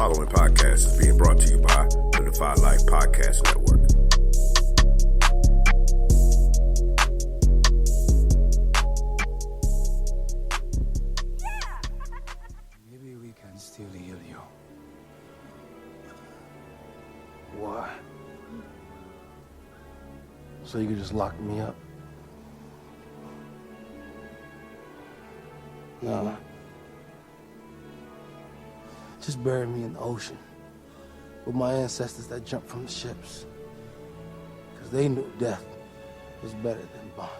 following podcast is being brought to you by the DefyLife Podcast Network. Maybe we can still heal you. Why? So you could just lock me up? No. Just bury me in the ocean with my ancestors that jumped from the ships. Because they knew death was better than bondage.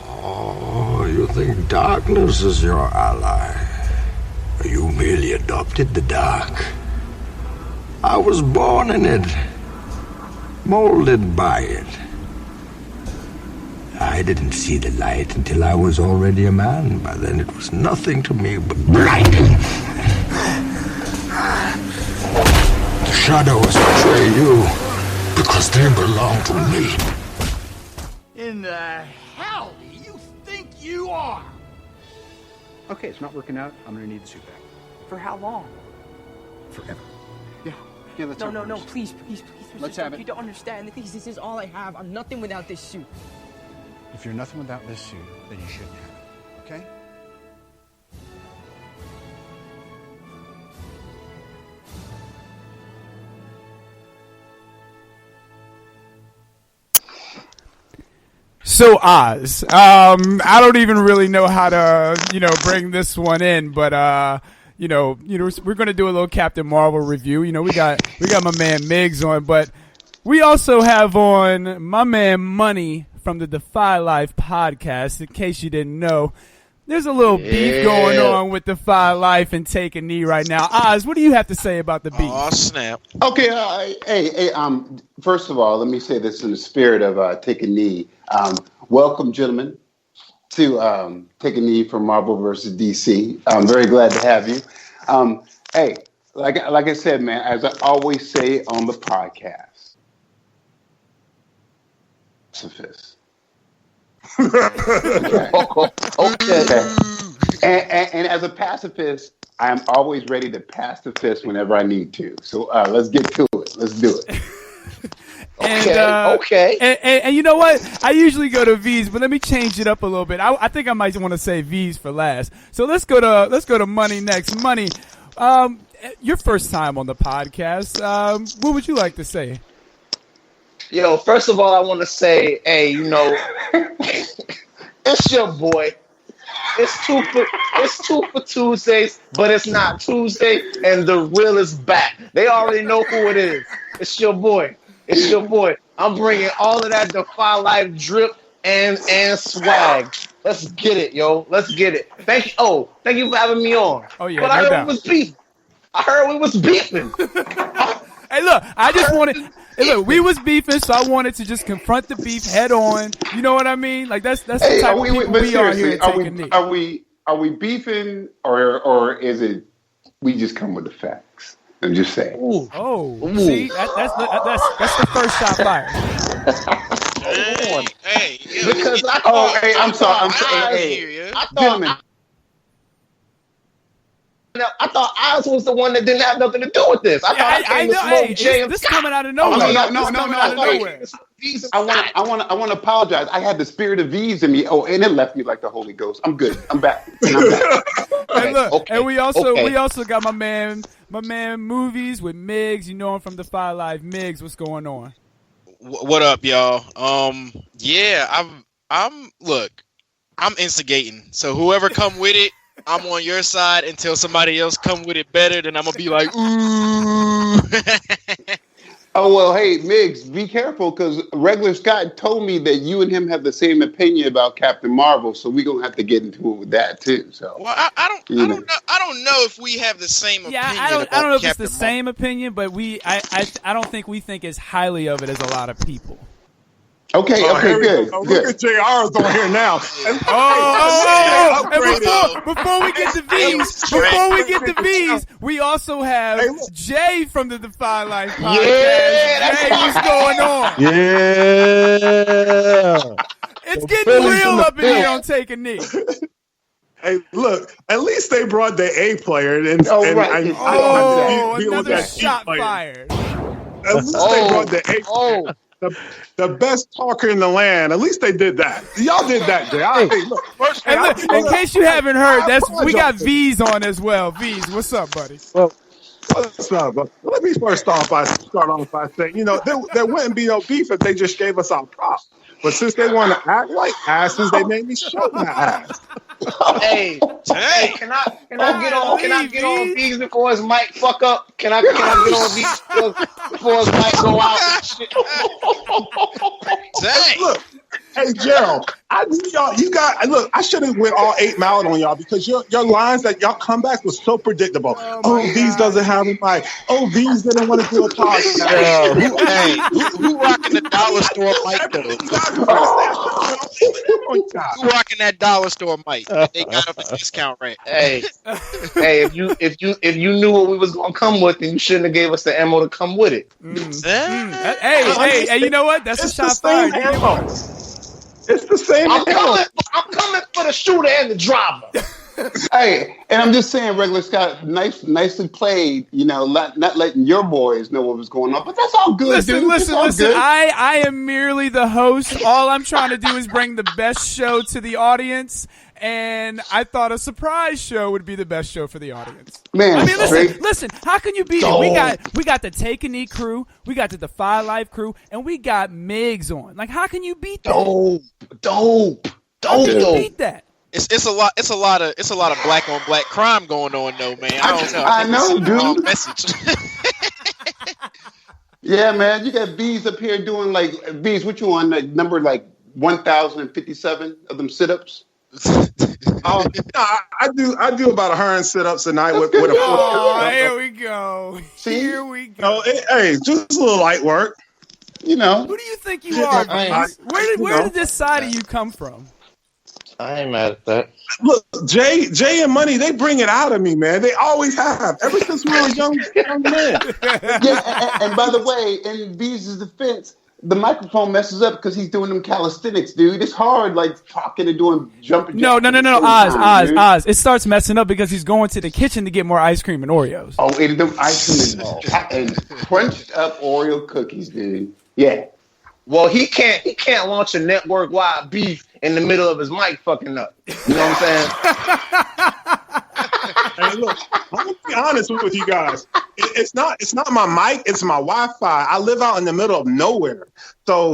Oh, you think darkness is your ally? You merely adopted the dark. I was born in it, molded by it. I didn't see the light until I was already a man. By then it was nothing to me but blinding. The shadows betray you because they belong to me. In the hell do you think you are? Okay, it's not working out. I'm gonna need the suit back. For how long? Forever. Yeah, let's No, please. Let's have it. You don't understand. Please, this is all I have. I'm nothing without this suit. If you're nothing without this suit, then you shouldn't have it, okay? So Oz, I don't even really know how to, bring this one in, but we're gonna do a little Captain Marvel review. We got my man Migs on, but we also have on my man Money from the DefyLife Podcast. In case you didn't know, there's a little beef going on with DefyLife and Take a Knee right now. Oz, what do you have to say about the beef? Oh, snap. Okay, hey, first of all, let me say this in the spirit of Take a Knee. Welcome, gentlemen, to Take a Knee from Marvel versus DC. I'm very glad to have you. Hey, like I said, man, as I always say on the podcast, pacifist. Okay. And as a pacifist, I'm always ready to pass the fist whenever I need to. So let's get to it. Let's do it. Okay. And you know what? I usually go to Veez, but let me change it up a little bit. I think I might want to say Veez for last. So let's go to Money next. Money, your first time on the podcast. What would you like to say? Yo, first of all, I want to say, hey, it's your boy. It's two for Tuesdays, but it's not Tuesday, and the real is back. They already know who it is. It's your boy. It's your boy. I'm bringing all of that DefyLife drip and swag. Let's get it, yo. Let's get it. Thank you. Oh, thank you for having me on. Oh yeah, but I heard we was beefing. Hey, look, we was beefing, so I wanted to just confront the beef head on. You know what I mean? Like that's the type of people we are here at Take a Knee. Are we beefing or is it we just come with the facts? I'm just saying. Ooh. See, that's the first shot fired. Hey, because I'm sorry. Gentlemen. I thought Oz was the one that didn't have nothing to do with this. I know. Hey, this coming out of nowhere. No. I want to apologize. I had the spirit of Veez in me. Oh, and it left me like the Holy Ghost. I'm good. I'm back. And look, and we also got my man Movies with Migs. You know him from DefyLife. Migs, what's going on? What up, y'all? Yeah, I'm instigating. So whoever come with it, I'm on your side until somebody else come with it better. Then I'm gonna be like, ooh. Oh, well, hey, Migs, be careful, because Regular Scott told me that you and him have the same opinion about Captain Marvel, so we're going to have to get into it with that, too. So, well, I don't know if we have the same opinion. Yeah, I don't know if it's the same opinion, but I don't think we think as highly of it as a lot of people. Okay, good. Look at JR's on here now. Before we get to Veez, we also have Jay from the DefyLife Podcast. Yeah, Jay, what's going on? Yeah. It's getting real up in here on Take a Knee. Hey, look, at least they brought the A player. And right. Another shot fired. At least they brought the A player. The best talker in the land. At least they did that. Y'all did that, Jay. Hey, look. In case you haven't heard, we got Veez on as well. Veez, what's up, buddy? Well, what's up? Let me start off by saying, there wouldn't be no beef if they just gave us our props. But since they want to act like asses, they made me show my ass. Hey, can I get on Veez before his mic fuck up? Can I get on Veez before his mic go out and shit? Dang. Look, hey Gerald, I knew y'all. I should have went all 8 Mile on y'all because your lines that y'all come back was so predictable. Veez doesn't have a mic. Veez didn't want to do a podcast. Who rocking the dollar store mic though? Who rocking that dollar store mic? They got a discount rate. Hey, if you knew what we was gonna come with, then you shouldn't have gave us the ammo to come with it. Hey, you know what? That's a shot fired. It's the same. I'm coming for the shooter and the driver. Hey, and I'm just saying, Regular Scott, nicely played. Not letting your boys know what was going on, but that's all good. Listen. Good. I am merely the host. All I'm trying to do is bring the best show to the audience, and I thought a surprise show would be the best show for the audience. Man, I mean, listen. How can you beat it? We got the Take a Knee crew, we got the DefyLife crew, and we got Migs on. Like, how can you beat that? Dope. How can you beat that? It's a lot of black on black crime going on though, man. I don't know. I know, dude. Message. Yeah, man. You got Veez up here doing Veez. What you on? Number 1,057 of them sit-ups. I do about 100 sit-ups a night with a. Here we go. See? Here we go. Hey, just a little light work. Who do you think you are, Veez? Where did this side of you come from? I ain't mad at that. Look, Jay and Money, they bring it out of me, man. They always have. Ever since we were young men. Yeah, and by the way, in Veez's defense, the microphone messes up because he's doing them calisthenics, dude. It's hard, talking and doing jumping. No. Oz. It starts messing up because he's going to the kitchen to get more ice cream and Oreos. Oh, and them ice cream and crunched up Oreo cookies, dude. Yeah. Well, he can't launch a network-wide beef in the middle of his mic fucking up. You know what I'm saying? Hey, look, I'm gonna be honest with you guys. It's not my mic. It's my Wi-Fi. I live out in the middle of nowhere, so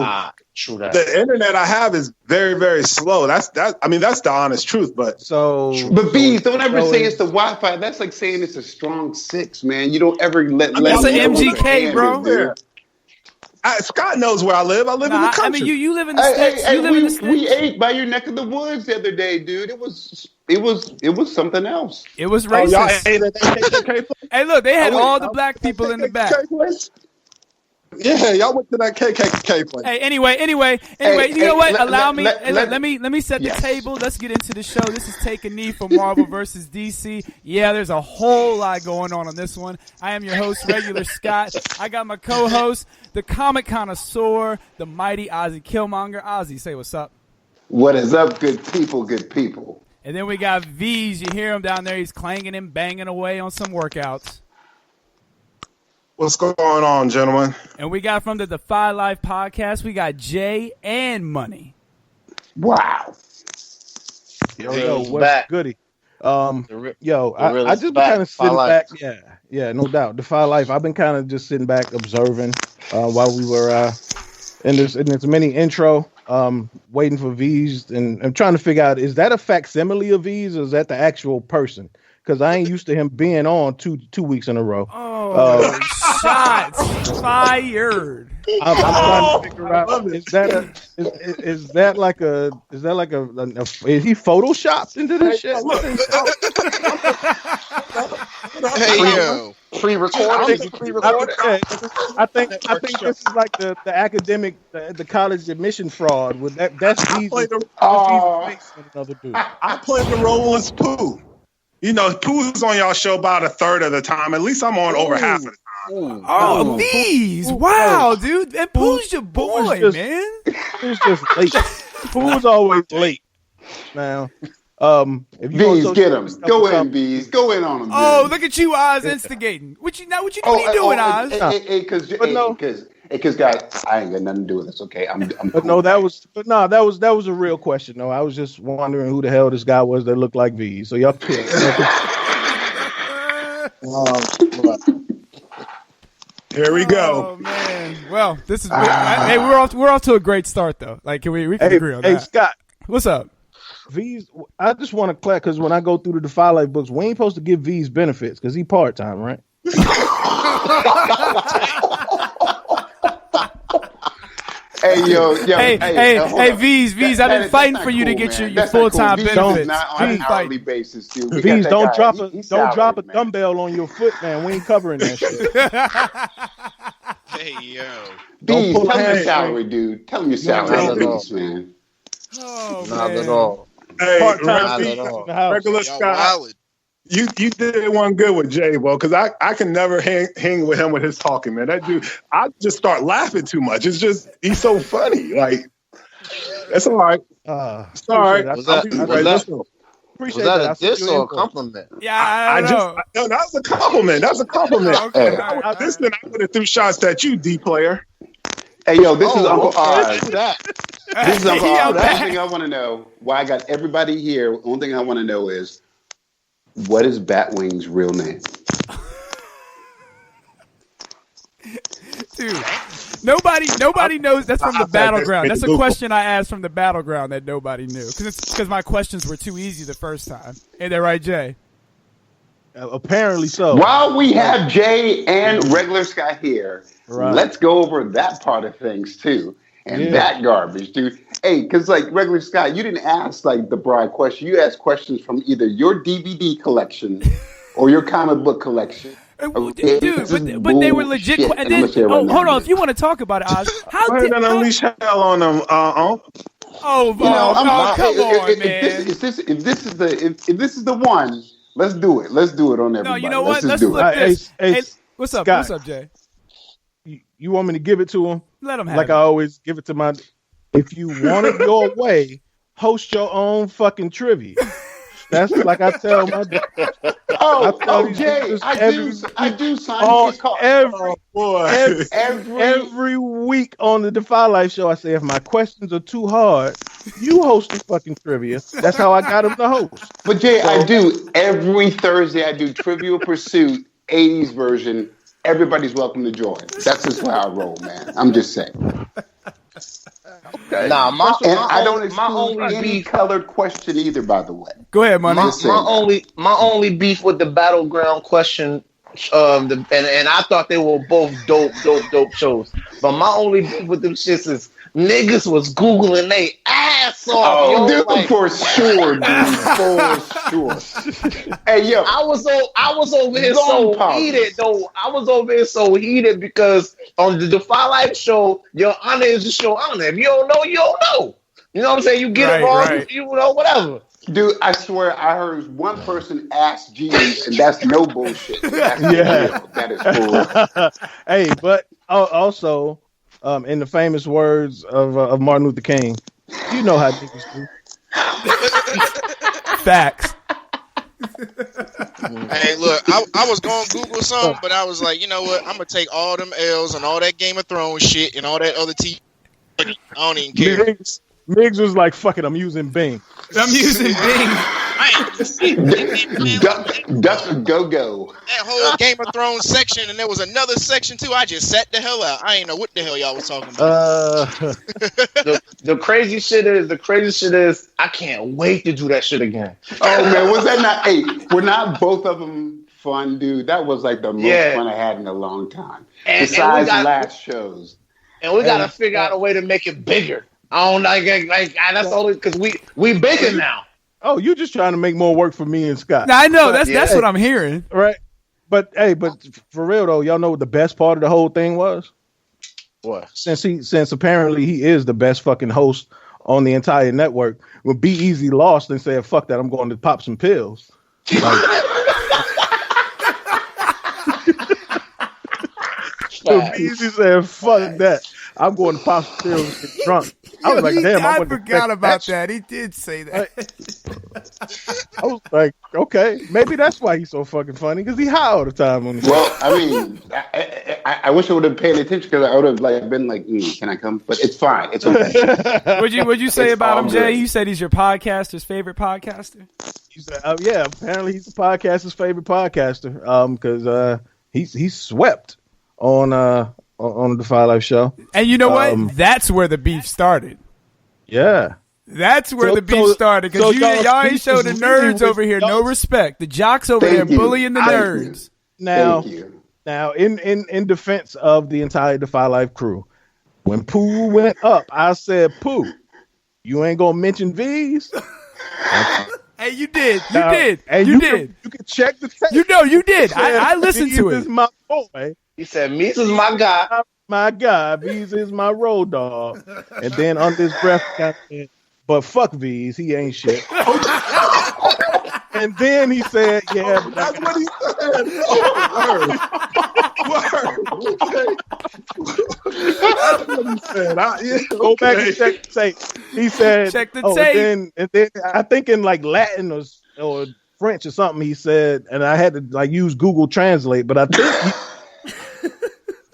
true that. The internet I have is very, very slow. That's the honest truth. But Veez, don't ever say it's the Wi-Fi. That's like saying it's a strong 6, man. You don't ever let. That's an MGK, bro. Yeah. Scott knows where I live. I live in the country. I mean, you live in the sticks. You live in the sticks. We ate by your neck of the woods the other day, dude. It was something else. It was racist. Y'all ate at that KKK place? Hey, look, they had all the black people in the back. Yeah, y'all went to that KKK place. Hey, anyway, you know what? Allow me. Let me set the table. Let's get into the show. This is Take a Knee for Marvel versus DC. Yeah, there's a whole lot going on this one. I am your host, Regular Scott. I got my co-host, the comic connoisseur, the mighty Ozzy Killmonger. Ozzy, say what's up. What is up, good people, good people? And then we got Veez. You hear him down there. He's clanging and banging away on some workouts. What's going on, gentlemen? And we got from the DefyLife Podcast, we got Jay and Money. Wow. Yo, what's goody? I just been kind of sitting back. Yeah, no doubt. DefyLife. I've been kind of just sitting back observing while we were in this mini intro, waiting for Veez, and I'm trying to figure out, is that a facsimile of Veez or is that the actual person? Because I ain't used to him being on two weeks in a row. Oh, shots fired! I'm trying to figure out, is he photoshopped into this shit? Pre-recorded. I think this is like the academic, the college admission fraud. With that's easy. I played the role as Pooh. Pooh's on y'all show about a third of the time. At least I'm on over half of the time. Veez! Wow, dude. And Pooh's your boy, man. Pooh's just late. Pooh's always late. Now, If you Veez, get him. Go in, Veez. Go in on him. Oh, look at you, Oz, instigating. What you doing, Oz? Because guys, I ain't got nothing to do with this. Okay, I'm But cool. no, that was a real question. No, I was just wondering who the hell this guy was that looked like Veez. So y'all pick. Here we go. Oh man. Well, this is hey, we're off to a great start though. Like, can we can agree on that? Hey, Scott, what's up? Veez, I just want to clarify because when I go through the DefyLife books, we ain't supposed to give Veez benefits because he part time, right? Hey, hey, Veez, I've been fighting for you to get your full time benefits. Not on an hourly basis, dude. Veez, don't drop a dumbbell on your foot, man. We ain't covering that shit. Hey, yo. Veez, tell him your salary, dude. Tell him your salary, Veez, man. Oh, Not at all. Hey, Not at all. regular Scott. You did one good with Jay, bro, because I can never hang with him with his talking, man. That dude, I just start laughing too much. It's just he's so funny. Like, that's all right. It's all right. Was that a diss or a compliment? Yeah, I know. No, that was a compliment. That was a compliment. Okay. I would have threw shots at you, D player. Hey, yo, this is Uncle Oz. Do that. This is Uncle Oz. That's the thing I want to know. Why I got everybody here. The only thing I want to know is, what is Batwing's real name? Dude, nobody knows. That's from the battleground. That's a question I asked from the battleground that nobody knew because my questions were too easy the first time. Ain't that right, Jay? Apparently so. While we have Jay and regular Scott here, let's go over that part of things too. And that garbage, dude. Hey, because like regular Scott, you didn't ask like the broad question. You asked questions from either your DVD collection or your comic book collection. Dude, but they were legit. And then, hold on. If you want to talk about it, Oz, how did unleash hell on them? Come on, man. If this is the one, let's do it. Let's do it on everybody. No, you know what? Let's flip this. Hey, what's up? Scott, What's up, Jay? You want me to give it to him? Let him have like it. I always give it to my. If you want it your way, host your own fucking trivia. That's like I tell my. Jay, I do sign his call. Every week on the DefyLife show, I say if my questions are too hard, you host the fucking trivia. That's how I got him to host. But Jay, I do every Thursday. I do Trivial Pursuit 80s version. Everybody's welcome to join. That's just how I roll, man. I'm just saying. Okay. Nah, I don't exclude any colored question either, by the way. Go ahead, Money. My only beef with the battleground question, and I thought they were both dope shows. But my only beef with them shits is niggas was Googling they ass off. Oh, dude, like, for sure, dude. For sure. Hey, yo. I was over here so heated, though. I was over here so heated because on the DefyLife show, your honor is just your honor. If you don't know, you don't know. You know what I'm saying? You get it wrong, you know, whatever. Dude, I swear I heard one person ask Jeeves, and that's no bullshit. That's real. That is cool. Hey, but also, in the famous words of Martin Luther King, you know how niggas do. Facts. Hey, look, I was going to Google something, but I was like, you know what? I'm going to take all them L's and all that Game of Thrones shit and all that other TV. I don't even care. Migs was like, fuck it, I'm using Bing. I'm using Bing. Duck go. That whole Game of Thrones section, and there was another section too. I just sat the hell out. I ain't know what the hell y'all was talking about. The crazy shit is I can't wait to do that shit again. Oh man, was that not? Hey, were not both of them fun, dude? That was like the most fun I had in a long time. Besides last shows. And we gotta figure out a way to make it bigger. I don't like that's only because we bigger now. Oh, you're just trying to make more work for me and Scott. Now, I know that's what I'm hearing, right? But for real though, y'all know what the best part of the whole thing was? What? Since apparently he is the best fucking host on the entire network. When Be Easy lost and said, "Fuck that, I'm going to pop some pills." So Be Easy said, "Fuck that, I'm going to pop some pills and get drunk." I was like, damn, I forgot about that. He did say that. I was like, okay, maybe that's why he's so fucking funny, because he high all the time on the show. Well, I mean, I wish I would have paid attention, because I would have been like, can I come? But it's fine. It's okay. What'd you say about him, Jay? Good. You said he's your podcaster's favorite podcaster? He said, yeah, apparently he's the podcaster's favorite podcaster. Because he's swept on the DefyLife show. And you know what? That's where the beef started. Yeah. That's where the beef started, because y'all ain't show the nerds over here no respect. The jocks over there bullying the nerds. Now, in defense of the entire DefyLife crew, when Pooh went up, I said, Pooh, you ain't gonna mention Veez? Hey, you did. You did. You can check the tape. You did. I listened to it. Veez is my boy. He said, Migs is my guy. My guy. Veez is my road dog. And then under his breath, but fuck Veez, he ain't shit. And then he said, yeah. But that's what he said. Word. That's what he said. Go back and check the tape. He said, check the tape. And then I think in like Latin or French or something, he said, and I had to like use Google Translate, but I think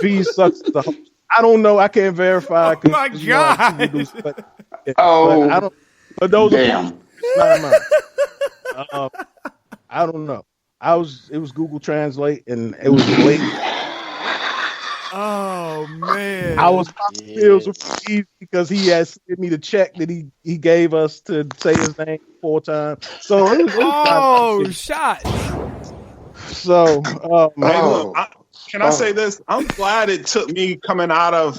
Veez sucks the host. I don't know. I can't verify. Oh my God. But I don't. But those damn. I don't know. It was Google Translate, and it was late. Oh man! I was feels with Veez because he had sent me the check that he gave us to say his name 4 times. So it was shot. So hey, look, can I say this? I'm glad it took me coming out of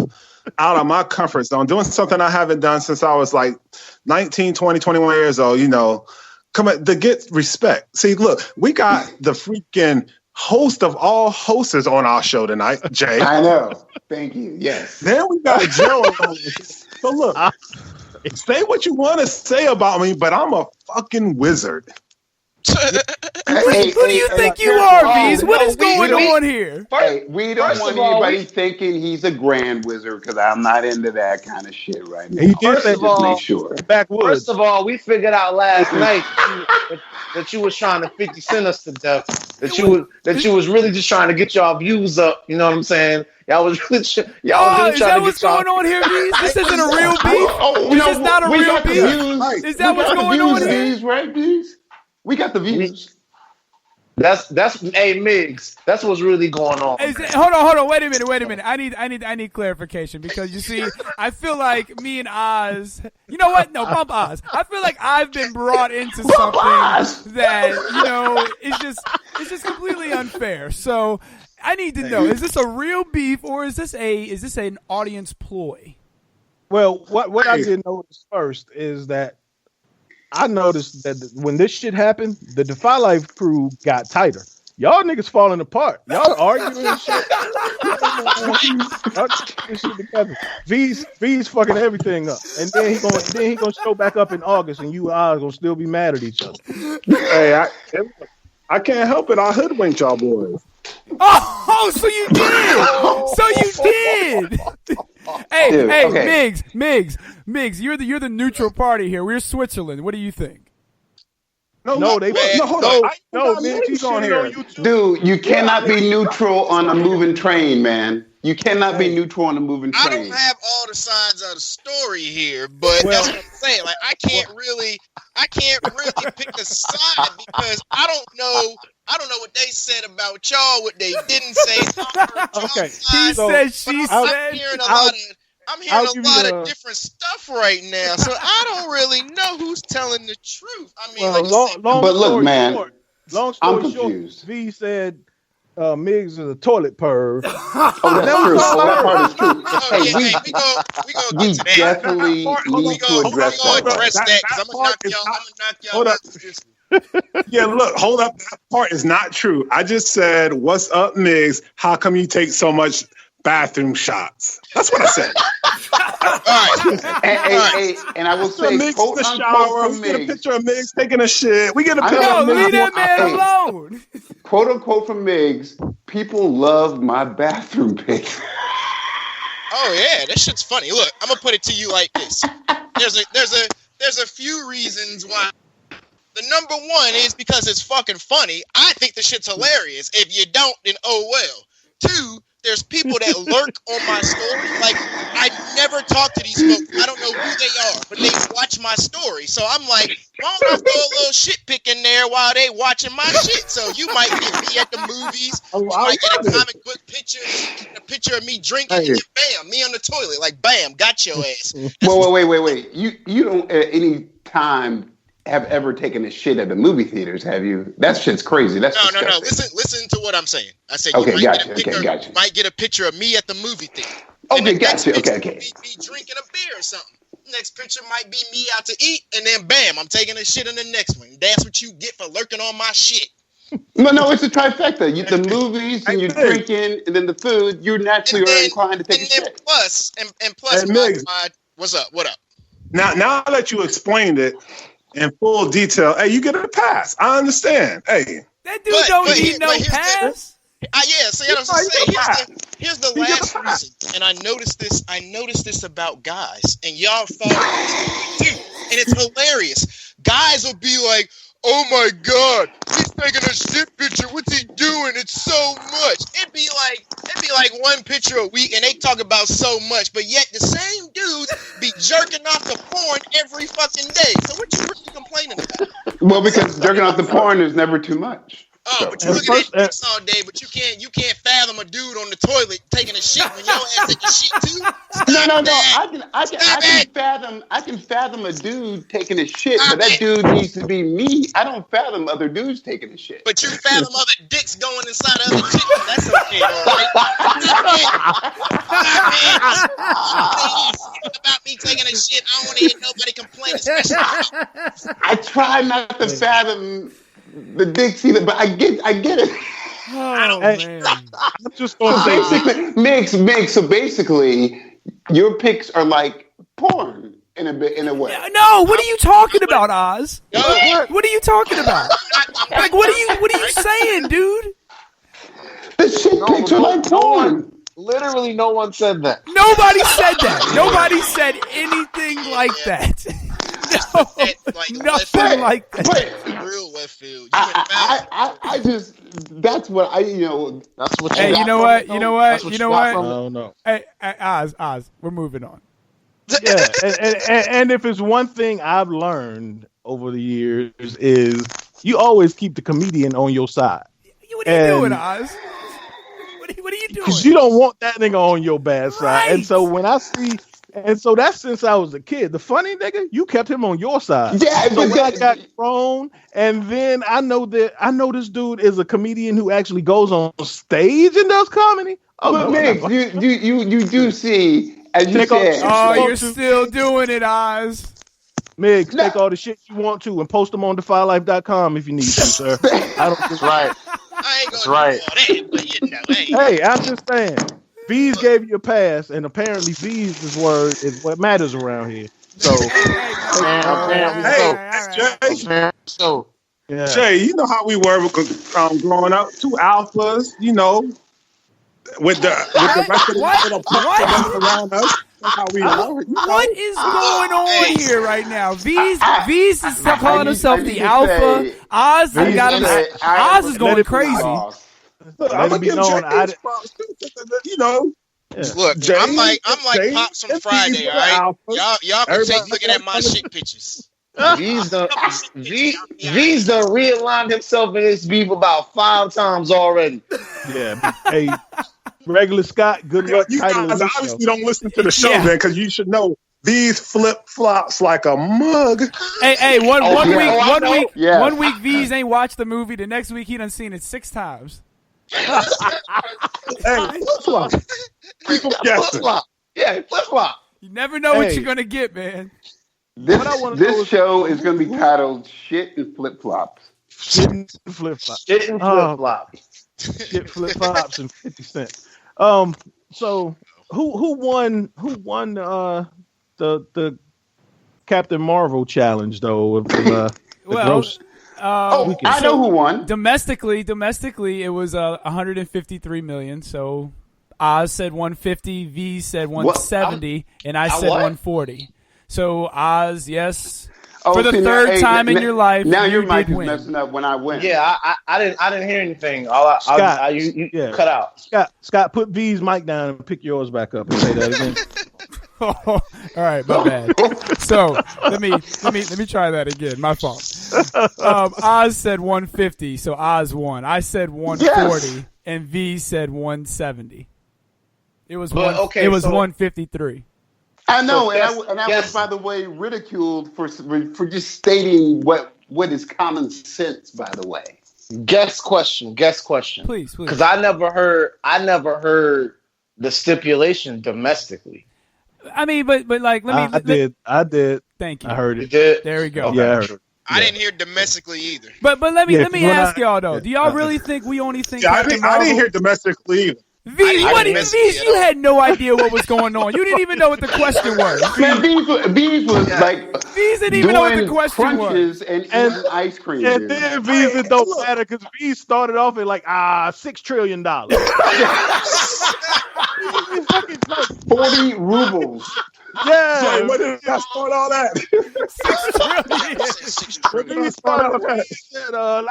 my comfort zone, doing something I haven't done since I was like 19, 20, 21 years old, to get respect. See, look, we got the freaking host of all hosts on our show tonight, Jay. I know. Thank you. Yes. Then we got Gerald. So look, say what you want to say about me, but I'm a fucking wizard. Who do you think you are, Veez? What is going on here? Hey, we don't want anybody thinking he's a grand wizard, because I'm not into that kind of shit right now. First of all, we figured out last night that you was trying to 50 Cent us to death. That you was really just trying to get y'all views up. You know what I'm saying? Y'all was really trying to get Is that what's going on here, Veez? This isn't a real beef? This is not a real beef? Is that what's going on here? Right, Veez? We got the views. That's hey Migs. That's what's really going on. Hold on. Wait a minute. I need clarification, because you see, I feel like me and Oz. You know what? No, bump Oz. I feel like I've been brought into something that it's just completely unfair. So I need to know: is this a real beef, or is this an audience ploy? Well, what I did notice first is that I noticed that when this shit happened, the DefyLife crew got tighter. Y'all niggas falling apart. Y'all arguing and shit. Y'all this shit together. Veez fucking everything up, and then he gonna show back up in August, and you are gonna still be mad at each other. Hey, I can't help it. I hoodwinked y'all boys. Oh, so you did. Hey, okay. Migs, you're the neutral party here. We're Switzerland. What do you think? Hold on. Migs, he's on here. Dude, you cannot be neutral on a moving train, man. You cannot be neutral on a moving train. I don't have all the sides of the story here, but that's what I'm saying. Like, I can't really pick a side, because I don't know what they said about y'all, what they didn't say. Okay. He said, she said. I'm hearing a lot of different stuff right now, so I don't really know who's telling the truth. I mean, long story short, V said Migs is a toilet perv. That part is true. We definitely need to address that. I'm gonna knock y'all out. Yeah, look, hold up. That part is not true. I just said, "What's up, Migs? How come you take so much bathroom shots?" That's what I said. Hey, and I will say, Migs in the shower. We get a picture of Migs taking a shit. We get a picture of Migs. Leave that man alone. Quote unquote from Migs, people love my bathroom pics. Oh yeah, that shit's funny. Look, I'm gonna put it to you like this. There's a few reasons why The number one is because it's fucking funny. I think the shit's hilarious. If you don't, then oh well. 2, there's people that lurk on my story. Like, I never talk to these folks. I don't know who they are, but they watch my story. So I'm like, why don't I throw a little shit pic in there while they watching my shit? So you might get me at the movies. You might get a comic book picture, a picture of me drinking, and then bam, me on the toilet. Like, bam, got your ass. Well, wait. You don't at any time have ever taken a shit at the movie theaters, have you? That shit's crazy. That's no. disgusting. Listen to what I'm saying. I said okay, you gotcha. Might get a picture of me at the movie theater. Okay, gotcha. Okay. Me drinking a beer or something. Next picture might be me out to eat, and then bam, I'm taking a shit in the next one. That's what you get for lurking on my shit. No, it's a trifecta. The movies and you're drinking, and then the food. You're naturally inclined to take a shit. Plus, what's up? What up? Now that you explained it in full detail, hey, you get a pass. I understand. Hey, that dude don't need no pass. See what I'm saying? Here's the last reason, and I noticed this about guys, and y'all follow this too, and it's hilarious. Guys will be like, "Oh my God, he's taking a shit picture. What's he doing? It's so much." It'd be like one picture a week, and they talk about so much, but yet the same dudes be jerking off the porn every fucking day. So what you complaining about? Well, because jerking off the porn is never too much. Oh, but you look at that all day, but you can't fathom a dude on the toilet taking a shit when your ass taking a shit too. No. I can fathom a dude taking a shit, but that dude needs to be me. I don't fathom other dudes taking a shit. But you fathom other dicks going inside other chicks. That's okay, right? About me taking a shit, I don't want to hear nobody complain, especially me. I try not to fathom the dicks either, but I get it. Oh, man. I'm just gonna say Migs. So basically, your picks are like porn in a way. No, what are you talking about, Oz? What are you talking about? Like, what are you saying, dude? The shit picks are like porn. Literally, no one said that. Nobody said that. Nobody said anything like that. No, nothing like that. Real left field. I just, that's what I, that's what you Hey, you know what? You know what? No. Hey, Oz, we're moving on. Yeah, and if it's one thing I've learned over the years is you always keep the comedian on your side. What are you doing, Oz? What are you doing? Because you don't want that nigga on your bad side. Right. And so when I see... And so that's since I was a kid. The funny nigga, you kept him on your side. Yeah, so when I got grown, and then I know this dude is a comedian who actually goes on stage and does comedy. Oh, but Migs, you do see, as you said. You're still doing it, Oz. Migs, take all the shit you want to and post them on DefyLife.com if you need to, sir. That's right. I ain't gonna do all that, but hey, I'm just saying. Veez gave you a pass, and apparently Veez's word is what matters around here. So, Jay, you know how we were growing up, 2 alphas, with the rest of the around us. That's how we are. What is going on here right now? Veez is still calling himself the alpha. Oz is going crazy. Look, I'm gonna give Jay props too. Look, Jay, I'm like Pops from Friday, all right? Y'all can take looking at my shit pictures. Veez done realigned himself in this beef about 5 times already. Yeah. Hey, regular Scott, good luck. You guys obviously don't listen to the show then, because you should know Veez flip flops like a mug. Hey, one week Veez ain't watched the movie. The next week he done seen it 6 times. Hey, flip-flop. People guessing. Yeah, flip-flop. You never know what you're gonna get, man. This show is gonna be titled "Shit and Flip Flops." Shit and flip flops. Shit and flip flops. Shit flip flops and 50 cents. So who won the Captain Marvel challenge though? Gross. I know who won. Domestically, it was 153 million. So Oz said 150, V said 170, and I said 140. So Oz, yes. For the third time in your life, now you your mic did is win. messing up when I win. Yeah, I didn't hear anything. You cut out. Scott, put V's mic down and pick yours back up and say that again. All right, my bad. So let me try that again. My fault. Oz said 150, so Oz won. I said 140, and V said 170. It was 153. I know, and I was, by the way, ridiculed for just stating what is common sense. By the way, guest question, please, because I never heard the stipulation domestically. I mean, but like, I did. Thank you. I heard it. You did? There we go. Okay. Yeah, I heard it. I didn't hear domestically either. But let me ask y'all though. Do y'all really think we only think? I didn't hear domestically either. Veez, you had no idea what was going on. You didn't even know what the question was. Man, Veez was like Veez didn't even know what the question was. And eating ice cream. And then Veez, it don't matter because Veez started off at like $6 trillion. 40 rubles. Yeah. So what did I start all that? 6 trillion.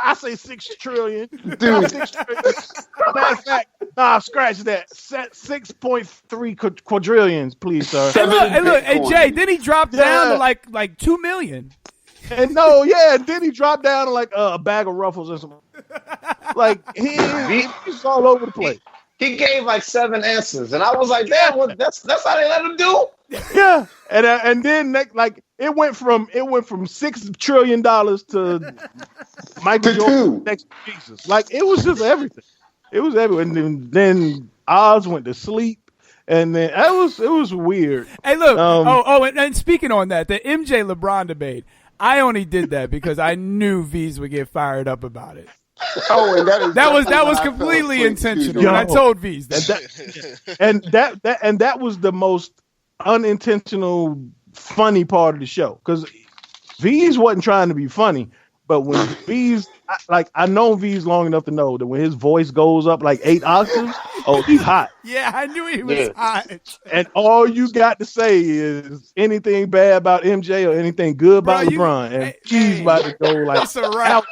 I say 6 trillion. Dude. 6 trillion. Matter of fact, scratch that. 6.3 quadrillions, please, sir. Hey, Jay, then he dropped down to like 2 million. And then he dropped down to like a bag of Ruffles or something. Like he's all over the place. He gave like 7 answers, and I was like, "Damn, that's how they let him do." Yeah, and then like it went from $6 trillion to Michael Jordan next to Jesus. Like it was just everything. It was everything. And then Oz went to sleep, and then it was weird. Hey, look. And speaking on that, the MJ LeBron debate, I only did that because I knew Veez would get fired up about it. Oh, and that was completely intentional. And I told Veez that was the most unintentional funny part of the show because Veez wasn't trying to be funny, but when Veez, I know Veez long enough to know that when his voice goes up like 8 octaves, he's hot. Yeah, I knew he was hot. And all you got to say is anything bad about MJ or anything good about LeBron, and he's about to go like it's a wrap.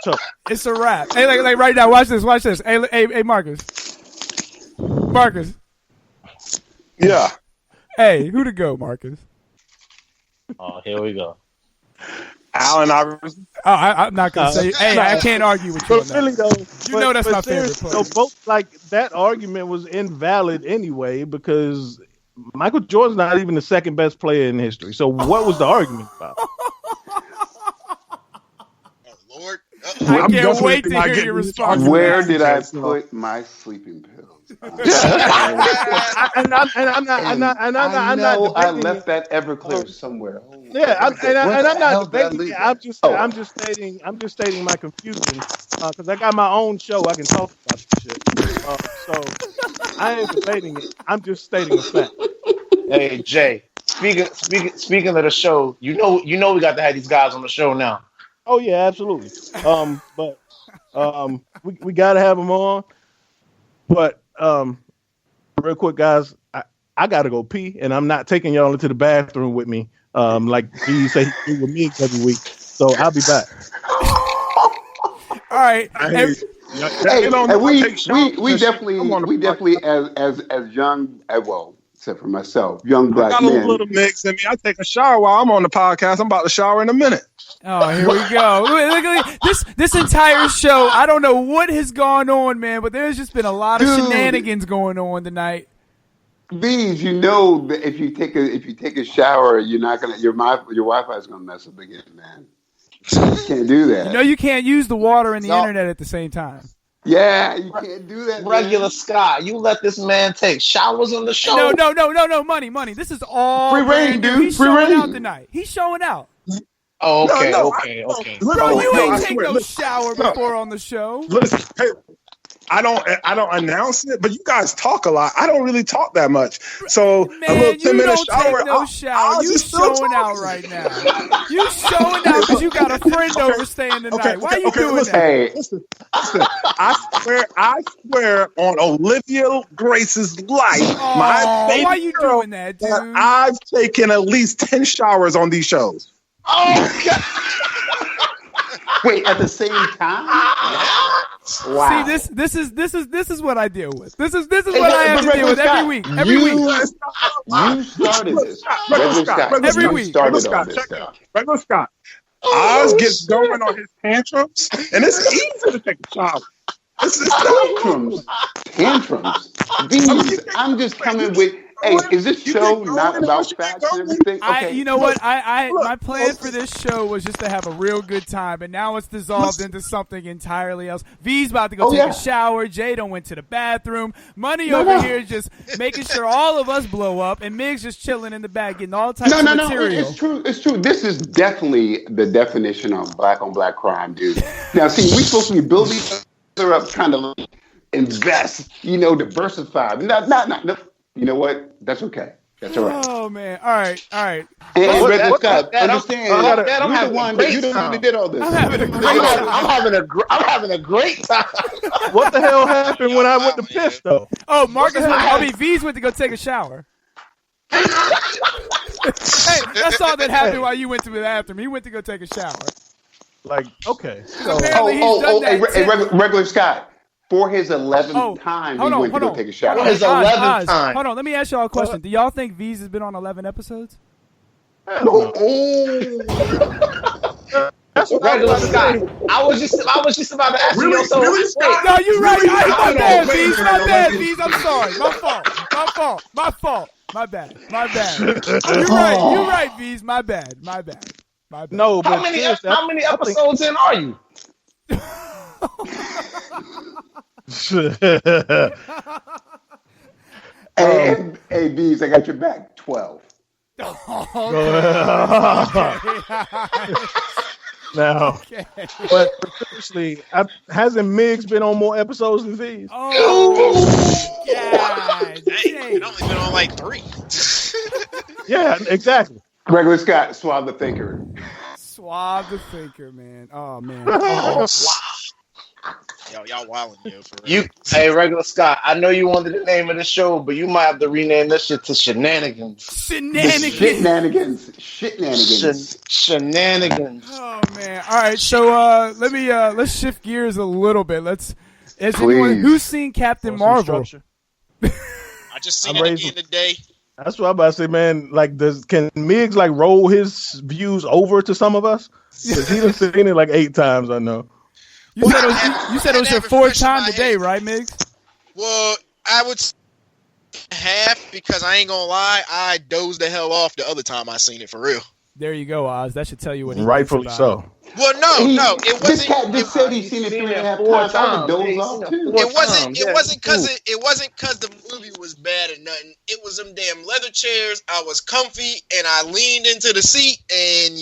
It's a wrap. Hey, like right now, watch this. Hey, Marcus. Yeah. Hey, who to go, Marcus? Oh, here we go. Allen Iverson. Oh, I'm not gonna say. Hey, I can't argue with you on that. Really though, you know that's my favorite player. So both like that argument was invalid anyway because Michael Jordan's not even the second best player in history. So what was the argument about? Lord, I can't wait to hear your response. Where did I put my sleeping pills? I'm not. I left that Everclear somewhere. Yeah, I'm not debating. I'm just stating my confusion because I got my own show. I can talk about this shit. So I ain't debating it. I'm just stating a fact. Hey Jay, speaking of the show, you know we got to have these guys on the show now. Oh yeah, absolutely. But we got to have them on. But real quick, guys, I got to go pee, and I'm not taking y'all into the bathroom with me. Like he say he do with me every week. So I'll be back. All right. We definitely as young, well, except for myself, young black men. I got a little mix in me. I take a shower while I'm on the podcast. I'm about to shower in a minute. Oh, here we go. Look, this entire show, I don't know what has gone on, man, but there's just been a lot of shenanigans going on tonight. Veez, you know that if you take a shower, you're not gonna your Wi-Fi is gonna mess up again, man. You can't do that. You know you can't use the water and the internet at the same time. Yeah, you can't do that. Regular Scott, you let this man take showers on the show. No, money. This is all free reign, dude. He's showing out tonight. He's showing out. Oh, okay. Bro, you ain't take no shower before on the show. Listen, hey, I don't announce it, but you guys talk a lot. I don't really talk that much. So man, a little 10-minute shower. Shower. You showing out right now. You showing out because you got a friend over staying tonight. Why you doing that? Hey, listen. I swear on Olivia Grace's life, my baby why you girl, doing that, dude? I've taken at least 10 showers on these shows. Oh God! Wait, at the same time? Wow. See, this is what I deal with. This is what I have to deal with every week. Every week. You started this. Regular Scott. Every You week. started all this stuff. Regular Scott. Oz gets going on his tantrums, and it's easy to take a shower. This is Tantrums. These, I'm just coming with. Hey, is this show not about facts and everything? Okay. You know what? My plan for this show was just to have a real good time, and now it's dissolved into something entirely else. V's about to go take a shower. Jay done went to the bathroom. Money over here is just making sure all of us blow up, and Migs just chilling in the back getting all types of material. It's true. It's true. This is definitely the definition of black on black crime, dude. Now, see, we're supposed to be building each other up, trying to invest, diversify. No. You know what? That's okay. That's all right. Oh man! All right. And Regular Scott, understand? You're the one that did all this. I'm having a great time. What the hell happened when I went to piss though? Oh, Veez went to go take a shower. Hey, that's all that happened while you went to the bathroom. He went to go take a shower. Like, okay. So, Regular Scott. For his 11th time, he went to go take a shower. For his 11th time. Hold on, let me ask y'all a question. Do y'all think Veez has been on 11 episodes? Oh. That's Regular Scott. I was just about to ask you. Really, Scott? No, you're right. My bad, Veez. My bad, Veez. I'm sorry. My fault. My bad. You're right, Veez. My bad. No, but how many episodes in are you? Hey, Veez, I got your back. 12. Now, but seriously, hasn't Migs been on more episodes than Veez? Oh, God. Dang, only been on like 3. Yeah, exactly. Regular Scott, Suave the Thinker. Suave the Thinker, man. Oh, man. Wow. Y'all wilding, for real. Hey, Regular Scott, I know you wanted the name of the show, but you might have to rename this shit to Shenanigans. Shenanigans. Shenanigans. Oh man! All right, so let's shift gears a little bit. Who's seen Captain Marvel? I just seen it again today. That's what I'm about to say, man. Like, can Migs roll his views over to some of us? Because he done seen it 8 times. I know. You said it was your 4th time today, right, Migs? Well, I would half because I ain't gonna lie, I dozed the hell off the other time I seen it for real. There you go, Oz. That should tell you what he rightfully so. Well, no, it wasn't. This cat just said he's seen it 3.5 times. I would doze off too. It wasn't because the movie was bad or nothing. It was them damn leather chairs. I was comfy and I leaned into the seat, and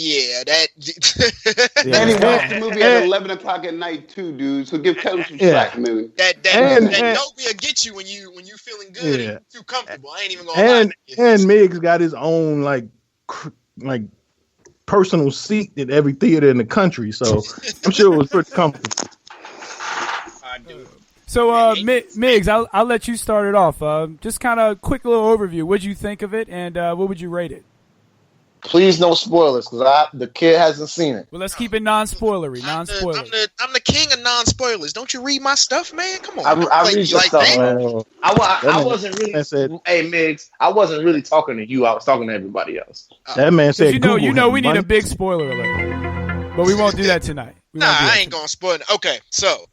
that. And he watched the movie at 11 o'clock at night too, dude. So give Kevin some slack, man. That Dolby will get you when you feeling good and too comfortable. I ain't even gonna lie. And Migs got his own like personal seat at every theater in the country, so I'm sure it was pretty comfortable. I do. So, Migs, I'll let you start it off. Just kind of quick little overview. What'd you think of it, and what would you rate it? Please, no spoilers, because the kid hasn't seen it. Well, let's keep it non-spoilery. I'm the king of non-spoilers. Don't you read my stuff, man? Come on. I read your stuff, man. I wasn't really. Hey, Migs, I wasn't really talking to you. I was talking to everybody else. That man said, you know, we need a big spoiler alert, but we won't do that tonight. I ain't gonna spoil it. Okay, so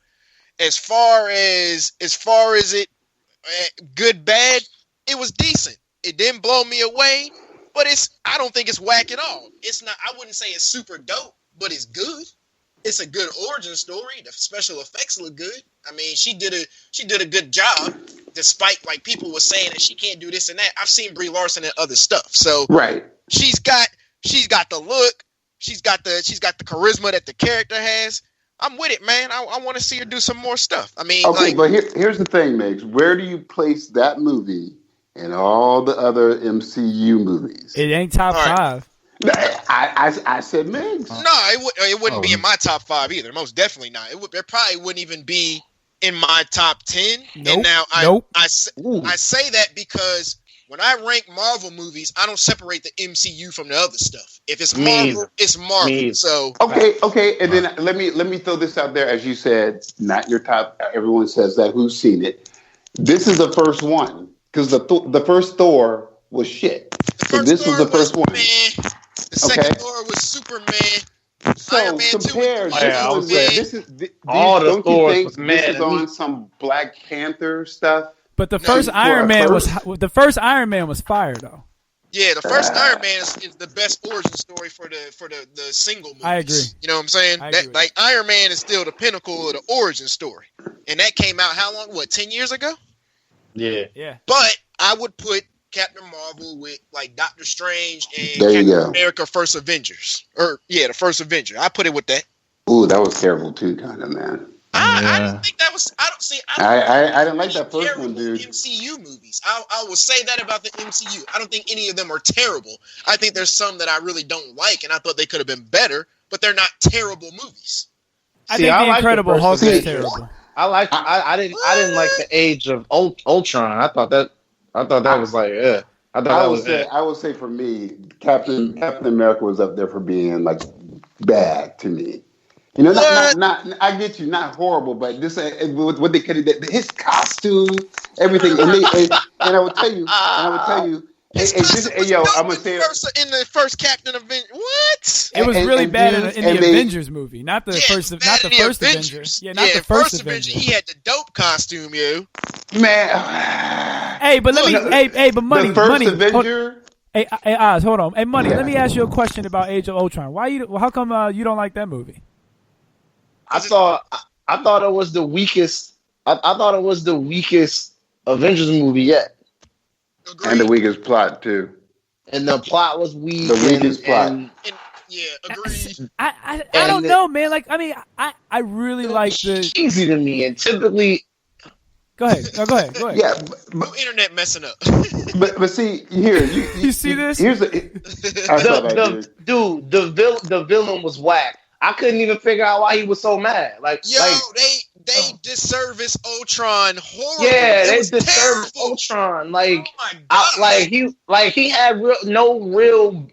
as far as it, good, bad, it was decent. It didn't blow me away. But I don't think it's whack at all. It's not. I wouldn't say it's super dope, but it's good. It's a good origin story. The special effects look good. I mean, she did a good job, despite people were saying that she can't do this and that. I've seen Brie Larson and other stuff, so right. She's got the look. She's got the charisma that the character has. I'm with it, man. I want to see her do some more stuff. I mean, okay, but here's the thing, Migs. Where do you place that movie? And all the other MCU movies. It ain't top 5. I said Migs. No, it wouldn't be in my top 5 either. Most definitely not. It probably wouldn't even be in my top 10. Nope. And now I say that because when I rank Marvel movies, I don't separate the MCU from the other stuff. If it's Marvel, it's Marvel. So okay, and then let me throw this out there. As you said, not your top. Everyone says that. Who's seen it? This is the first one because the first Thor was shit. So this was the first one. The second Thor was Superman. So compare this is all the don't Thors you think was this mad is on some Black Panther stuff? But the first Iron Man was fire though. Yeah, the first Iron Man is the best origin story for the single movies. I agree. You know what I'm saying? Like Iron Man is still the pinnacle of the origin story, and that came out how long? 10 years ago? Yeah. But I would put Captain Marvel with like Doctor Strange and Captain America: First Avengers, the First Avenger. I put it with that. Ooh, that was terrible too, kind of, man. I didn't think that was. I didn't like that first one, dude. MCU movies. I will say that about the MCU. I don't think any of them are terrible. I think there's some that I really don't like, and I thought they could have been better, but they're not terrible movies. I think The Incredible Hulk is terrible. I didn't like the Age of Ultron. I thought that was like, I would say for me, Captain America was up there for being like bad to me. You know, not I get you, not horrible, but this what they could have, his costume, everything, and I would tell you, I'm gonna say in the first Captain Avenger. What? It was really bad in the Avengers movie, not the first Avengers. Yeah, not the first Avengers. He had the dope costume, you man. Hey, but but money, the first money. Avenger. Hey, Oz, hold on. Hey, money. Yeah. Let me ask you a question about Age of Ultron. How come you don't like that movie? I thought it was the weakest. I thought it was the weakest Avengers movie yet. Agreed. And the weakest plot too. And the plot was weak. The weakest plot. Yeah, agreed. I don't know, man. Like, I mean, I really like the easy to me, and typically. Go ahead. Yeah, but internet messing up. but see here, you see this? Here's the villain was whack. I couldn't even figure out why he was so mad. They disservice Ultron horribly. Yeah, they disservice Ultron. Like, oh my God. He had no real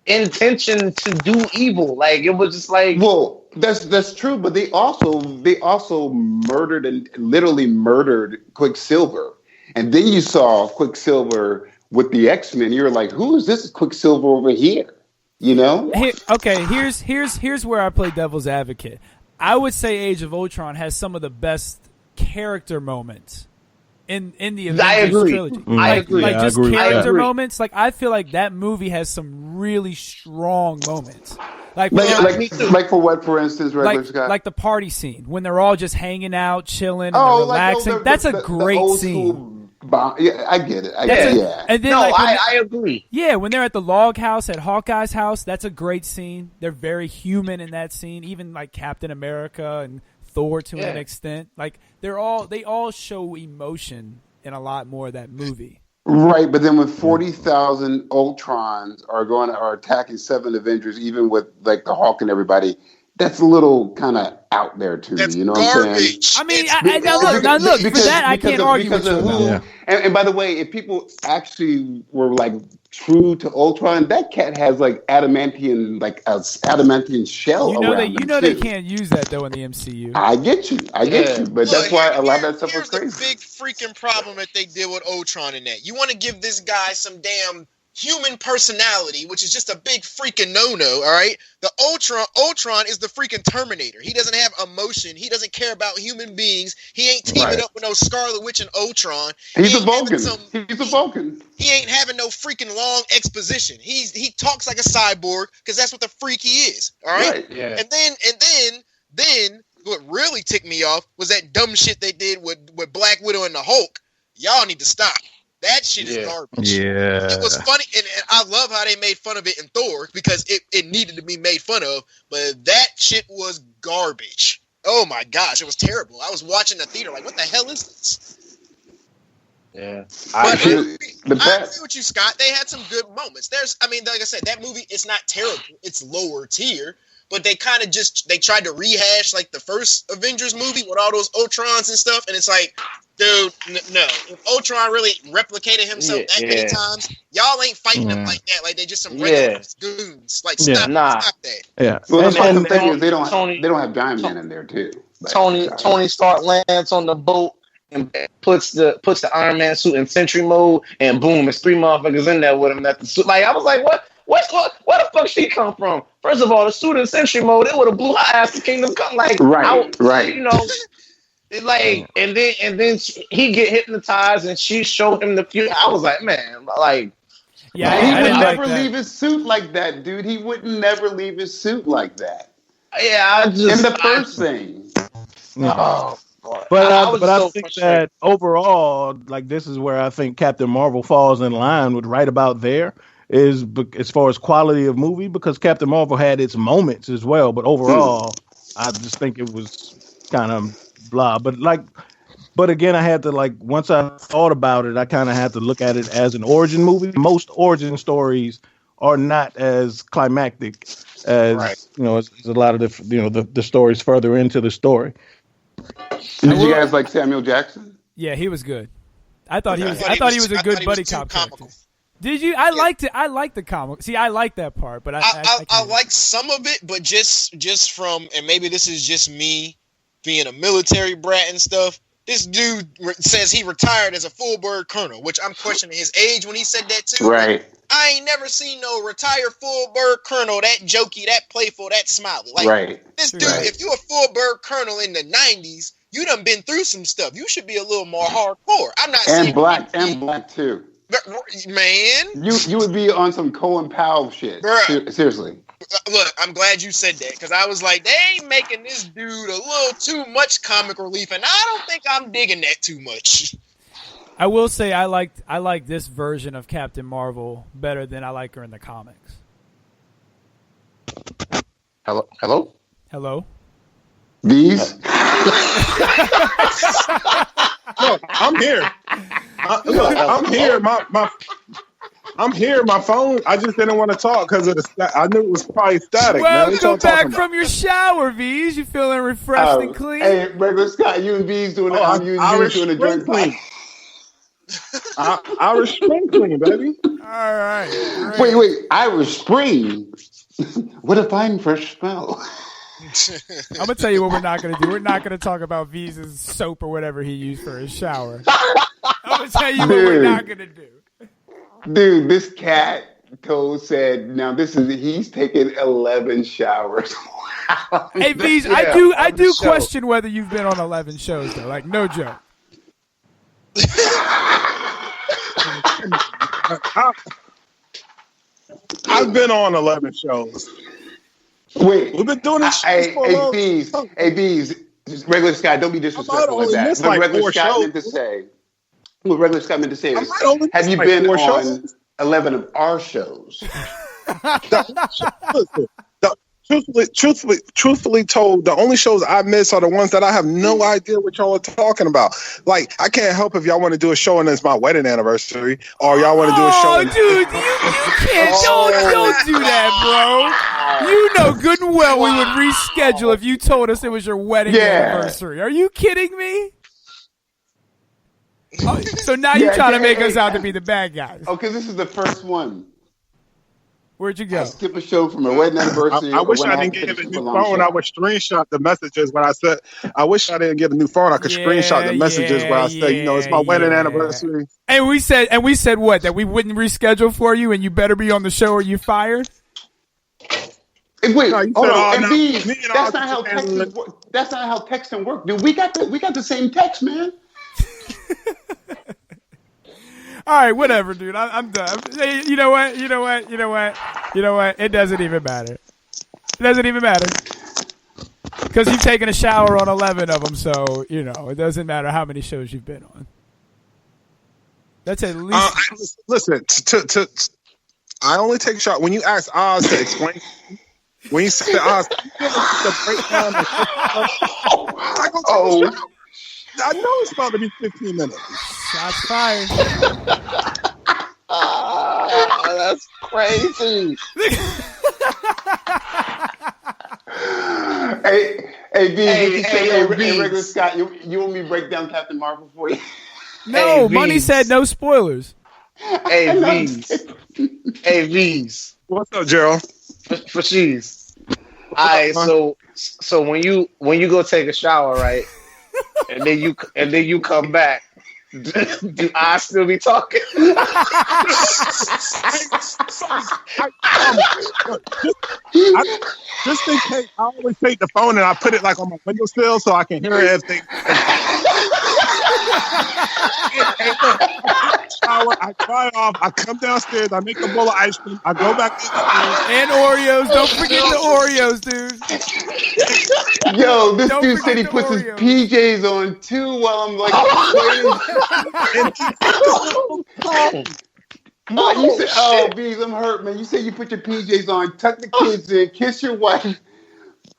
intention to do evil. Like, it was just like. Well, that's true, but they also murdered and literally murdered Quicksilver, and then you saw Quicksilver with the X-Men. You were like, who is this Quicksilver over here? You know? Here's where I play devil's advocate. I would say Age of Ultron has some of the best character moments in the Avengers trilogy. I agree. Character moments. Like, I feel like that movie has some really strong moments. Like for what, for instance, Scott? Like the party scene when they're all just hanging out, chilling, and relaxing. That's a great scene. Yeah, I get it. And then, I agree. Yeah, when they're at the log house at Hawkeye's house, that's a great scene. They're very human in that scene. Even like Captain America and Thor to an extent. Like they all show emotion in a lot more of that movie. Right, but then when 40,000 Ultrons are attacking 7 Avengers, even with like the Hulk and everybody, that's a little kind of out there to me. You know what I'm saying? I mean, look, for that I can't argue with you. And by the way, if people actually were like true to Ultron, that cat has like adamantium shell. You know they can't use that though in the MCU. I get you, but that's why a lot of that stuff was crazy. Here's the big freaking problem that they did with Ultron in that. You want to give this guy some damn human personality, which is just a big freaking no-no, all right? The Ultron is the freaking Terminator. He doesn't have emotion. He doesn't care about human beings. He ain't teaming up with no Scarlet Witch and Ultron. He's a Vulcan. He ain't having no freaking long exposition. He talks like a cyborg because that's what the freak he is, all right? Yeah. And then what really ticked me off was that dumb shit they did with Black Widow and the Hulk. Y'all need to stop. That shit is garbage. Yeah. It was funny, and I love how they made fun of it in Thor because it needed to be made fun of, but that shit was garbage. Oh my gosh, it was terrible. I was watching the theater like, what the hell is this? Yeah. I agree with you, Scott. They had some good moments. Like I said, that movie is not terrible. It's lower tier, but they kind of they tried to rehash like the first Avengers movie with all those Ultrons and stuff, and it's like, Dude, no. If Ultron really replicated himself that many times, y'all ain't fighting them like that. Like they just some regular goons. Like stop that. Yeah. Well, the thing is, they don't have Giant Man in there too. Tony Stark lands on the boat and puts the Iron Man suit in Sentry mode, and boom, it's 3 motherfuckers in there with him at the suit. Like I was like, what? Where the fuck she come from? First of all, the suit in Sentry mode, it would have blew her ass to Kingdom Come. Like right. You know. Like and then he get hypnotized and she showed him the future. I was like, man, like, he would never leave his suit like that, dude. He would never leave his suit like that. Yeah, in the first thing. Oh, but I think that overall, like this is where I think Captain Marvel falls in line with right about there. Is as far as quality of movie, because Captain Marvel had its moments as well, but overall, I just think it was kind of blah. But again, I had to once I thought about it, I kind of had to look at it as an origin movie. Most origin stories are not as climactic as as a lot of the stories further into the story. Did you guys like Samuel Jackson? Yeah, he was good. I thought he was a good buddy cop character. Did you? I liked it. I liked the comic. See, I like that part, but I like some of it, but just from, and maybe this is just me being a military brat and stuff. This dude says he retired as a full bird colonel, which I'm questioning his age when he said that too. Right. I ain't never seen no retired full bird colonel that jokey, that playful, that smiley. Like this dude, if you a full bird colonel in the 90s, you done been through some stuff. You should be a little more hardcore. I'm not saying black too. Man, you would be on some Colin Powell shit. Seriously. Look, I'm glad you said that, because I was like, they ain't making this dude a little too much comic relief, and I don't think I'm digging that too much. I will say I like this version of Captain Marvel better than I like her in the comics. Hello. Veez. Look, I'm here. I'm here. I'm here. My phone. I just didn't want to talk because I knew it was probably static. Welcome back from your shower, Veez. You feeling refreshed and clean? Hey, regular Scott, you and Veez doing that? You doing a drink clean? Irish spring clean, baby. All right. Great. Wait. Irish spring. What a fine fresh smell. I'm gonna tell you what we're not gonna do. We're not gonna talk about Veez's soap or whatever he used for his shower. I'm gonna tell you what we're not gonna do. Dude, this cat Cole said, now he's taken 11 showers. Hey Veez, I do question whether you've been on 11 shows though. Like, no joke. I've been on 11 shows. Wait, we've been doing this. Hey, Veez, regular Scott, don't be disrespectful like that. What regular Scott meant to say is, have you been on 11 of our shows? Truthfully told, the only shows I miss are the ones that I have no idea what y'all are talking about. Like, I can't help if y'all want to do a show and it's my wedding anniversary, or y'all want to do a show. Oh, dude, you can't. Don't do that, bro. You know good and well we would reschedule if you told us it was your wedding anniversary. Are you kidding me? Oh, so now you're trying to make us out to be the bad guys. Oh, because this is the first one. Where'd you go? I skip a show from a wedding anniversary. I wish I didn't get a new phone. I would screenshot the messages when I said, I wish I didn't get a new phone. I could screenshot the messages where I said, it's my wedding anniversary. And we said what? That we wouldn't reschedule for you and you better be on the show or you fired? Wait, hold on. That's not how texting work. That's not how texting work, dude. We got the same text, man. All right, whatever, dude. I'm done. You know what? It doesn't even matter. It doesn't even matter. Because you've taken a shower on 11 of them, so, it doesn't matter how many shows you've been on. That's at least... listen, I only take a shot. When you ask Oz to explain... When you say Oz, the breakdown... I know it's about to be 15 minutes. Shots fired. That's crazy. Hey, Hey, Veez, hey, regular Scott, you want me to break down Captain Marvel for you? No, Hey, Money Veez. said no spoilers. Hey, Veez. Hey, Veez. What's up, Gerald? For cheese. All right, so when you go take a shower, right, and then you come back, do I still be talking? Just in case, I always take the phone and I put it like on my windowsill so I can hear everything. I dry it off. I come downstairs. I make a bowl of ice cream. I go back and Oreos. Don't forget the Oreos, dude. Yo, this dude said he puts his PJs on too while I'm like waiting. You said, Veez, I'm hurt, man. You said you put your PJs on, tuck the kids in, kiss your wife,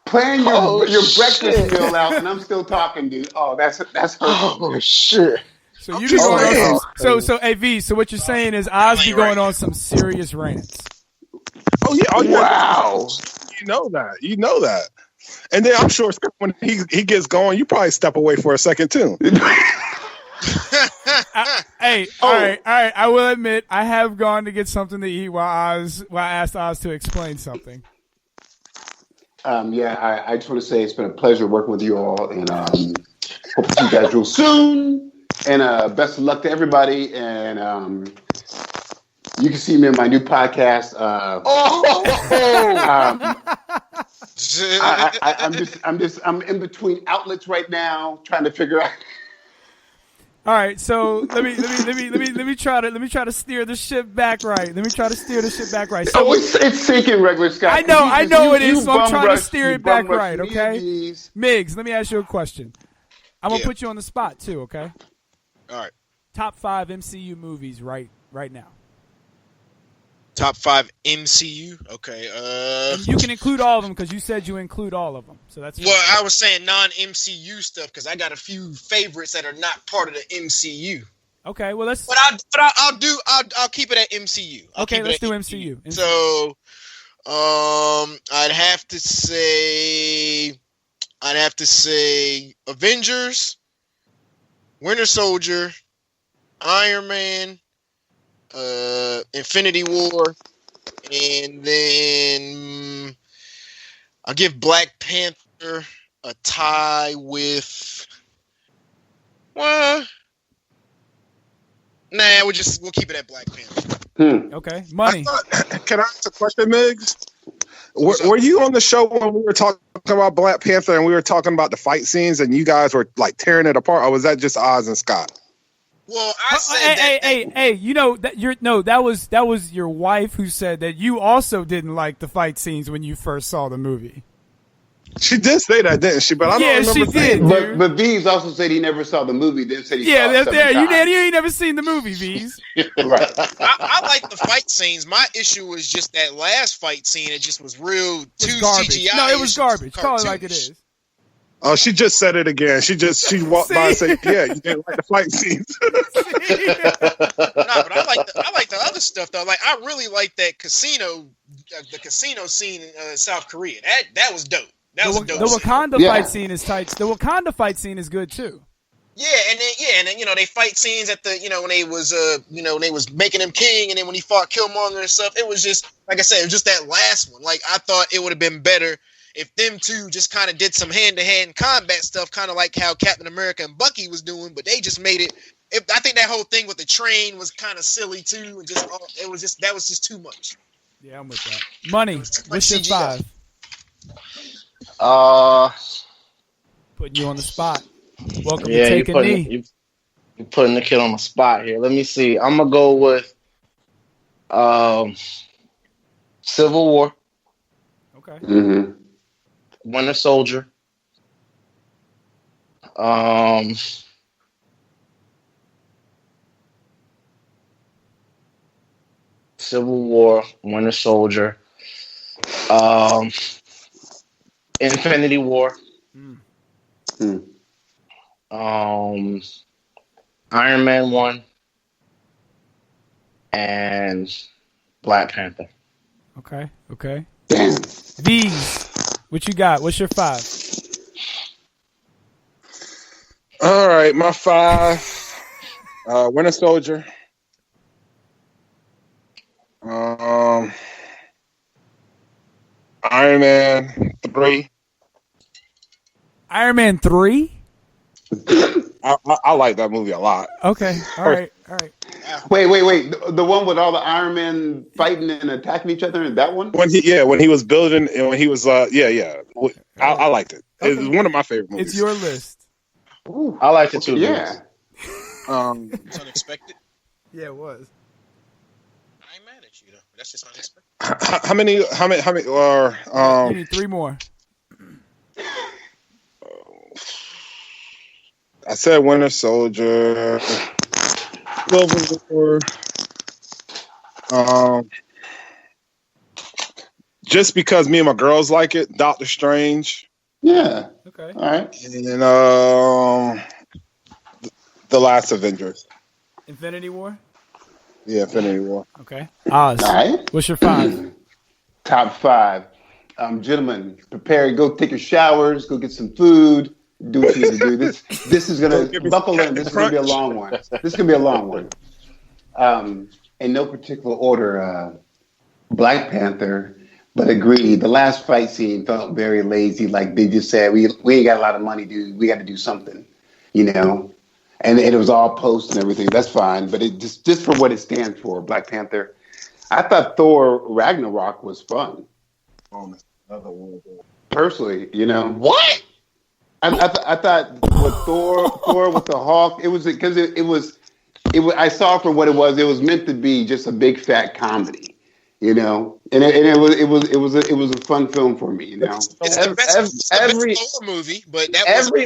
plan your breakfast meal out, and I'm still talking, dude. Oh, that's hurt. Oh shit. So you be going on so hey V, so what you're saying is Oz be going on some serious rants. Oh yeah, wow. You know that. And then I'm sure when he gets going, you probably step away for a second too. All right. I will admit I have gone to get something to eat while I asked Oz to explain something. I just want to say it's been a pleasure working with you all, and hope to see you guys real soon. And best of luck to everybody. And you can see me in my new podcast. I'm in between outlets right now, trying to figure out. All right, so let me try to steer the ship back right. So it's sinking, regular Scott. I know it is. So I'm trying to steer it back right. Okay, Migs, let me ask you a question. I'm gonna put you on the spot too. Okay. All right. Top 5 MCU movies right now. Top 5 MCU. Okay. And you can include all of them because you said you include all of them. So that's fine. Well, I was saying non-MCU stuff because I got a few favorites that are not part of the MCU. Okay, well let's. But I'll keep it at MCU. Let's do MCU. So, I'd have to say Avengers, Winter Soldier, Iron Man, Infinity War, and then I'll give Black Panther a tie with. Well, we'll keep it at Black Panther. Okay, Money. Can I ask a question, Migs? Were you on the show when we were talking about Black Panther and we were talking about the fight scenes and you guys were like tearing it apart, or was that just Oz and Scott? Well, I said hey, you know that was your wife who said that you also didn't like the fight scenes when you first saw the movie. She did say that, didn't she? But I don't remember. She did. But Veez also said he never saw the movie. Then said he saw it 7 times. You ain't never seen the movie, Veez. Right. I like the fight scenes. My issue was just that last fight scene. It just was real too CGI. No, it was garbage. Call it like it is. Oh, she just said it again. She walked by and said, "Yeah, you didn't like the fight scenes." Nah, but I like the other stuff though. Like I really like that casino, the casino scene in South Korea. That was dope. That was dope. The Wakanda fight scene is tight. The Wakanda fight scene is good too. Yeah, and then they fight scenes at the when they was when they was making him king, and then when he fought Killmonger and stuff. It was just like I said, it was just that last one. Like I thought it would have been better if them two just kind of did some hand-to-hand combat stuff, kind of like how Captain America and Bucky was doing, but they just made it. I think that whole thing with the train was kind of silly too, and that was just too much. Yeah, I'm with that. Money, what's your 5? Putting you on the spot. Welcome to Take a Knee. You're putting the kid on the spot here. Let me see. I'm gonna go with Civil War. Okay. Mm-hmm. Winter Soldier. Civil War, Winter Soldier. Infinity War. Iron Man 1 and Black Panther. Okay. Veez, what you got? What's your 5? All right, my 5. Winter Soldier. Iron Man 3. Iron Man 3? I like that movie a lot. Okay. All right. Wait. The one with all the Iron Man fighting and attacking each other, that one? When he was building and when he was I liked it. Okay. It's one of my favorite movies. It's your list. Ooh, I liked it too. Yeah. It's unexpected. Yeah, it was. I ain't mad at you though. That's just unexpected. How many are you need 3 more. I said Winter Soldier, Civil War. Just because me and my girls like it, Doctor Strange. Yeah. Okay. All right. And The Last Avengers. Infinity War? Yeah, Infinity War. Okay. Oz. All right. What's your 5? Top 5. Gentlemen, prepare. Go take your showers. Go get some food. Do what you need to do. This is gonna buckle in. This is gonna be a long one. In no particular order, Black Panther, but agreed. The last fight scene felt very lazy. Like they just said, we ain't got a lot of money, dude. We got to do something, And it was all post and everything. That's fine, but it just for what it stands for, Black Panther. I thought Thor Ragnarok was fun. Personally, What? I thought with Thor with the Hawk, it was because it was. I saw it for what it was. It was meant to be just a big fat comedy, and it was a fun film for me, It's the best Thor movie, but that every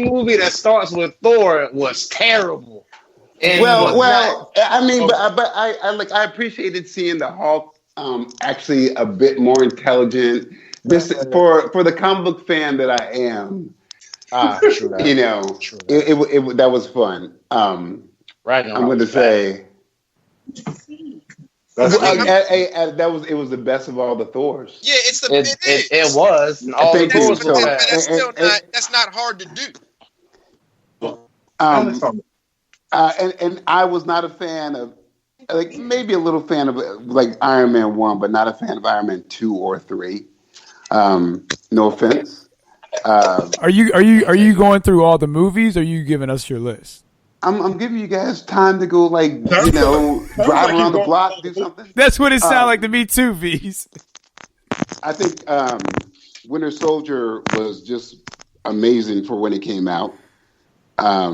movie that starts with Thor was terrible. And but I appreciated seeing the Hulk actually a bit more intelligent. This for the comic book fan that I am, that was fun. Right. I'm going to say it was the best of all the Thors. Yeah, it was. And all the Thors were bad. That's not hard to do. And I was not a fan of, maybe a little fan of Iron Man 1, but not a fan of Iron Man 2 or 3. No offense. Are you going through all the movies, or are you giving us your list? I'm giving you guys time to go, drive around the block, do something. That's what it sounded like to me too, Veez. I think Winter Soldier was just amazing for when it came out. I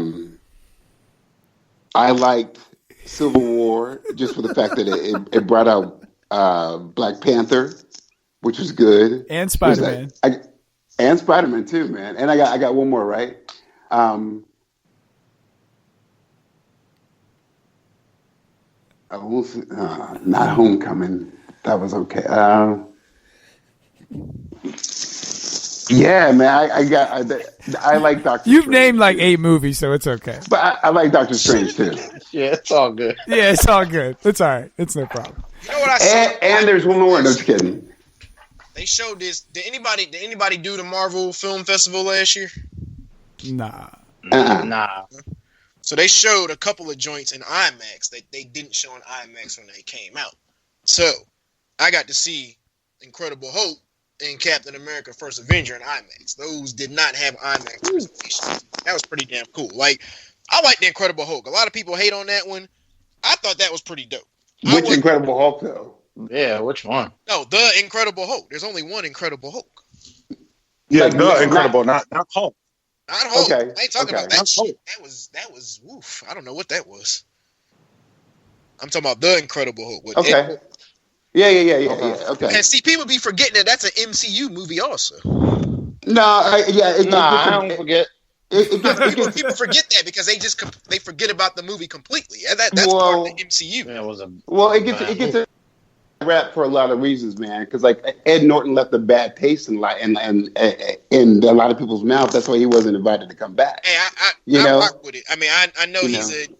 liked Civil War just for the fact that it brought out Black Panther, which was good, and Spider-Man, and Spider-Man too, man. And I got one more, right? Not Homecoming. That was okay. Yeah, man. I like Doctor. You've named 8 movies, so it's okay. But I like Doctor Strange too. Yeah, it's all good. Yeah, it's all good. It's all right. It's no problem. You know what I saw? And there's one more. No, just kidding. They showed this. Did anybody do the Marvel Film Festival last year? Nah. Nah. So they showed a couple of joints in IMAX that they didn't show in IMAX when they came out. So I got to see Incredible Hulk and Captain America: First Avenger in IMAX. Those did not have IMAX presentation. That was pretty damn cool. I like the Incredible Hulk. A lot of people hate on that one. I thought that was pretty dope. Which Incredible Hulk though? Yeah, which one? No, the Incredible Hulk. There's only one Incredible Hulk. Yeah, the Incredible, not Hulk. Not Hulk. Okay. I ain't talking about that shit. That was woof. I don't know what that was. I'm talking about the Incredible Hulk. Okay. Yeah. Okay. And see, people be forgetting that that's an MCU movie also. I don't forget. People forget that because they forget about the movie completely. That's part of the MCU. It gets a rap for a lot of reasons, man. Because Ed Norton left a bad taste in a lot of people's mouth. That's why he wasn't invited to come back. Hey, I rock with it. I mean, I know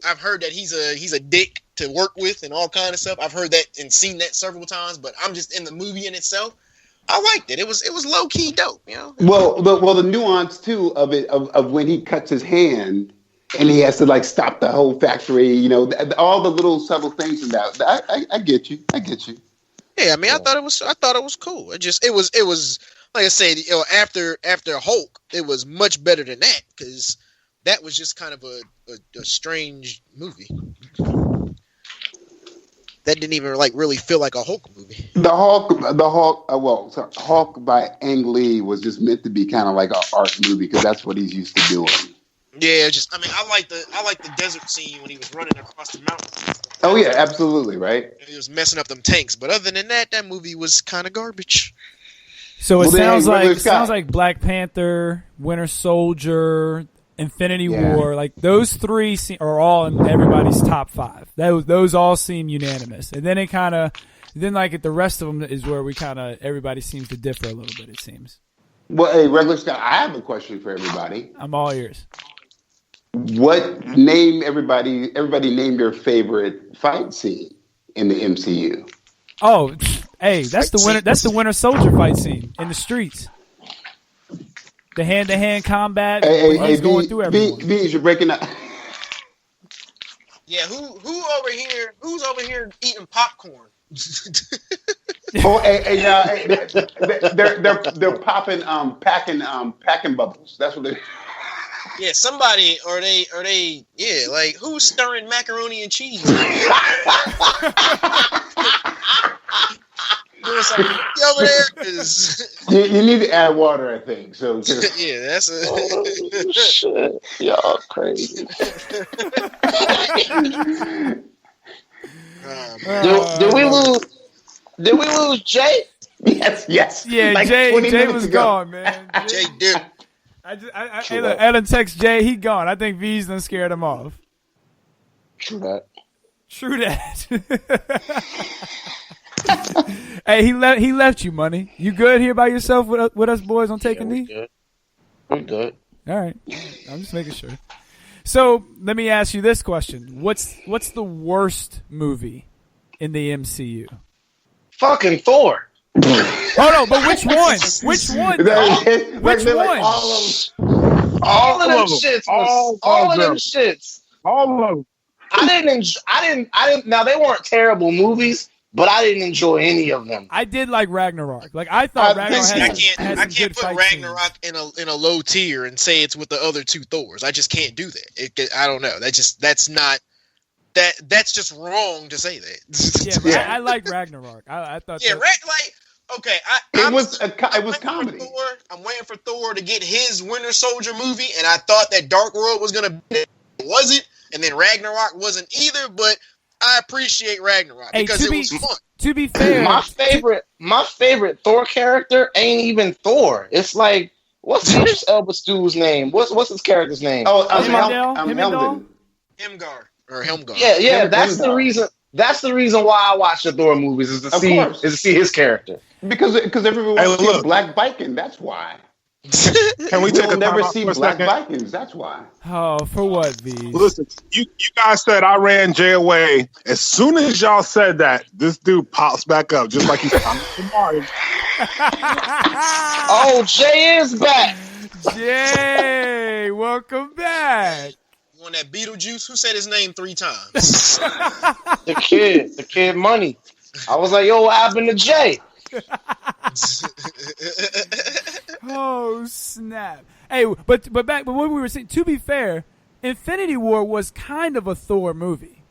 I've heard that he's a dick to work with and all kind of stuff. I've heard that and seen that several times. But I'm just in the movie in itself. I liked it. It was low key dope, you know. Well, the nuance too of it of when he cuts his hand and he has to like stop the whole factory. You know, all the little subtle things in that. I get you. Yeah, I mean, I thought it was cool. It was like I said, you know, after Hulk, it was much better than that because that was just kind of a strange movie. That didn't even like really feel like a Hulk movie. The Hulk. Hulk by Ang Lee was just meant to be kind of like an art movie because that's what he's used to doing. Yeah, I like the desert scene when he was running across the mountains. Oh yeah, absolutely, right. He was messing up them tanks, but other than that movie was kind of garbage. So it sounds like Black Panther, Winter Soldier, Infinity War, like those three are all in everybody's top 5. Those all seem unanimous, and then like the rest of them is where everybody seems to differ a little bit. It seems. Well, hey, Regular Scott, I have a question for everybody. I'm all ears. Everybody name your favorite fight scene in the MCU. Oh, hey, that's the Winter Soldier fight scene in the streets. The hand-to-hand combat. He's going through everyone. Veez, you're breaking up. Yeah, who's over here eating popcorn? They're popping packing bubbles. That's what they. Yeah, somebody or they like who's stirring macaroni and cheese? Doing something over there. You need to add water, I think. So yeah, that's a shit. Y'all crazy. Did we lose Jay? Yes. Yeah, like Jay was gone, man. Jay did. Hey, look, Adam text Jay, he gone. I think Veez done scared him off. True that. Hey, he left you, Money. You good here by yourself with us boys on Take a Knee? I'm good. All right. I'm just making sure. So let me ask you this question: What's the worst movie in the MCU? Fucking Thor. Oh no, but which one? Which one? Which one? All of them shits. All of them shits. All of them. I didn't. Now they weren't terrible movies, but I didn't enjoy any of them. I did like Ragnarok. Like I thought Ragnarok I can't put Ragnarok in a low tier and say it's with the other two Thors. I just can't do that. I don't know. That's just wrong to say that. Yeah, I like Ragnarok. I thought. Yeah, okay. It was comedy. I'm waiting for Thor to get his Winter Soldier movie, and I thought that Dark World was gonna be it. It wasn't, and then Ragnarok wasn't either. But I appreciate Ragnarok because it was fun. To be fair, my favorite Thor character ain't even Thor. It's like what's Idris Elba's dude's name? What's his character's name? Oh, Helmgar. Yeah. That's the reason. That's the reason why I watch the Thor movies is to see his character. Because everyone wants to see Black Viking. That's why. Can we take a never time see out for Black a second? Vikings? That's why. Oh, for what, Veez? Listen, you guys said I ran Jay away. As soon as y'all said that, this dude pops back up just like he's coming tomorrow. Oh, Jay is back. Jay, welcome back. You want that Beetlejuice? Who said his name 3 times? The kid Money. I was like, yo, what happened to Jay? Oh snap! Hey, but what we were saying. To be fair, Infinity War was kind of a Thor movie.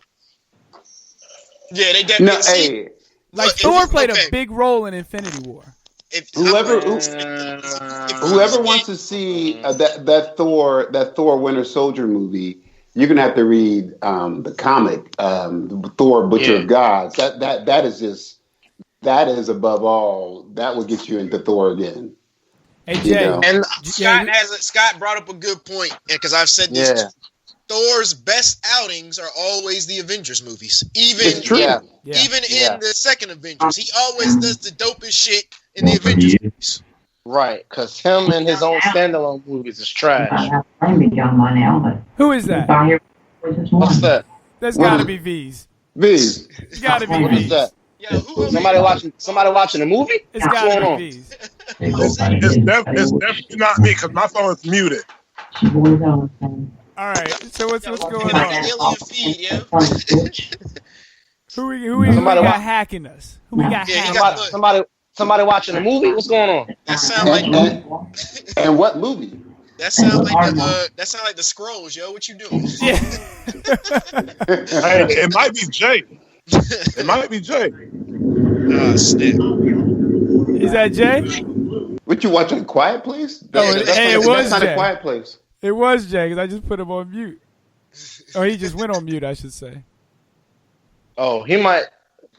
Yeah, they definitely. Thor played a big role in Infinity War. Whoever wants to see that Thor Winter Soldier movie, you're gonna have to read the comic, Thor Butcher of Gods. That is above all. That will get you into Thor again. Hey Jay, and Scott brought up a good point because I've said this. Yeah. Thor's best outings are always the Avengers movies. Even in the second Avengers, he always does the dopest shit in the Avengers movies. Right, because him and his own standalone movies is trash. Who is that? What's that? That's got to be Veez. Veez. It's got to be What Veez. is that? Somebody watching a movie? It's What's gotta going on? be Veez. It's definitely not me because my phone is muted. All right. So what's going on? Alien feed, yo. Who we got hacking us? Who we got hacking? Somebody watching a movie? What's going on? That sound like and what movie? that sound like the scrolls, yo. What you doing? Yeah. Hey, it might be Jay. It might be Jay. Snap. Is that Jay? What you watching? Quiet Place? It was That's not Jay. a Quiet Place. It was Jay because I just put him on mute. Or he just went on mute, I should say. Oh, he might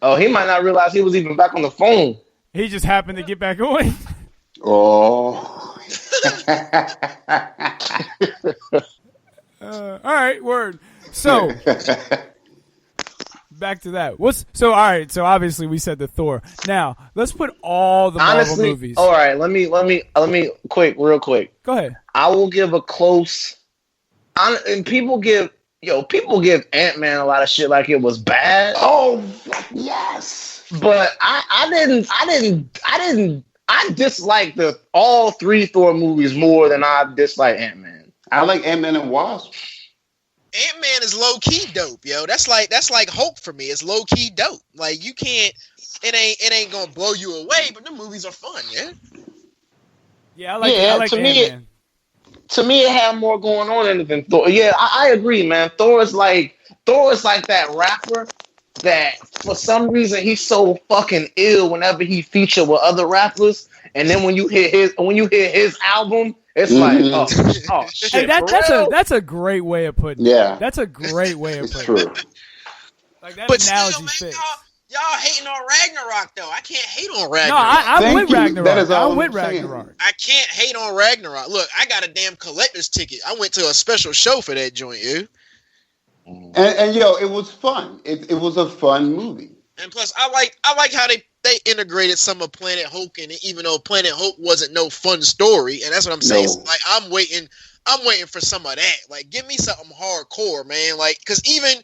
not realize he was even back on the phone. He just happened to get back on. Oh. All right, word. So back to that. All right. So obviously we said the Thor. Now let's put all the Marvel movies. All right. Let me real quick. Go ahead. I will give a close. And people give Ant-Man a lot of shit like it was bad. Oh yes. But I dislike all three Thor movies more than I dislike Ant-Man. I like Ant-Man and Wasp. Ant-Man is low key dope, yo. That's like Hulk for me. It's low key dope. Like you can't. It ain't gonna blow you away, but the movies are fun, yeah. Yeah, I like Ant-Man. To me, it had more going on than Thor. Yeah, I agree, man. Thor is like that rapper that for some reason he's so fucking ill whenever he feature with other rappers, and then when you hear his album, it's like, oh shit. Hey, that's a great way of putting it. Yeah, that's a great way of putting it. Like that but analogy still, man, fits. y'all hating on Ragnarok though. I can't hate on Ragnarok. No, I'm with Ragnarok. That is all I'm with saying. Ragnarok. I can't hate on Ragnarok. Look, I got a damn collector's ticket. I went to a special show for that joint, you. And yo, it was fun. It was a fun movie. And plus, I like how they integrated some of Planet Hulk in it, even though Planet Hulk wasn't no fun story. And that's what I'm saying. No. So, like, I'm waiting for some of that. Like, give me something hardcore, man. Like, because even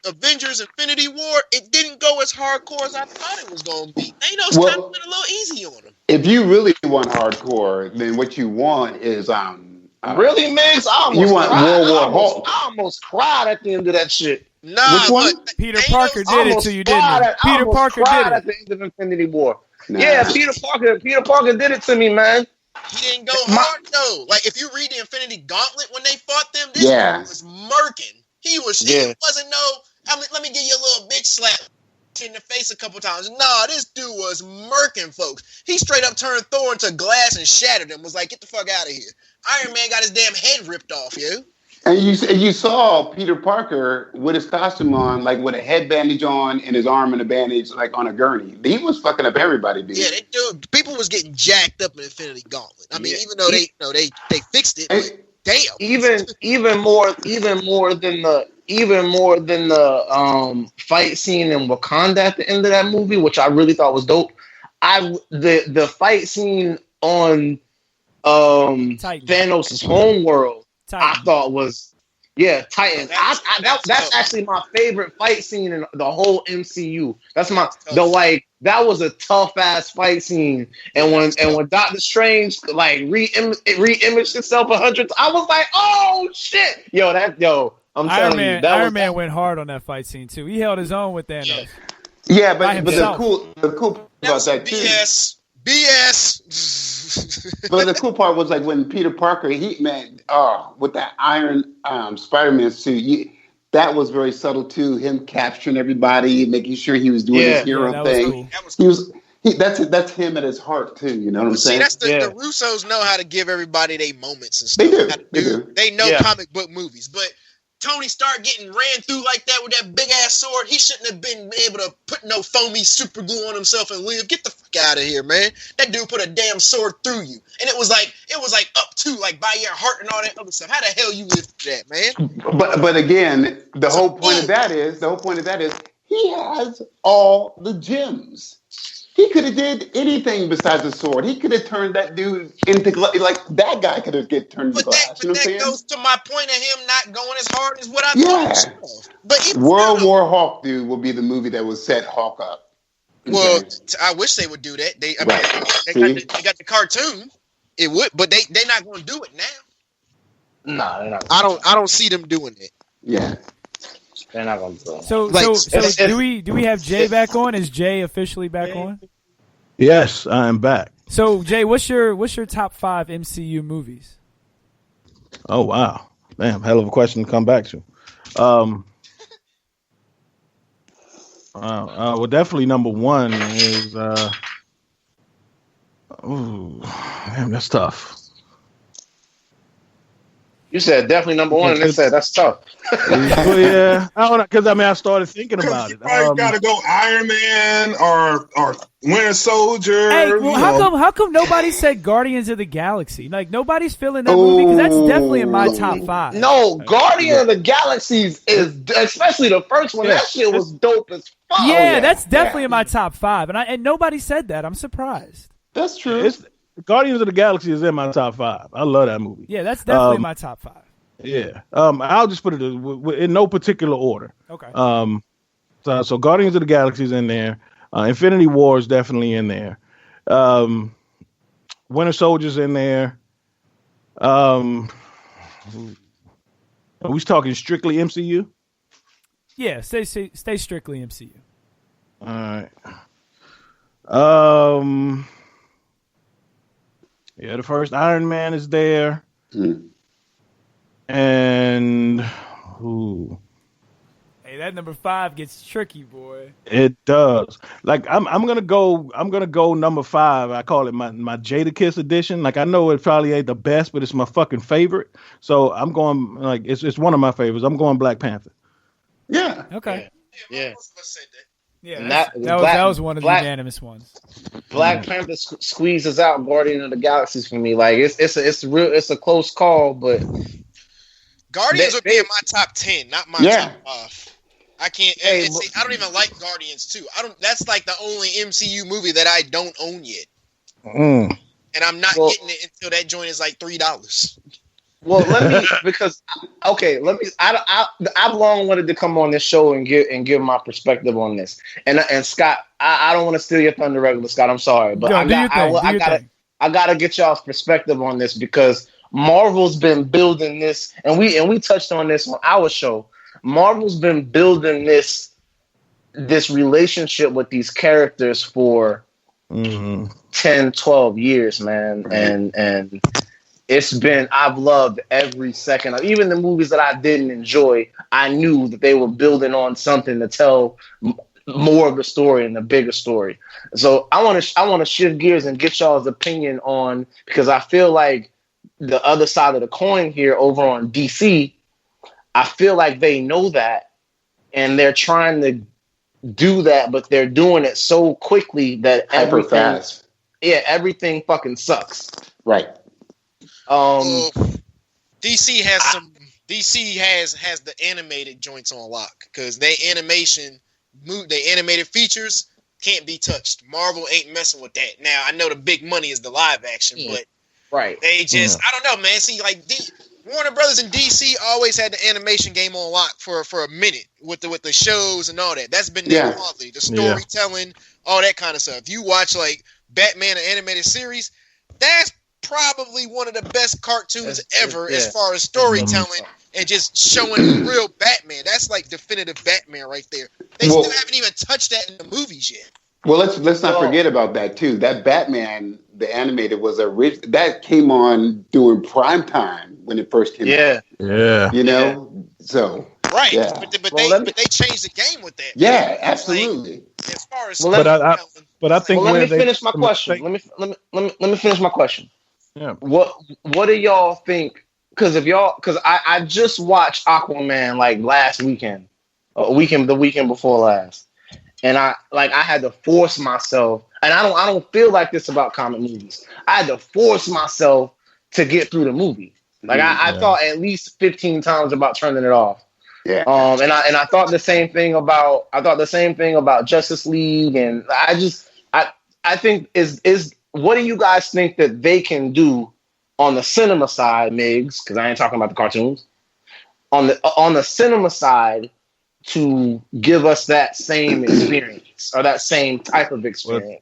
Avengers Infinity War, it didn't go as hardcore as I thought it was going to be. Thanos kind of went a little easy on him. If you really want hardcore, then what you want is really, Migs? You want World War Hulk? I almost cried at the end of that shit. Nah, which one? Peter Parker did it to you, didn't he? Peter Parker did it at the end of Infinity War. Nah. Yeah, Peter Parker did it to me, man. He didn't go hard though. Like if you read the Infinity Gauntlet when they fought them, this dude was murking. He wasn't no. Let me give you a little bitch slap in the face a couple times. Nah, this dude was murking folks. He straight up turned Thor into glass and shattered him. Was like, get the fuck out of here. Iron Man got his damn head ripped off, yo. And you saw Peter Parker with his costume on, like with a head bandage on and his arm in a bandage, like on a gurney. He was fucking up everybody, dude. Yeah, people was getting jacked up in Infinity Gauntlet. I mean, even though they fixed it, but damn. Even more than the fight scene in Wakanda at the end of that movie, which I really thought was dope. The fight scene on Thanos' homeworld, I thought was Titan. That's actually my favorite fight scene in the whole MCU. That's that was a tough ass fight scene. And when Doctor Strange like re-imaged himself 100 times, I was like, oh shit, I'm telling you, Iron Man went hard on that fight scene too. He held his own with Thanos. Yeah, but the cool about that too. BS. But the cool part was like when Peter Parker, with that iron Spider-Man suit, that was very subtle too. Him capturing everybody, making sure he was doing his hero thing. Was cool. That's him at his heart too. You know what I'm saying? That's the Russos know how to give everybody their moments and stuff. They do. They know comic book movies, but Tony Stark getting ran through like that with that big ass sword, he shouldn't have been able to put no foamy super glue on himself and live. Get the fuck out of here, man. That dude put a damn sword through you. And it was like up to like by your heart and all that other stuff. How the hell you live through that, man? But again, the whole point of that is he has all the gems. He could have did anything besides a sword. He could have turned that dude into like that guy could have turned into glass. But that goes to my point of him not going as hard as what I thought. But World War Hawk, dude, will be the movie that will set Hawk up. Well, I wish they would do that. They got the cartoon. It would, but they're not going to do it now. No, they're not. I don't see them doing it. Yeah. They're not going to do it. So do we have Jay back on? Is Jay officially back on? Yes, I am back. So Jay, what's your top 5 MCU movies? Oh wow, damn, hell of a question to come back to. Well, definitely number 1 is. Ooh, damn, that's tough. You said definitely number 1, and they said that's tough. Well, yeah, I don't know, because I started thinking about it. You got to go Iron Man or Winter Soldier. Hey, well, how come nobody said Guardians of the Galaxy? Like nobody's feeling that movie because that's definitely in my top 5. No, Guardian of the Galaxies is especially the first one. That shit was dope as fuck. Yeah, that's definitely in my top 5, and nobody said that. I'm surprised. That's true. Guardians of the Galaxy is in my top 5. I love that movie. Yeah, that's definitely in my top 5. Yeah. I'll just put it in no particular order. Okay. So Guardians of the Galaxy is in there. Infinity War is definitely in there. Winter Soldier's in there. Are we talking strictly MCU? Yeah, stay strictly MCU. All right. Yeah, the first Iron Man is there. And hey, that number 5 gets tricky, boy. It does. Like I'm gonna go number 5. I call it my Jadakiss edition. Like I know it probably ain't the best, but it's my fucking favorite. So I'm going like it's one of my favorites. I'm going Black Panther. Yeah. Okay. Yeah. Yeah, that was one of the unanimous ones. Black Panther squeezes out Guardian of the Galaxies for me. Like it's a close call, but Guardians would be in my top 10, not my top 5. I can't. I don't even like Guardians 2. That's like the only MCU movie that I don't own yet, and I'm not getting it until that joint is like $3. Well, I've long wanted to come on this show and give my perspective on this. And Scott, I don't want to steal your thunder, regular Scott. I'm sorry, but I gotta get y'all's perspective on this because Marvel's been building this, and we touched on this on our show. Marvel's been building this relationship with these characters for 10, 12 years, man, and I've loved every second of even the movies that I didn't enjoy. I knew that they were building on something to tell more of the story and the bigger story. So I want to shift gears and get y'all's opinion on, because I feel like the other side of the coin here over on DC, I feel like they know that and they're trying to do that, but they're doing it so quickly that everything fucking sucks. Right. DC has the animated joints on lock because they animated features can't be touched. Marvel ain't messing with that. Now I know the big money is the live action, but they just I don't know, man. See, like Warner Brothers and DC always had the animation game on lock for a minute with the shows and all that. That's been their quality, the storytelling, all that kind of stuff. If you watch like Batman, an animated series, that's probably one of the best cartoons ever as far as storytelling and just showing real Batman. That's like definitive Batman right there. They still haven't even touched that in the movies yet. Well, let's not forget about that too. That Batman, the animated, was that came on during prime time when it first came out. Yeah. You know, so right. Yeah. But they changed the game with that. Yeah, absolutely. Like, as far as I think let me finish my question. Let me finish my question. Yeah. What do y'all think? Because I just watched Aquaman like last weekend, the weekend before last, and I had to force myself, and I don't feel like this about comic movies. I had to force myself to get through the movie. Like I thought at least 15 times about turning it off. Yeah. And I thought the same thing about Justice League, and I think is what do you guys think that they can do on the cinema side, Migs? Because I ain't talking about the cartoons. On the cinema side, to give us that same experience or that same type of experience,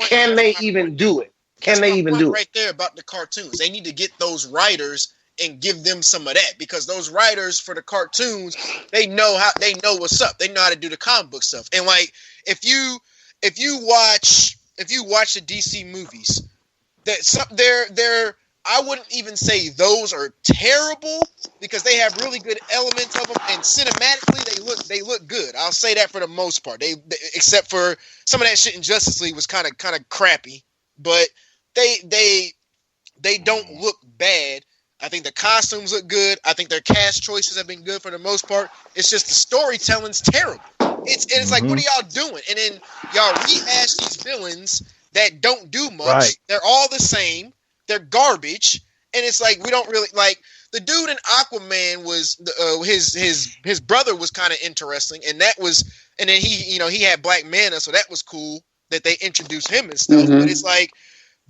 can they even do it? Can they even do it? Right there about the cartoons, they need to get those writers and give them some of that, because those writers for the cartoons, they know what's up. They know how to do the comic book stuff. And like if you watch the DC movies, they're I wouldn't even say those are terrible, because they have really good elements of them, and cinematically they look good. I'll say that for the most part. They except for some of that shit in Justice League was kind of crappy, but they don't look bad. I think the costumes look good. I think their cast choices have been good for the most part. It's just the storytelling's terrible. It's like, what are y'all doing? And then y'all rehash these villains that don't do much. Right. They're all the same. They're garbage, and it's like we don't really like the dude in Aquaman was his brother was kind of interesting, and then he had Black Manta, so that was cool that they introduced him and stuff. But it's like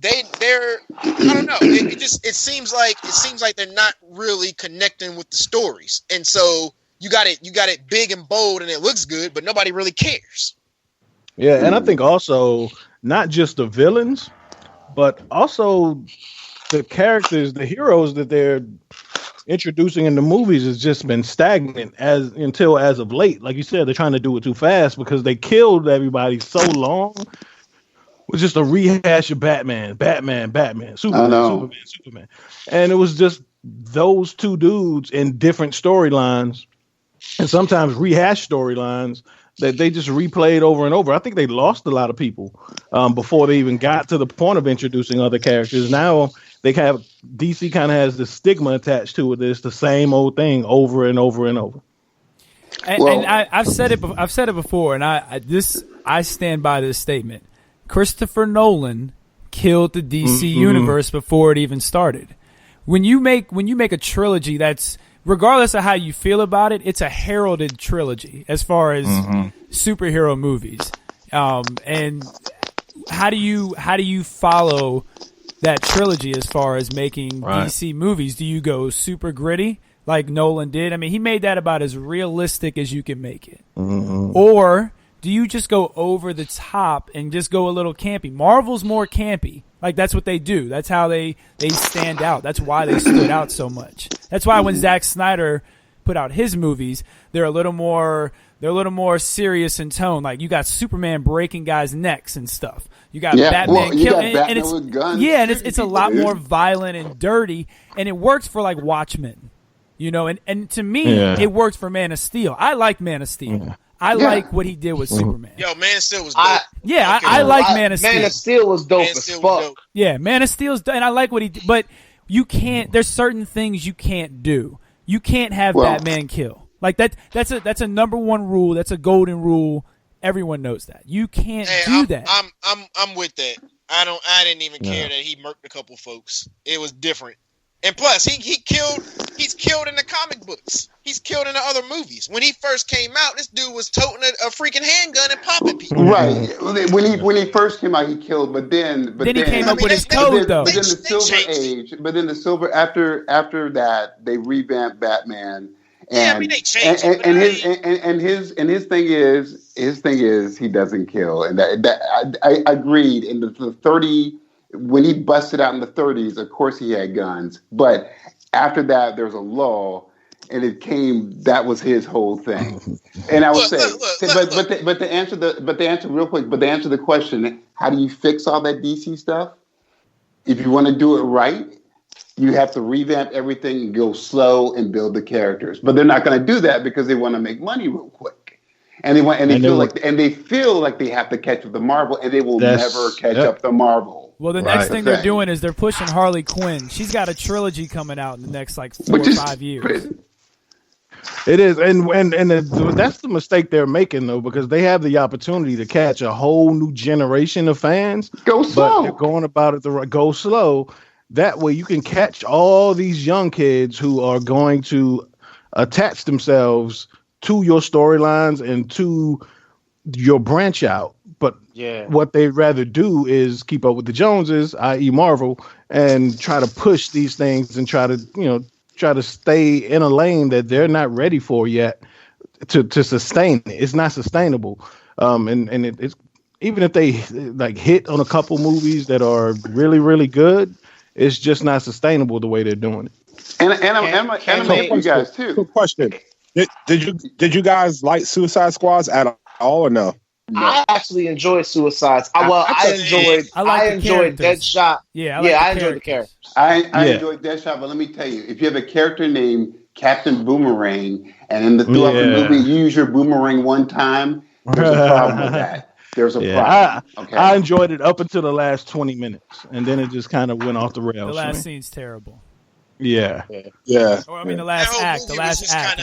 they're I don't know. It seems like they're not really connecting with the stories, and so you got it big and bold, and it looks good, but nobody really cares. Yeah, and I think also not just the villains, but also the characters, the heroes that they're introducing in the movies has just been stagnant until as of late. Like you said, they're trying to do it too fast because they killed everybody so long. It was just a rehash of Batman, Superman. And it was just those two dudes in different storylines, and sometimes rehash storylines that they just replayed over and over. I think they lost a lot of people before they even got to the point of introducing other characters. Now DC kind of has the stigma attached to it. It's the same old thing over and over and over. And I've said it before, and I stand by this statement. Christopher Nolan killed the DC universe before it even started. When you make a trilogy that's, regardless of how you feel about it, it's a heralded trilogy as far as superhero movies. And how do you follow that trilogy as far as making DC movies? Do you go super gritty like Nolan did? I mean, he made that about as realistic as you can make it. Or do you just go over the top and just go a little campy? Marvel's more campy. Like, that's what they do. That's how they stand out. That's why they stood out so much. That's why when Zack Snyder put out his movies, they're a little more serious in tone. Like, you got Superman breaking guys' necks and stuff. You got Batman killing, and it's with guns. Yeah, and it's a lot more violent and dirty, and it works for like Watchmen, and to me, it worked for Man of Steel. I like Man of Steel. I like what he did with Superman. Yo, Man of Steel was dope. I like Man of Steel. Man of Steel was dope as fuck. Yeah, Man of Steel's dope, and I like what he did, but you can't. There's certain things you can't do. You can't have Batman kill. Like that's a number one rule. That's a golden rule. Everyone knows that. You can't do that. I'm with that. I didn't even care that he murked a couple folks. It was different. And plus, he's killed in the comic books. He's killed in the other movies. When he first came out, this dude was toting a freaking handgun and popping people. Right. When he first came out, he killed, but then he came up with his code though. But then the Silver after that, they revamped Batman. And, they changed. And his thing is he doesn't kill, and that I agreed. In the 30, when he busted out in the 30s, of course he had guns, but after that there was a lull, and that was his whole thing. And I would but to answer the question, how do you fix all that DC stuff? If you want to do it right, you have to revamp everything and go slow and build the characters. But they're not going to do that because they want to make money real quick. And they feel like they have to catch up to Marvel, and they will never catch up to Marvel. Well, the next thing they're doing is they're pushing Harley Quinn. She's got a trilogy coming out in the next 4 or 5 years. It is, and that's the mistake they're making though, because they have the opportunity to catch a whole new generation of fans. Go slow. But they're going about it go slow. That way you can catch all these young kids who are going to attach themselves to your storylines and to your branch out. But what they'd rather do is keep up with the Joneses, i.e. Marvel, and try to push these things and try to stay in a lane that they're not ready for yet to sustain it. It's not sustainable. It's even if they like hit on a couple movies that are really, really good, it's just not sustainable the way they're doing it. And I'm you guys too. Good question. Did you guys like Suicide Squads at all or no? I actually enjoyed Suicides. I enjoyed Deadshot. I enjoyed the characters. I enjoyed Deadshot, but let me tell you, if you have a character named Captain Boomerang, and throughout the movie you use your boomerang one time, there's a problem with that. There's a problem. I enjoyed it up until the last 20 minutes, and then it just kind of went off the rails. The last scene's terrible. Yeah. Or, I mean, the last act. The last act.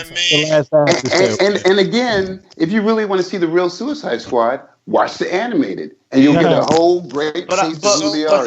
And again, if you really want to see the real Suicide Squad, watch the animated, and you'll get a whole great taste of who they are.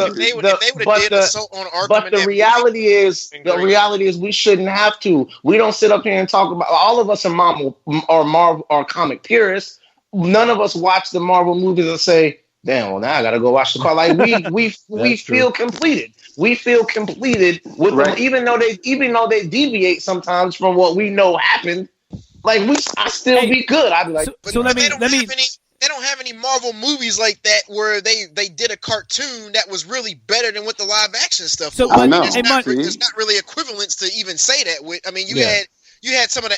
But the reality is, we shouldn't have to. We don't sit up here and talk about. All of us are Marvel or comic purists. None of us watch the Marvel movies and say, "Damn, well now I gotta go watch the part." Like we feel completed. We feel completed with them, even though they deviate sometimes from what we know happened. Like I still be good. I'd be like, they don't have any Marvel movies like that where they did a cartoon that was really better than what the live action stuff. So there's not really equivalence to even say that with. I mean, you had some of the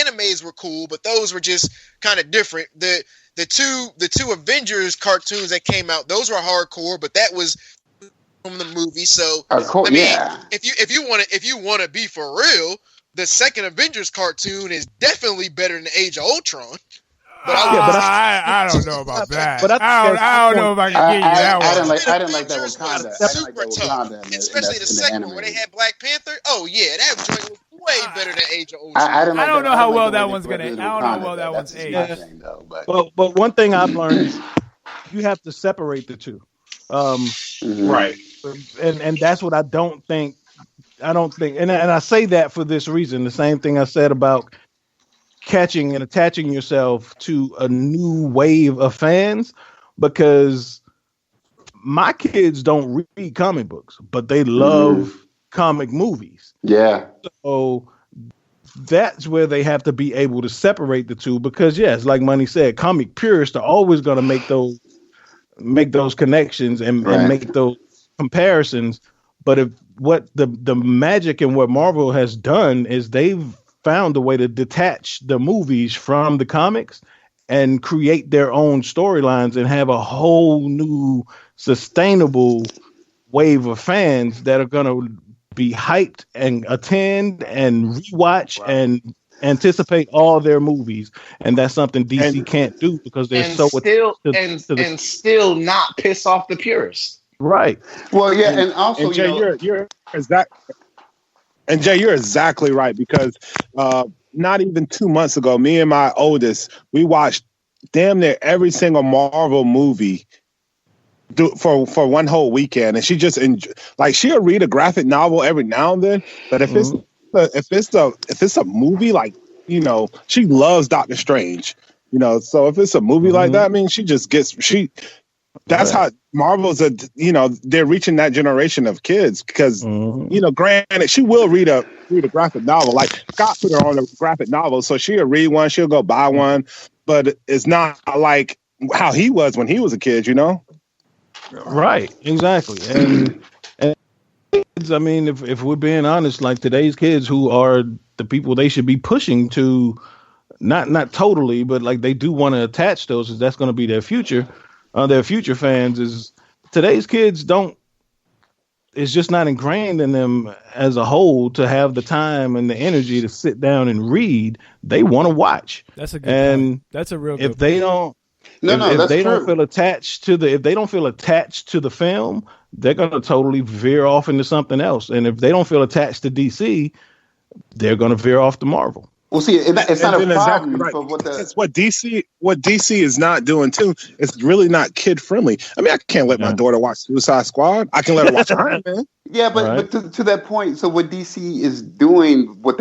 animes were cool, but those were just kind of different. The two Avengers cartoons that came out, those were hardcore, but that was from the movie. So if you want to be for real, the second Avengers cartoon is definitely better than Age of Ultron. But I don't know about that. But I don't know if I can give you that one. I didn't like that Wakanda. Super tough, especially the second one where they had Black Panther. Oh yeah, that joint was way better than Age of Ultron. I don't know how well that one's gonna. I don't know how well that one's aged. But one thing I've learned is you have to separate the two. Right. And that's what I don't think, and I say that for this reason, the same thing I said about catching and attaching yourself to a new wave of fans, because my kids don't read comic books, but they love comic movies. Yeah. So that's where they have to be able to separate the two, because yes, like Money said, comic purists are always going to make those connections and make those comparisons. But if what the magic and what Marvel has done is they've found a way to detach the movies from the comics and create their own storylines and have a whole new sustainable wave of fans that are going to be hyped and attend and rewatch and anticipate all their movies. And that's something DC can't do because they're still not piss off the purists. Right. Well, yeah, and also and Jay, you're exactly right, because not even 2 months ago, me and my oldest, we watched damn near every single Marvel movie for one whole weekend, and she just she'll read a graphic novel every now and then, but if it's a movie, like, she loves Doctor Strange, so if it's a movie like that, I mean, she just gets that's how Marvel's they're reaching that generation of kids, because granted, she will read a graphic novel. Like Scott put her on a graphic novel, so she'll read one, she'll go buy one, but it's not like how he was when he was a kid, Right, exactly. And I mean, if we're being honest, like today's kids, who are the people they should be pushing to, not totally, but like they do want to attach those, because that's going to be their future fans. Is today's kids it's just not ingrained in them as a whole to have the time and the energy to sit down and read. They want to watch. That's a good point. That's a real good if they don't if they don't feel attached to the film, they're going to totally veer off into something else. And if they don't feel attached to DC, they're going to veer off to Marvel. Well, see, it's not a problem. Exactly right. It's what DC is not doing too. It's really not kid friendly. I mean, I can't let my daughter watch Suicide Squad. I can let her watch Iron Man. Yeah, but to that point, so what DC is doing, what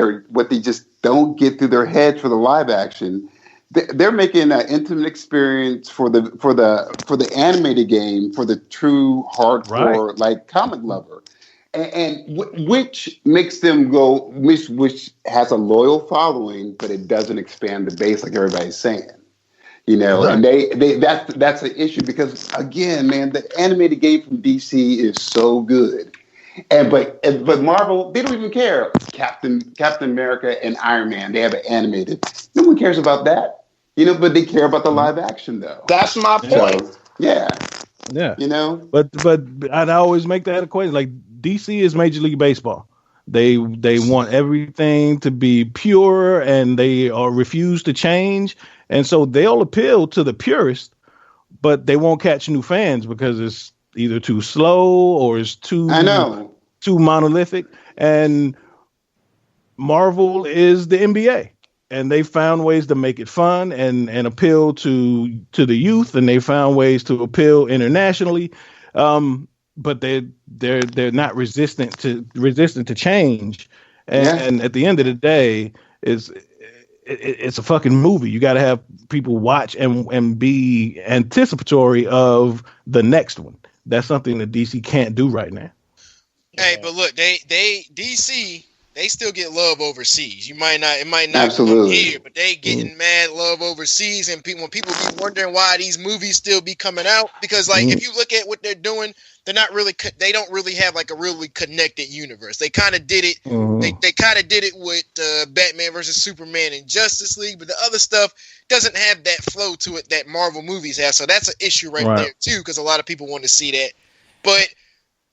they just don't get through their head for the live action, they're making an intimate experience for the animated game for the true hardcore like comic lover, and which makes them go, which has a loyal following, but it doesn't expand the base like everybody's saying. And that's an issue because again, man, the animated game from DC is so good, but Marvel, they don't even care. Captain America and Iron Man, they have it animated. No one cares about that, but they care about the live action though. That's my point. So, yeah. But I'd always make that equation. Like DC is Major League Baseball. They want everything to be pure, and they refuse to change. And so they'll appeal to the purist, but they won't catch new fans because it's either too slow or it's too monolithic. And Marvel is the NBA, and they found ways to make it fun and appeal to the youth, and they found ways to appeal internationally. But they're not resistant to change. And at the end of the day, it's a fucking movie. You got to have people watch and be anticipatory of the next one. That's something that DC can't do right now. Hey, but look, DC, they still get love overseas. It might not Absolutely. Come here, but they getting mad love overseas, and when people be wondering why these movies still be coming out, because if you look at what they're doing, they don't really have like a really connected universe. They kind of did it. They kind of did it with Batman versus Superman and Justice League, but the other stuff doesn't have that flow to it that Marvel movies have. So that's an issue right there too, because a lot of people want to see that. But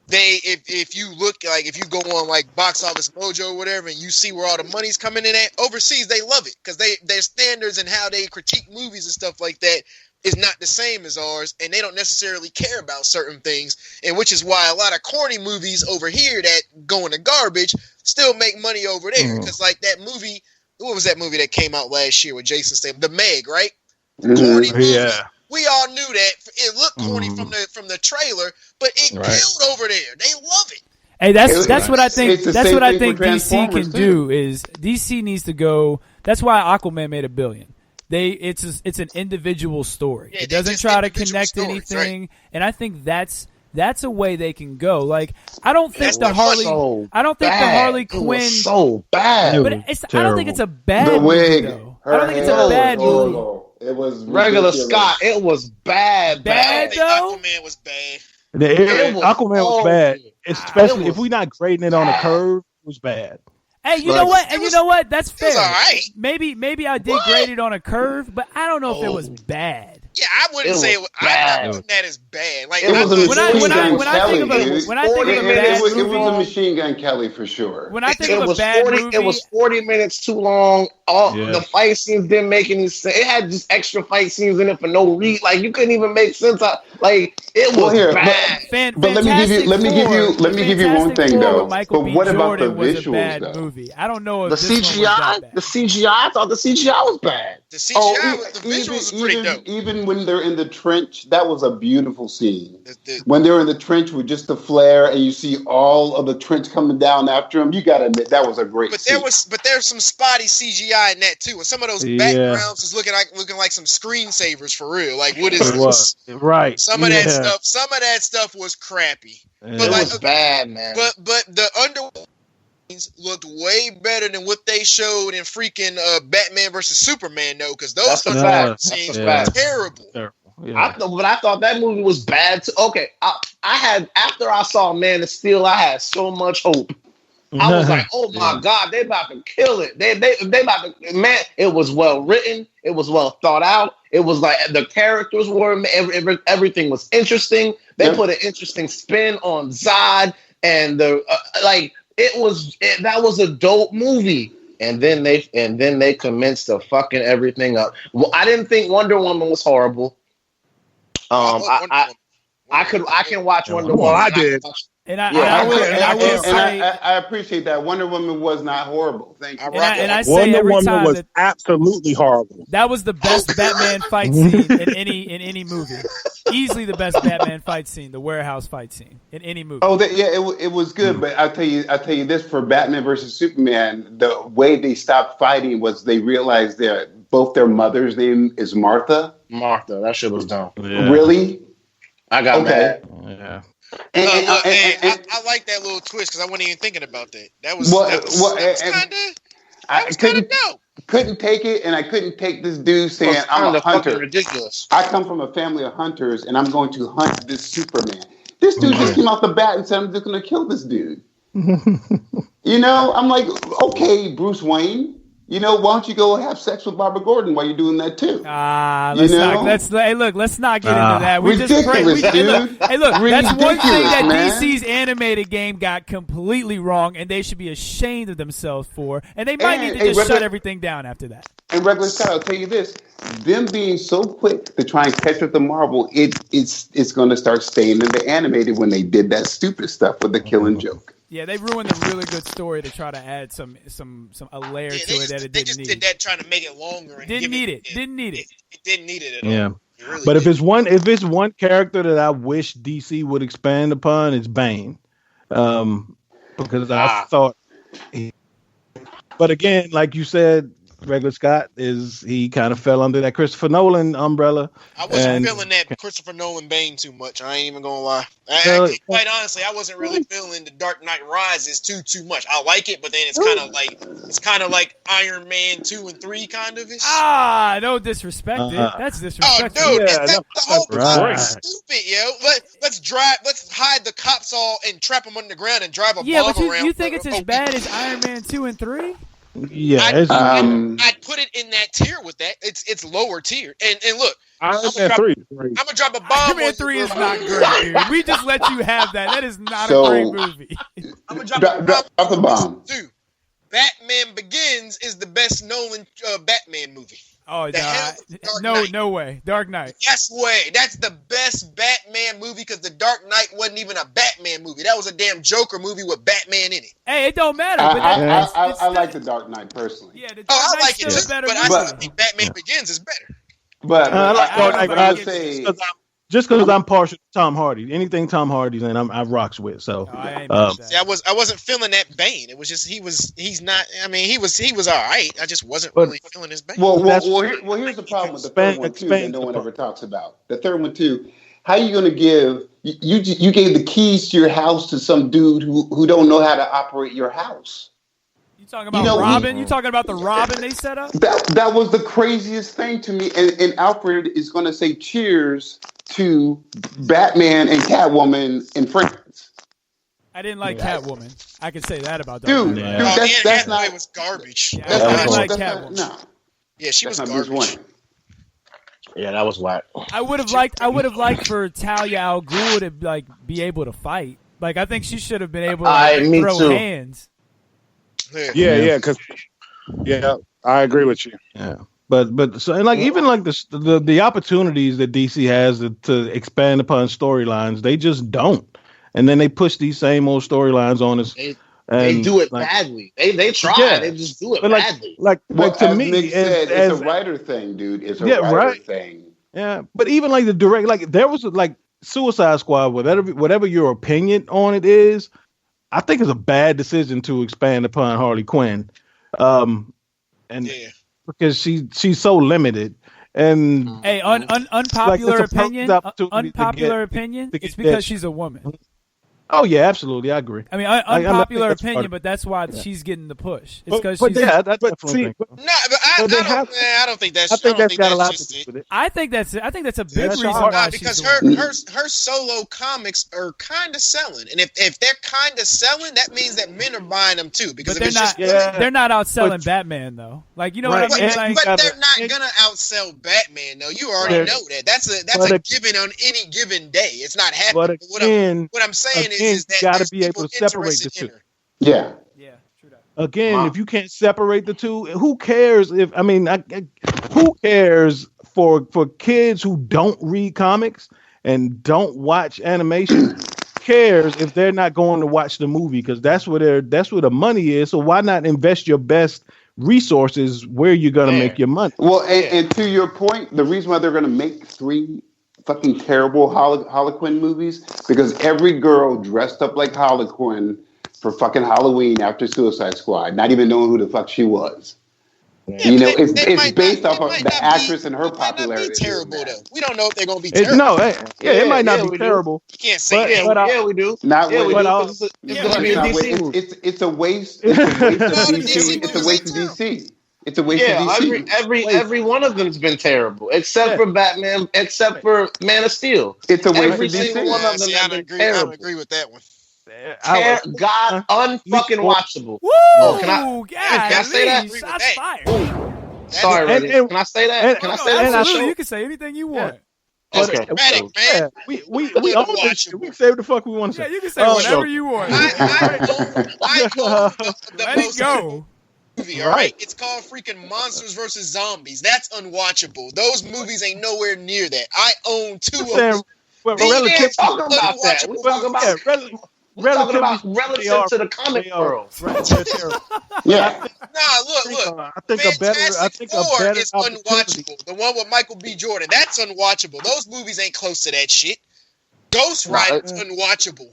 if you look, like, if you go on like Box Office Mojo or whatever, and you see where all the money's coming in at overseas, they love it because their standards and how they critique movies and stuff like that is not the same as ours, and they don't necessarily care about certain things, and which is why a lot of corny movies over here that go in the garbage still make money over there. Because like that movie, what was that movie that came out last year with Jason Statham, The Meg, right? Corny movie. Yeah. We all knew that it looked corny from the trailer, but it killed over there. They love it. Hey, that's what I think. That's what I think DC can do. Is DC needs to go. That's why Aquaman made $1 billion. It's an individual story. Yeah, it doesn't try to connect anything, and I think that's a way they can go. Like I don't think the Harley Quinn was so bad, but I don't think it's a bad movie though. I don't think it's a bad movie. It was regular Scott. It was bad. Bad though. Aquaman was bad. Aquaman was bad, especially if we're not grading it on a curve. It was bad. Hey, you know what? And you know what? That's fair. All right. Maybe I did grade it on a curve, but I don't know if it was bad. Yeah, I wouldn't say it was bad. I wouldn't that is bad. Like it was a Machine Gun Kelly. It was a Machine Gun Kelly for sure. When I think of a bad movie, it was 40 minutes too long. The fight scenes didn't make any sense. It had just extra fight scenes in it for no reason. Like you couldn't even make sense of. Like it was bad. But let me give you one thing though. But what about the visuals though? Movie. I don't know if the CGI. The CGI. I thought the CGI was bad. The CGI, the visuals was pretty dope. Even when they're in the trench, that was a beautiful scene. When they're in the trench with just the flare, and you see all of the trench coming down after them, you gotta admit that was a great scene. But there's some spotty CGI in that too. And some of those backgrounds is looking like some screensavers for real. Like what is this? Right. Some of that stuff was crappy. But it was bad, man. But the underworld looked way better than what they showed in freaking Batman versus Superman, though, because those scenes were terrible. Yeah. I thought that movie was bad too. Okay, after I saw Man of Steel, I had so much hope. I was like, oh my God, they about to kill it. They about to, man, it was well written. It was well thought out. It was like the characters were, everything was interesting. They put an interesting spin on Zod and that was a dope movie. And then they commenced to fucking everything up. Well, I didn't think Wonder Woman was horrible. I can watch Wonder Woman. Well, I did. I appreciate that. Wonder Woman was not horrible. Thank you. And I say Wonder every Woman time was absolutely horrible. that was the best Batman fight scene in any movie. Easily the best Batman fight scene, the warehouse fight scene in any movie. Oh, it was good, but I'll tell you this: for Batman versus Superman, the way they stopped fighting was they realized that both their mother's name is Martha. Martha, that shit was dumb. Yeah. Really? I got mad. Yeah. I like that little twist because I wasn't even thinking about that. That was kind of dope. Couldn't take it, and I couldn't take this dude saying I'm a hunter. Ridiculous. I come from a family of hunters, and I'm going to hunt this Superman. This dude just came off the bat and said I'm just going to kill this dude. I'm like, okay, Bruce Wayne. Why don't you go have sex with Barbara Gordon while you're doing that too? Let's not get into that. We ridiculous, just pray. That's ridiculous, one thing that man. DC's animated game got completely wrong, and they should be ashamed of themselves for. And they might need to just shut everything down after that. And regular Scott, I'll tell you this: them being so quick to try and catch up to Marvel, it's going to start staying in the animated when they did that stupid stuff with the killing joke. Yeah, they ruined a really good story to try to add a layer to it that it didn't need. They just did that trying to make it longer. And didn't need it. It didn't need it at all. Yeah. Really but if it's one character that I wish DC would expand upon, it's Bane. Because I thought but again, like you said, regular Scott, he kind of fell under that Christopher Nolan umbrella. I wasn't feeling that Christopher Nolan Bane too much. I ain't even gonna lie. Quite honestly, I wasn't really feeling the Dark Knight Rises too much. I like it, but then it's kind of like Iron Man 2 and 3 kind of ish. No disrespect, dude. That's disrespectful. Oh, dude, the whole is stupid, yo. Let's hide the cops all and trap them underground and drive a bomb around. You think it's as bad as Iron Man 2 and 3? Yeah, I'd put it in that tier with that. It's lower tier. And look, I'm gonna drop a bomb. Iron Man 3 is not great, dude. We just let you have that. That is not a great movie. I'm gonna drop the bomb. Dude, Batman Begins is the best Nolan Batman movie. Oh, no way. Dark Knight. Yes way. That's the best Batman movie because the Dark Knight wasn't even a Batman movie. That was a damn Joker movie with Batman in it. Hey, it don't matter. I like the Dark Knight personally. Yeah, the Dark I like it too, but I still think Batman Begins is better. But I would say just because I'm partial to Tom Hardy, anything Tom Hardy's in, I rocks with. So I wasn't feeling that Bane. It was just he was all right. I just wasn't really feeling his Bane. Well, here's the problem with the third one too that no one ever talks about. The third one too. How are you going to give you gave the keys to your house to some dude who don't know how to operate your house? You talking about Robin? You talking about the Robin they set up? That was the craziest thing to me. And Alfred is going to say cheers to Batman and Catwoman in Friends. I didn't like Catwoman. I can say that about Dark Knight. That's not. Was garbage. Yeah, I didn't like Catwoman. No. Yeah, she was garbage. Yeah, that was whack. I would have liked for Talia al Ghul to be able to fight. I think she should have been able to throw hands. Yeah, I agree with you. Yeah. But so and even the opportunities that DC has to expand upon storylines, they just don't. And then they push these same old storylines on us. They do it badly. They try. Yeah. They just do it badly. Like to me, Migs said, it's a writer thing, dude. It's a writer thing. Yeah, but even the direct, there was Suicide Squad. Whatever your opinion on it is, I think it's a bad decision to expand upon Harley Quinn. Because she's so limited. And hey, unpopular opinion. Unpopular opinion. It's because she's a woman. Oh yeah, absolutely, I agree. I mean, unpopular opinion, but that's why she's getting the push. It's because she's. I don't think that's. I think that's got a lot to do with it. I think that's a big reason why. Because her solo comics are kind of selling, and if they're kind of selling, that means that men are buying them too. Because they're not outselling Batman though. You know what I mean? But they're not gonna outsell Batman though. You already know that. That's a given on any given day. It's not happening. What I'm saying is that got to be able to separate the two. Yeah, true that. Again, if you can't separate the two, who cares? Who cares for kids who don't read comics and don't watch animation? cares if they're not going to watch the movie? Because that's where the money is. So why not invest your best resources where you're gonna make your money? Well, and to your point, the reason why they're gonna make 3 fucking terrible Harlequin movies because every girl dressed up like Harlequin for fucking Halloween after Suicide Squad, not even knowing who the fuck she was. Yeah, you know, it's based off of the actress and her popularity. It might not be terrible though. We don't know if they're gonna be terrible. It might not be terrible. You can't say that. We do. Not yeah, we do. It's a waste. It's a waste of DC. It's a waste of DC. Every one of them's been terrible, except for Batman, except for Man of Steel. It's a waste every of DC. single one of them have been terrible. I don't agree with that one. God, unfucking watchable. Woo! Can I say that? Shots fired. Sorry, Reggie. Can I say that? Can I say that? Absolutely, you can say anything you want. Okay. Man. We own this shit. We can say what the fuck we want to say. Yeah, you can say whatever you want. I own the Let it go. Movie, all right? It's called freaking Monsters vs. Zombies. That's unwatchable. Those movies ain't nowhere near that. I own 2 of them. We're talking about that. We're talking about relative to the comic world. Yeah. Look. I think a better is unwatchable. The one with Michael B. Jordan, that's unwatchable. Those movies ain't close to that shit. Ghost Rider's unwatchable.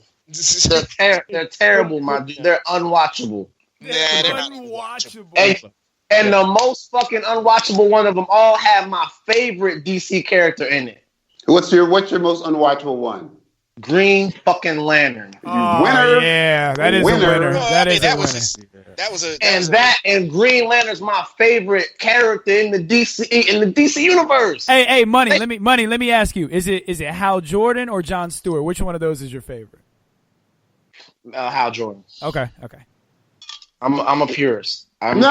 They're terrible, my dude. They're unwatchable. They're unwatchable. And the most fucking unwatchable one of them all have my favorite DC character in it. What's your most unwatchable one? Green fucking Lantern. Oh, winner. Yeah, that is a winner. And Green Lantern's my favorite character in the DC universe. Hey, Money. Let me ask you: Is it Hal Jordan or Jon Stewart? Which one of those is your favorite? Hal Jordan. Okay. I'm a purist. That's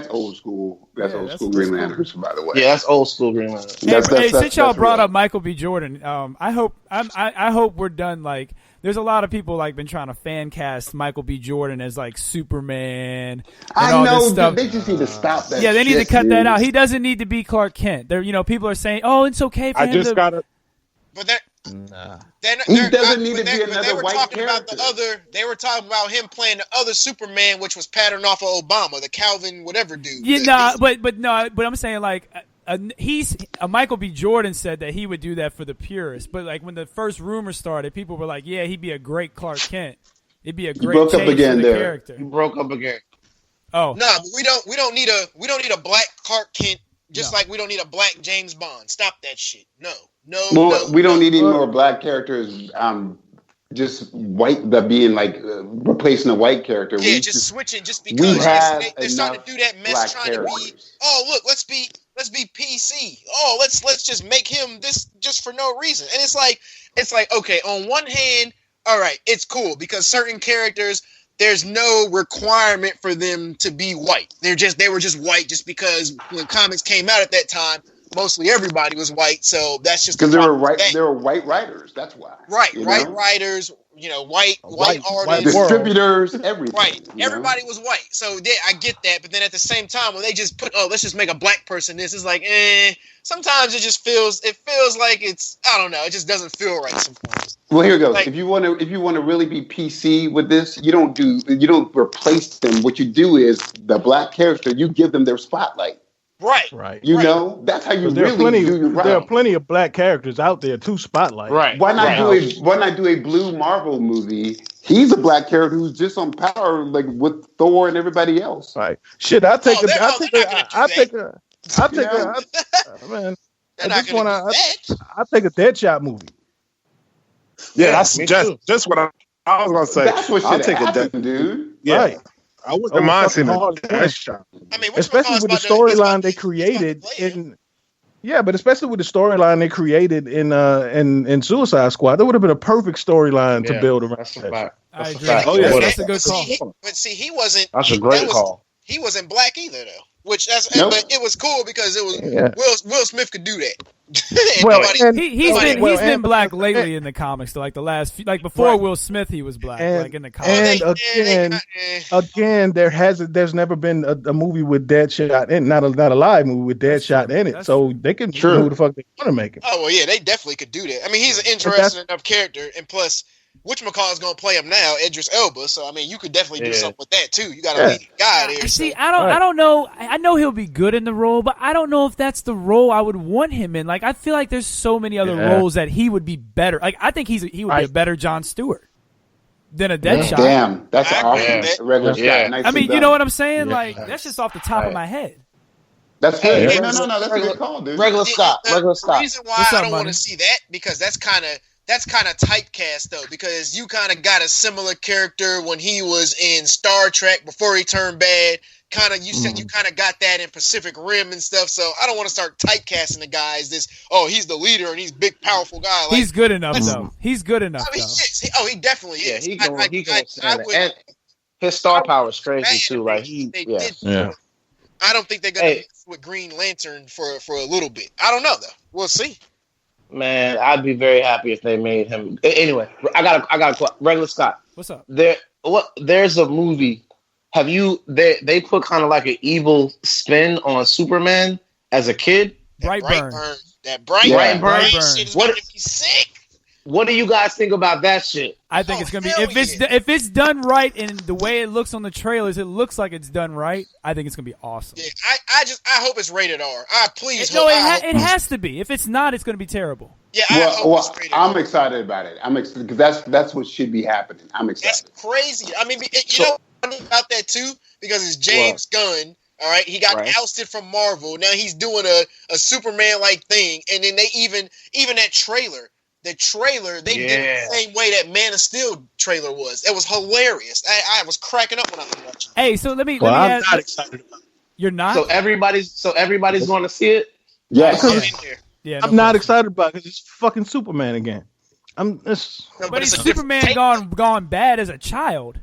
old school. That's old school Green Lanterns, by the way. Yeah, that's old school Green Lanterns. Since y'all brought up Michael B. Jordan, I hope we're done. Like, there's a lot of people like been trying to fan cast Michael B. Jordan as like Superman. And this stuff. They just need to stop that. Yeah, they need to cut that out. He doesn't need to be Clark Kent. People are saying, "Oh, it's okay for him to." But that. He doesn't need to be another white character. They were talking about him playing the other Superman, which was patterned off of Obama, the Calvin whatever dude. Yeah, but I'm saying like Michael B. Jordan said that he would do that for the purists. But like when the first rumor started, people were like, "Yeah, he'd be a great Clark Kent. It'd be a great change for the character." You broke up again. Oh no, but we don't need a black Clark Kent. Just like we don't need a black James Bond. Stop that shit. No. We don't need any more black characters. Just white that being like replacing a white character. Yeah, just switching. Just because they're starting to do that mess, trying to be. Oh, look, let's be PC. Oh, let's just make him this just for no reason. And it's like okay. On one hand, all right, it's cool because certain characters. There's no requirement for them to be white. They were just white just because when comics came out at that time, mostly everybody was white. So that's just because they were white writers. That's why. Right, writers. White artists, distributors, everything. Right, everybody was white. So I get that. But then at the same time, when they just put, let's just make a black person this, it's like, sometimes it just feels like it's, I don't know, it just doesn't feel right sometimes. Well, here goes. Like, if you want to really be PC with this, you don't replace them. What you do is the black character, you give them their spotlight. Right. You know, that's how you really do your route. There are plenty of black characters out there to spotlight. Right. Why not do a blue Marvel movie? He's a black character who's just on power, like with Thor and everybody else. Right. Shit, I'll take a Deadshot movie. Yeah, that's just what I was gonna say. That's what I'll take a Deadshot, dude. Yeah. Right. I wouldn't mind seeing a Deadshot. I mean, especially with the storyline they created in Suicide Squad, that would have been a perfect storyline to build around. I agree. That's a good call. But see, he wasn't. That's a great call. he wasn't black either though. But it was cool because it was Will Smith could do that. He's been black lately in the comics. Like the last few, like before Will Smith, he was black. Like in the comics. And again, there's never been a movie with Deadshot in, not a live movie with Deadshot in it. So they can do who the fuck they want to make it. Oh well, yeah, they definitely could do that. I mean, he's an interesting enough character, and plus, whatchamacallit is going to play him now, Idris Elba. So I mean, you could definitely do something with that too. You got a leading guy there. See, I don't know. I know he'll be good in the role, but I don't know if that's the role I would want him in. Like, I feel like there's so many other roles that he would be better. Like, I think he would be a better Jon Stewart than a Deadshot. Damn, that's awesome. Regular shot. Nice, I mean, you know what I'm saying? Like, that's just off the top of my head. That's good. No, that's a good call, dude. Regular Scott. The reason why I don't want to see that because that's kind of typecast though, because you kind of got a similar character when he was in Star Trek before he turned bad. You said you kind of got that in Pacific Rim and stuff. So I don't want to start typecasting the guy as this. Oh, he's the leader and he's big, powerful guy. Like, he's good enough though. He's good enough. I mean, he definitely is. He can stand it. And his star power is crazy too. Like I don't think they're gonna mess with Green Lantern for a little bit. I don't know though. We'll see. Man, I'd be very happy if they made him. Anyway, I got a Regular Scott. What's up? There's a movie. They put kind of like an evil spin on Superman as a kid. Brightburn. That Brightburn shit is gonna be sick. What do you guys think about that shit? I think it's gonna be if it's done right and the way it looks on the trailers, it looks like it's done right. I think it's gonna be awesome. Yeah, I hope it's rated R. It has to be. If it's not, it's gonna be terrible. Yeah, it's rated I'm excited about it. Because that's what should be happening. I'm excited. That's crazy. I mean, you know about that too because it's James Gunn. All right, he got ousted from Marvel. Now he's doing a Superman like thing, and then they even that trailer. The trailer, they did it the same way that Man of Steel trailer was. It was hilarious. I was cracking up when I was watching. Hey, so let me I'm ask. not excited about it. You're not? So everybody's going to see it? Yes. I'm not excited about it because it's fucking Superman again. But it's Superman gone bad as a child.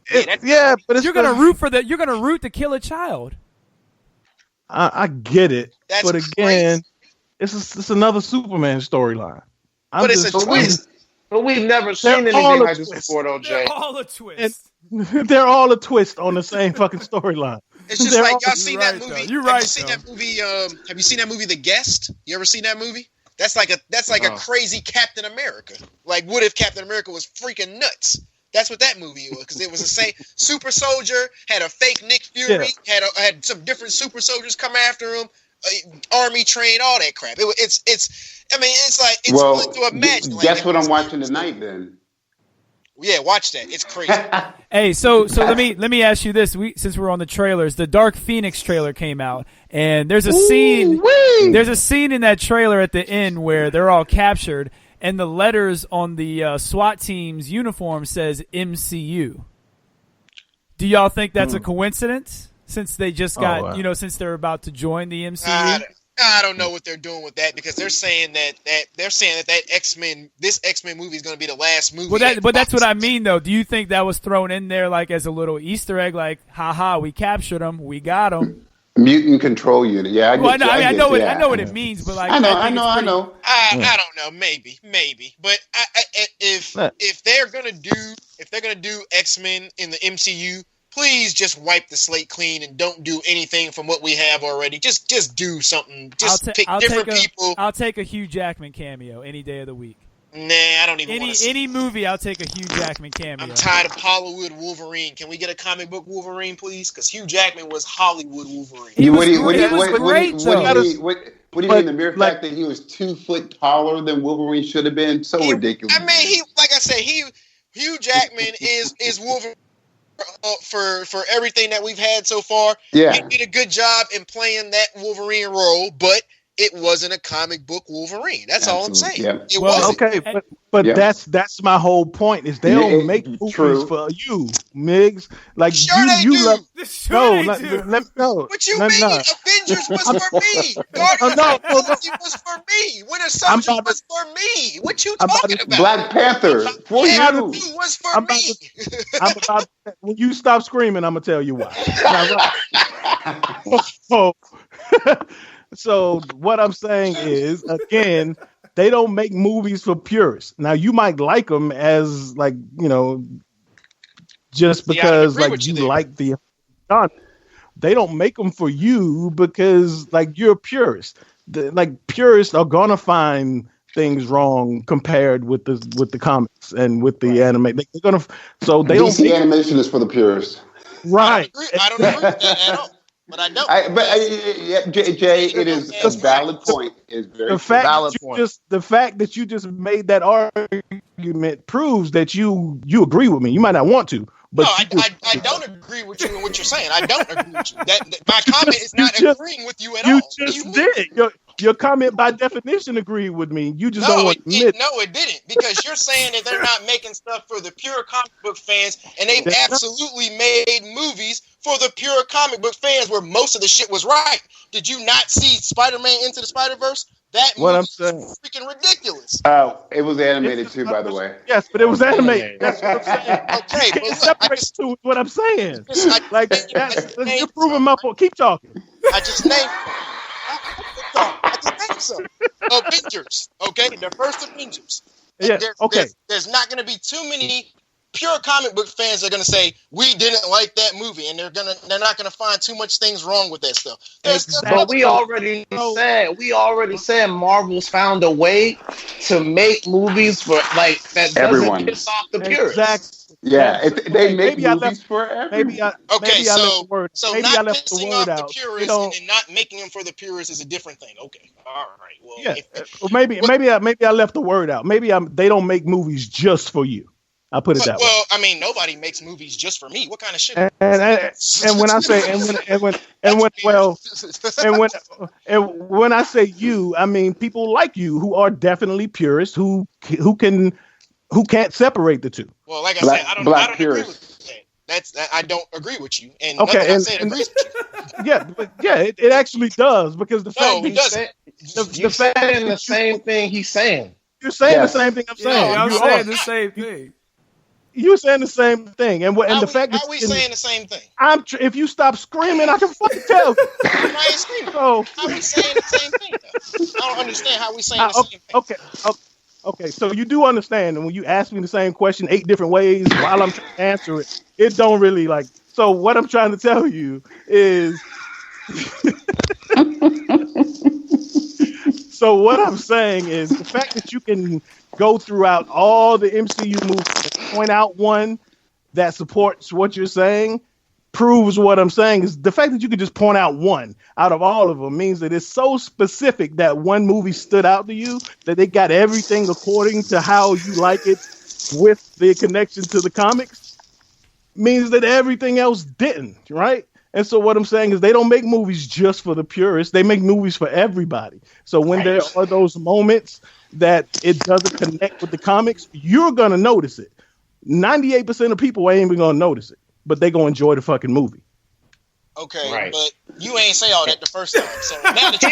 But you're gonna root to kill a child. I get it, but again, it's another Superman storyline. But it's a twist. But we've never seen anything like this before, though, Jay. They're all a twist. They're all a twist on the same fucking storyline. It's just like y'all seen that movie. You're right. Have you seen that movie? Have you seen that movie, The Guest? You ever seen that movie? That's like a crazy Captain America. Like, what if Captain America was freaking nuts? That's what that movie was, because it was the same super soldier, had a fake Nick Fury, had some different super soldiers come after him. Army trained, all that crap. It's fun to imagine. Guess what I'm watching tonight then? Yeah, watch that. It's crazy. Hey, so let me ask you this. Since we're on the trailers, the Dark Phoenix trailer came out, and there's a scene. There's a scene in that trailer at the end where they're all captured, and the letters on the SWAT team's uniform says MCU. Do y'all think that's a coincidence? Since they just got, since they're about to join the MCU? I don't know what they're doing with that because they're saying that X-Men, this X-Men movie is going to be the last movie. But that's what I mean, though. Do you think that was thrown in there like as a little Easter egg, like, haha, we captured them, we got them? Mutant control unit. Yeah, I know what it means, but like, I know. I don't know. Maybe, but if they're gonna do X-Men in the MCU. Please just wipe the slate clean and don't do anything from what we have already. Just do something. Pick different people. I'll take a Hugh Jackman cameo any day of the week. Nah, I don't even want to see any movie. I'll take a Hugh Jackman cameo. I'm tired of Hollywood Wolverine. Can we get a comic book Wolverine, please? Because Hugh Jackman was Hollywood Wolverine. What do you mean? The mere fact that he was 2 foot taller than Wolverine should have been? So ridiculous. I mean, Hugh Jackman is Wolverine. For everything that we've had so far, he did a good job in playing that Wolverine role, but it wasn't a comic book Wolverine. That's all I'm saying. Yeah. It wasn't. Okay, but that's my whole point. Is they don't make movies for you, Migs. Like sure you do. love. Sure Let me know. What you mean? Avengers was for me. Guardians no. was for me. Winter Soldier was for me. What you talking about? Black Panther for you. Was for me. When you stop screaming, I'm gonna tell you why. So what I'm saying is, again, they don't make movies for purists. Now you might like them as like, just because like you like the genre. They don't make them for you because like you're a purist. Like purists are gonna find things wrong compared with the comics and with the anime. They're gonna DC animation is for the purists. Right. I don't agree with that at all. But I don't. Jay, it is a valid point. It's very valid point. The fact that you just made that argument proves that you agree with me. You might not want to, but no, I don't agree with you and what you're saying. I don't agree with you. My comment is not agreeing with you at all. You just did. Your comment by definition agreed with me. You just don't want to admit. No, it didn't, because you're saying that they're not making stuff for the pure comic book fans, and they've absolutely made movies for the pure comic book fans where most of the shit was right. Did you not see Spider-Man Into the Spider-Verse? That movie was freaking ridiculous. It was animated too, by the way. Yes, but it was animated. That's what I'm saying. Okay, but separate to what I'm saying. You're proving my point. Keep talking. I just named some Avengers. Okay, the first Avengers. Yeah. There's not going to be too many pure comic book fans that are going to say we didn't like that movie, and they're not going to find too much things wrong with that stuff. But we already said Marvel's found a way to make movies for like that doesn't piss off the purists. Exactly. Yeah, they make movies for everyone. So not pissing off the purists and not making them for the purists is a different thing. Okay, all right. Well, maybe I left the word out. Maybe they don't make movies just for you. I'll put it that way. Well, I mean, nobody makes movies just for me. What kind of shit? And when I say when I say you, I mean people like you who are definitely purists who can't separate the two. Well, like I said, I don't agree with that. I don't agree with you. And nothing I said agrees with you. It actually does, because the fact it doesn't. You're saying the same thing he's saying. You're saying the same thing I'm saying. I'm saying the same thing. You're saying the same thing, and the fact that how are we saying the same thing? If you stop screaming, I can fucking tell you. I ain't screaming. How are we saying the same thing? I don't understand how we saying the same thing. Okay. So you do understand, and when you ask me the same question 8 different ways while I'm trying to answer it, it don't really like. So what I'm trying to tell you is. So what I'm saying is the fact that you can go throughout all the MCU movies and point out one that supports what you're saying proves what I'm saying. Is the fact that you can just point out one out of all of them means that it's so specific that one movie stood out to you that they got everything according to how you like it with the connection to the comics, means that everything else didn't, right? And so what I'm saying is they don't make movies just for the purists. They make movies for everybody. So when there are those moments that it doesn't connect with the comics, you're going to notice it. 98% of people ain't even going to notice it, but they going to enjoy the fucking movie. Okay, but you ain't say all that the first time. So now that he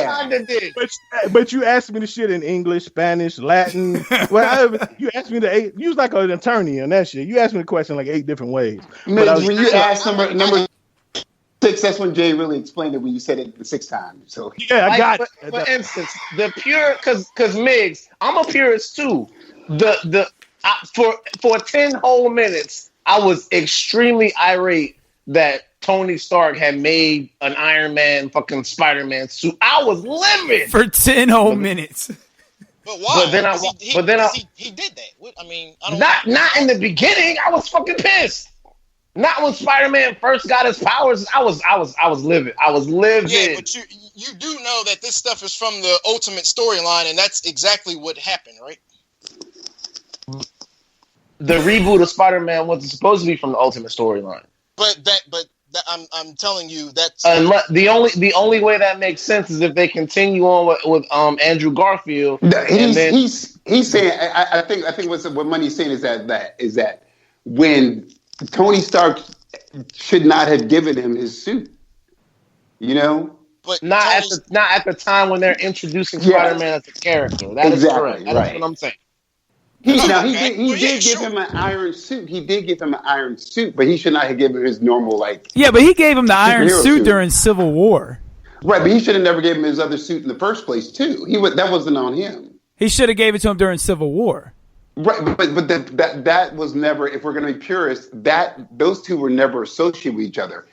kind of did. But you asked me the shit in English, Spanish, Latin. You asked me you was like an attorney on that shit. You asked me the question like 8 different ways. When you asked number 6, that's when Jay really explained it when you said it the 6th time. So yeah, I got it. For instance, the pure, because Migs, I'm a purist too. For 10 whole minutes, I was extremely irate that Tony Stark had made an Iron Man fucking Spider-Man suit. I was livid for 10 whole minutes. But why? He did that. I mean, I don't not in the beginning. I was fucking pissed. Not when Spider-Man first got his powers. I was livid. I was livid. Yeah, but you do know that this stuff is from the Ultimate storyline, and that's exactly what happened, right? the reboot of Spider-Man wasn't supposed to be from the Ultimate storyline. But I'm telling you that's the only way that makes sense is if they continue on with Andrew Garfield. He's saying I think what Money's saying is that when Tony Stark should not have given him his suit, you know. But not at the time when they're introducing Spider-Man as a character. That is correct. That's what I'm saying. He did give him an iron suit. He did give him an iron suit, but he should not have given him his normal Yeah, but he gave him the iron suit during Civil War. Right, but he should have never given him his other suit in the first place too. That wasn't on him. He should have gave it to him during Civil War. Right, but that was never. If we're going to be purists, those two were never associated with each other.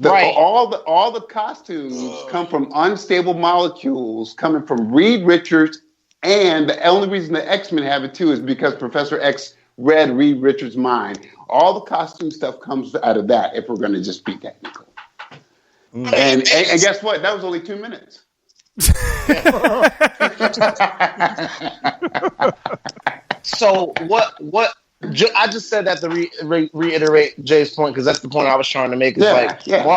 All the costumes come from unstable molecules coming from Reed Richards. And the only reason the X-Men have it too is because Professor X read Reed Richards' mind. All the costume stuff comes out of that, if we're going to just be technical. And guess what? That was only 2 minutes. So what? I just said that to reiterate Jay's point, because that's the point I was trying to make.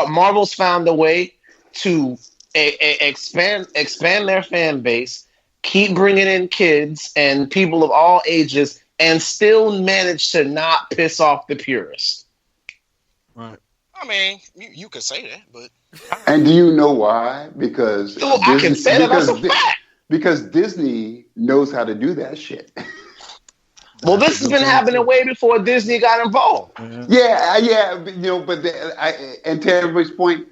Marvel's found a way to expand their fan base. Keep bringing in kids and people of all ages, and still manage to not piss off the purists. Right. I mean, you could say that, but. And do you know why? Because I can say that as a fact. Because Disney knows how to do that shit. Well, this has been happening way before Disney got involved. Yeah. You know, but and to everybody's point,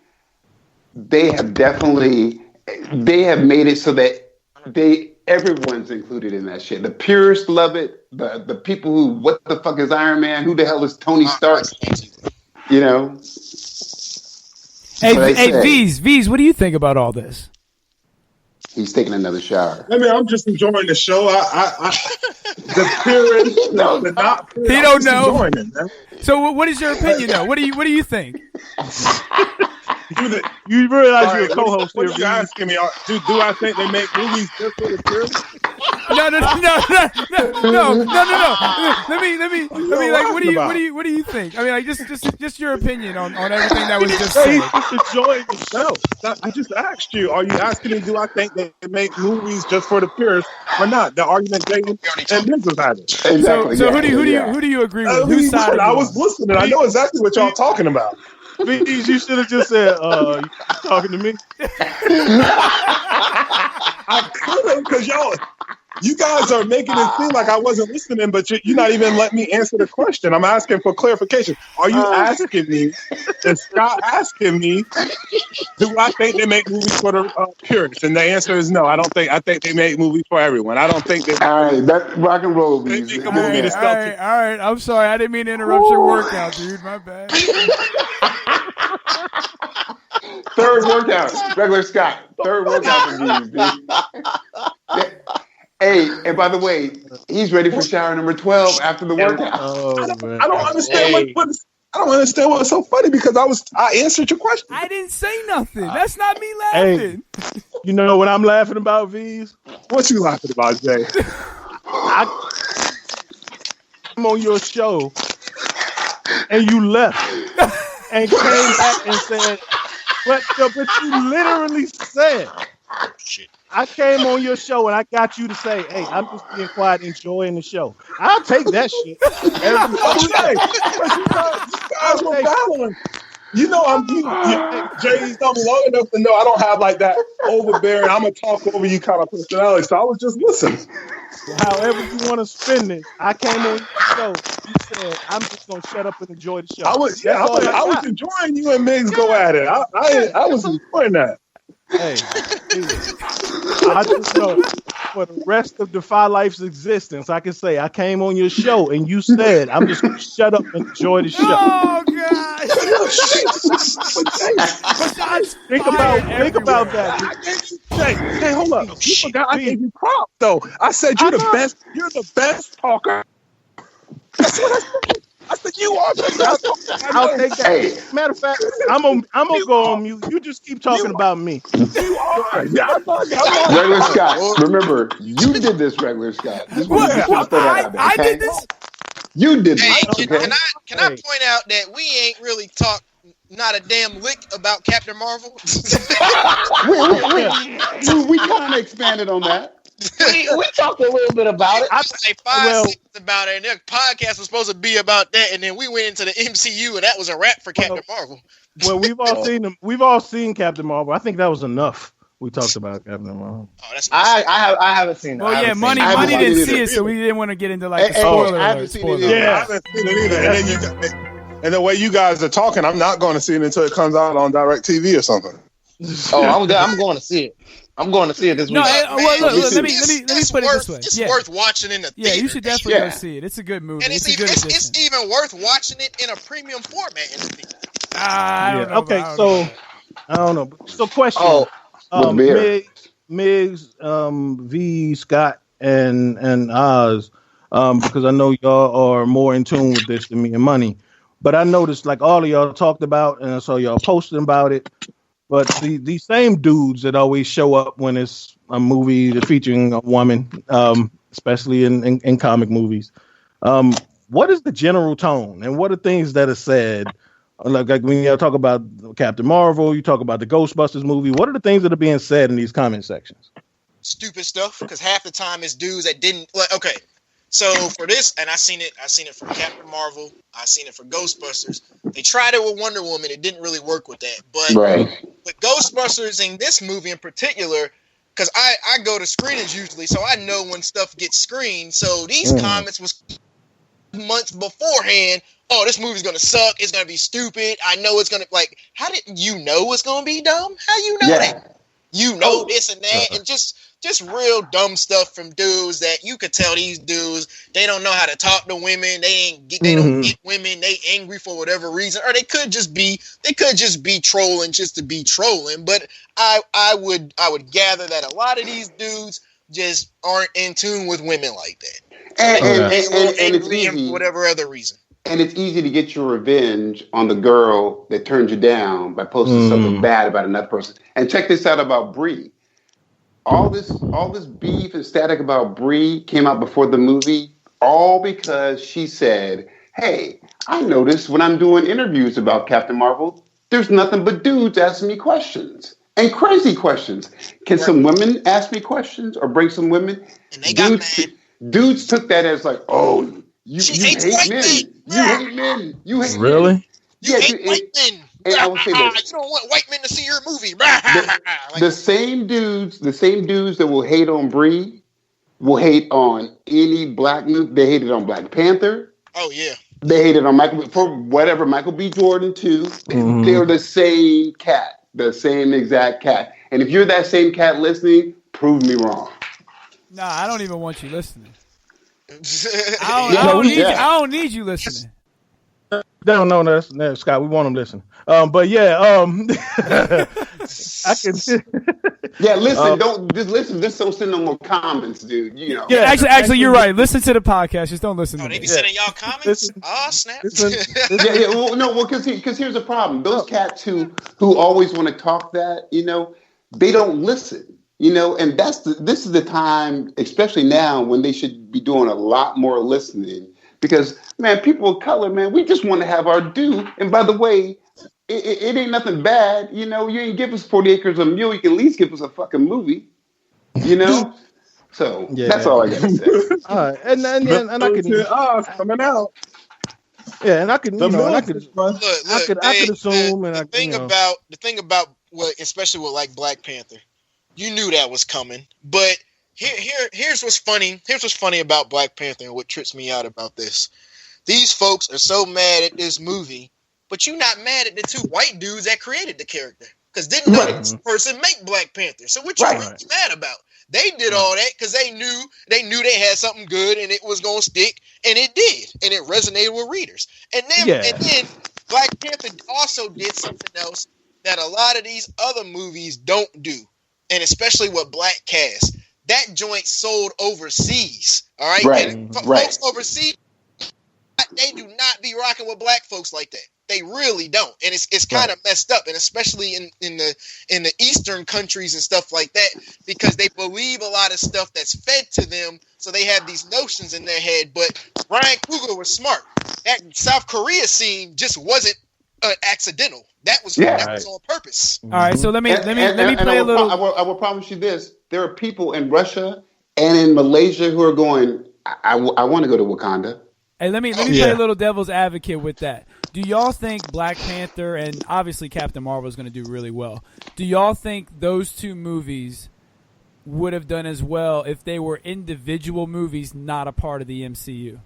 they have made it so that everyone's included in that shit. The purists love it. The people who, what the fuck is Iron Man? Who the hell is Tony Stark? You know. Hey, Veez, what do you think about all this? He's taking another shower. I mean, I'm just enjoying the show. The purists, the not purists. He don't know. Enjoying it, man. So, what is your opinion, though? What do you think? You realize you're a co-host here. What are you asking me? Do I think they make movies just for the purists? No. Let me. Like, what do you think? I mean, like, just your opinion on everything that was just said. He's just enjoying the show. I just asked you. Are you asking me? Do I think they make movies just for the purists or not? The argument Jay and Migs was having. Exactly. So who do you agree with? Whose side? I was listening. I know exactly what y'all talking about. Veez, you should have just said, you talking to me? I couldn't, because you guys are making it seem like I wasn't listening, but you're not even letting me answer the question. I'm asking for clarification. Are you asking me, and Scott asking me, do I think they make movies for the purists? And the answer is no. I think they make movies for everyone. I don't think they. All right, that rock and roll. They make a movie to sell. All right. I'm sorry. I didn't mean to interrupt your workout, dude. My bad. Third workout, regular Scott. Third workout for Veez, dude. Hey, and by the way, he's ready for shower number 12 after the workout. I don't understand I don't understand what's so funny, because I answered your question. I didn't say nothing. That's not me laughing. Hey, you know what I'm laughing about, Veez? What you laughing about, Jay? I'm on your show, and you left, and came back and said, but you literally said, shit. I came on your show and I got you to say, hey, I'm just being quiet, enjoying the show. I'll take that shit. You guys were battling. You know, Jay's done me long enough to know I don't have like that overbearing, I'm going to talk over you kind of personality. So I was just listening. However you want to spend it, I came on your show. You said, I'm just going to shut up and enjoy the show. I was enjoying you and Migs go at it. I was enjoying that. Hey, I just know for the rest of DefyLife's existence, I can say I came on your show and you said I'm just going to shut up and enjoy the show. Oh God! Think about that. Hey, hold up! You forgot I gave you props though. I said you're the best. You're the best talker. That's what I said. I said you are the best. I'll take that. Hey. Matter of fact, I'm gonna go on mute. You just keep talking about me. You are. Yeah, Regular Scott. Remember, you did this, Regular Scott. I did this. You did. Hey, can I point out that we ain't really talked not a damn lick about Captain Marvel? we kind of expanded on that. we talked a little bit about it. I say 5 seconds about it, and the podcast was supposed to be about that, and then we went into the MCU, and that was a wrap for Captain Marvel. Well, we've all seen them. We've all seen Captain Marvel. I think that was enough. We talked about Captain Marvel. Oh, that's I haven't seen it. Well, yeah, money didn't see it, so we didn't want to get into like the spoiler. I haven't seen it either. And the way you guys are talking, I'm not going to see it until it comes out on DirecTV or something. I'm going to see it. I'm going to see it this week. Look, let me put it this way. It's worth watching in the theater. Yeah, you should definitely go see it. It's a good movie. And it's even worth watching it in a premium format in the theater. I don't know. Okay, I don't know. So, question. Migs, V, Scott, and Oz, because I know y'all are more in tune with this than me and Money. But I noticed like all of y'all talked about, and I saw y'all posting about it. But these same dudes that always show up when it's a movie featuring a woman, especially in comic movies. What is the general tone, and what are things that are said? Like when you talk about Captain Marvel, you talk about the Ghostbusters movie. What are the things that are being said in these comment sections? Stupid stuff, because half the time it's dudes that didn't like. Okay, so for this, and I seen it for Captain Marvel. I seen it for Ghostbusters. They tried it with Wonder Woman. It didn't really work with that. But with Ghostbusters in this movie in particular, because I go to screenings usually, so I know when stuff gets screened. So these comments was months beforehand. Oh, this movie's gonna suck. It's gonna be stupid. I know it's gonna how did you know it's gonna be dumb? How you know that? You know this and that, and just real dumb stuff from dudes that you could tell these dudes they don't know how to talk to women. They don't get women. They angry for whatever reason, or they could just be trolling just to be trolling. But I would gather that a lot of these dudes just aren't in tune with women like that, and it's easy for whatever other reason. And it's easy to get your revenge on the girl that turned you down by posting something bad about another person. And check this out about Brie. All this beef and static about Brie came out before the movie, all because she said, "Hey, I noticed when I'm doing interviews about Captain Marvel, there's nothing but dudes asking me questions and crazy questions. Can some women ask me questions or bring some women?" And they got mad. Dudes took that as like, "Oh, you hate men. You hate men. You hate really? Men. You hate white men. And I would say that you don't want white men to see your movie." The same dudes that will hate on Brie will hate on any black movie. They hated on Black Panther. Oh yeah. They hated on Michael B. Jordan too. They're the same cat, the same exact cat. And if you're that same cat listening, prove me wrong. Nah, I don't even want you listening. I don't need you listening. No, that's Scott. We want them listening. But yeah, I can. Yeah, listen. Don't just listen. Just don't send no more comments, dude. You know. Yeah, actually, you're right. Listen to the podcast. Just don't listen to me. They be sending y'all comments. Snap. Because here's the problem. Those cats who always want to talk that, they don't listen. And this is the time, especially now, when they should be doing a lot more listening. Because, man, people of color, man, we just want to have our due. And by the way, it ain't nothing bad. You ain't give us 40 acres of mule. You can at least give us a fucking movie. So that's all I got to say. All right. And I can coming out. Yeah, and I could, I could assume. The thing about what, especially with like Black Panther, you knew that was coming. But here's what's funny. Here's what's funny about Black Panther and what trips me out about this. These folks are so mad at this movie, but you're not mad at the two white dudes that created the character. Because didn't know this person make Black Panther. So what you really mad about? They did all that because they knew they had something good and it was gonna stick, and it did, and it resonated with readers. And then Black Panther also did something else that a lot of these other movies don't do, and especially with black cast. That joint sold overseas. All right, folks overseas they do not be rocking with black folks like that. They really don't, and it's kind of messed up, and especially in the Eastern countries and stuff like that, because they believe a lot of stuff that's fed to them, so they have these notions in their head. But Ryan Coogler was smart. That South Korea scene just wasn't accidental. That was on purpose. All right, so let me play a little. I will promise you this: there are people in Russia and in Malaysia who are going, I want to go to Wakanda. Hey, let me play a little devil's advocate with that. Do y'all think Black Panther and obviously Captain Marvel is going to do really well? Do y'all think those two movies would have done as well if they were individual movies, not a part of the MCU?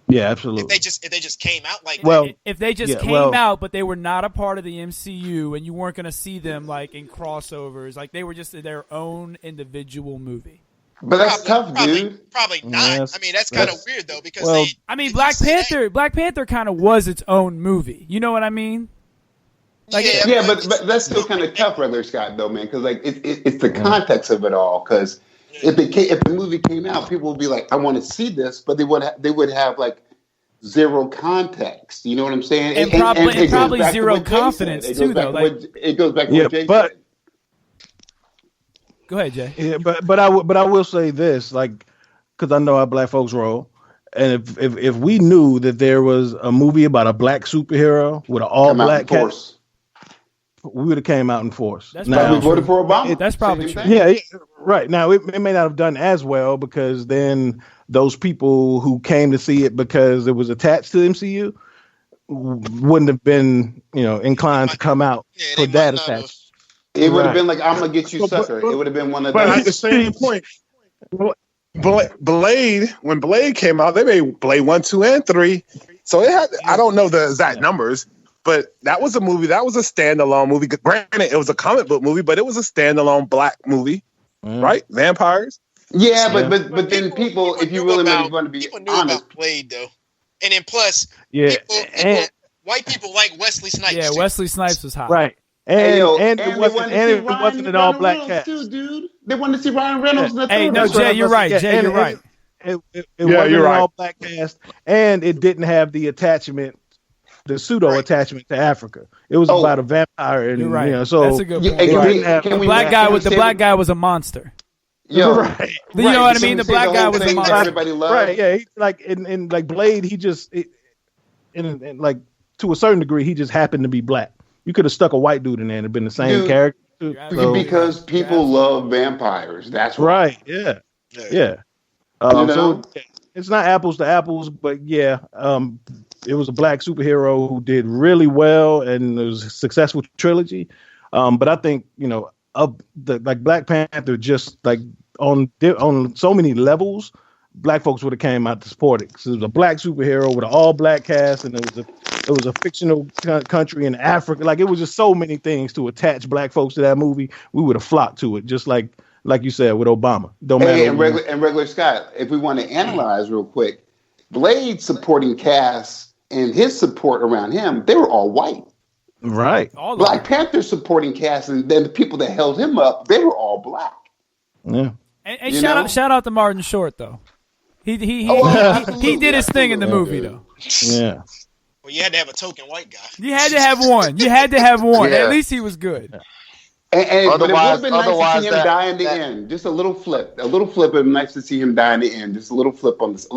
Yeah, absolutely. If they just came out like if they just came out, but they were not a part of the MCU, and you weren't going to see them like in crossovers, like they were just their own individual movie. But that's tough, dude. Probably not. Yes, I mean, that's kind of weird though, because Black Panther kind of was its own movie. You know what I mean? Like, but that's still kind of tough, regular Scott, though, man, because like it's the context of it all. Because if the movie came out, people would be like, "I want to see this," but they would have like zero context. You know what I'm saying? And probably zero confidence too, though. Like it goes back to what Jay said. Go ahead, Jay. Yeah, but I will say this, like, because I know how black folks roll, and if we knew that there was a movie about a black superhero with an all black cast, we would have came out in force. That's probably voted for Obama. That's probably true. Yeah, right. Now it may not have done as well because then those people who came to see it because it was attached to the MCU wouldn't have been, inclined to come out for that attached. It would have been like, I'm going to get you, sucker. It would have been one of those. But at the same point, Blade, when Blade came out, they made Blade 1, 2, and 3. So it had, I don't know the exact numbers, but that was a movie. That was a standalone movie. Granted, it was a comic book movie, but it was a standalone black movie, right? Vampires. Yeah, but then people, if you really want to be people knew honest. about Blade, though. And then plus, white people like Wesley Snipes. Yeah, Wesley Snipes was hot. Right. And it wasn't an all black cast. Too, dude. They wanted to see Ryan Reynolds. Hey, no, Jay, you're right. Jay, you're right. It wasn't an all black cast, and it didn't have the attachment, the pseudo attachment to Africa. It was about a vampire, and you're right. So that's a good point. The black guy was a monster. Right. You know what I mean? The black guy was a monster. Everybody loved. Right. Yeah. In Blade, he just like to a certain degree, he just happened to be black. You could have stuck a white dude in there and it'd been the same character. Because people love vampires. That's right. Yeah. So it's not apples to apples, but it was a black superhero who did really well and it was a successful trilogy. But I think of the Black Panther, just like on so many levels, black folks would have came out to support it. Because it was a black superhero with an all black cast, and it was a fictional country in Africa. Like, it was just so many things to attach black folks to that movie. We would have flocked to it, just like you said with Obama. Don't matter. And regular Scott, if we want to analyze real quick, Blade's supporting cast and his support around him, they were all white. Right. Black Panther's supporting cast, and then the people that held him up, they were all black. Yeah. And shout out to Martin Short though. He did his thing in the movie though. Yeah. Well, you had to have a token white guy. You had to have one. Yeah. At least he was good. But it would have been nice to see him die in the end. Just a little flip. It would have been nice to see him die in the end. Just a little flip on this.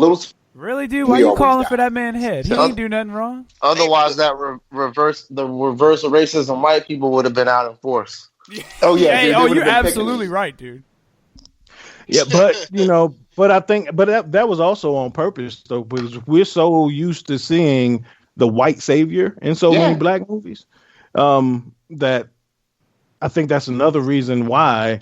Really, dude? Why you calling for that man head? He didn't do nothing wrong. Otherwise, that reverse of racism, white people would have been out in force. Oh yeah. You're absolutely right, dude. Yeah, but I think, that was also on purpose though, because we're so used to seeing the white savior in so many black movies, that I think that's another reason why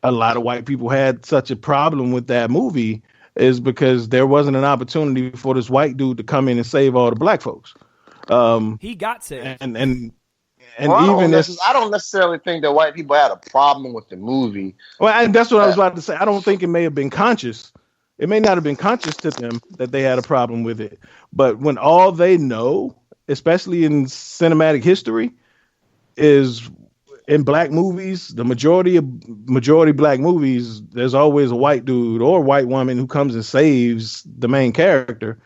a lot of white people had such a problem with that movie, is because there wasn't an opportunity for this white dude to come in and save all the black folks. He got saved. And I don't necessarily think that white people had a problem with the movie. Well, and that's what I was about to say. I don't think it may have been conscious. It may not have been conscious to them that they had a problem with it. But when all they know, especially in cinematic history, is in black movies, the majority black movies, there's always a white dude or white woman who comes and saves the main character,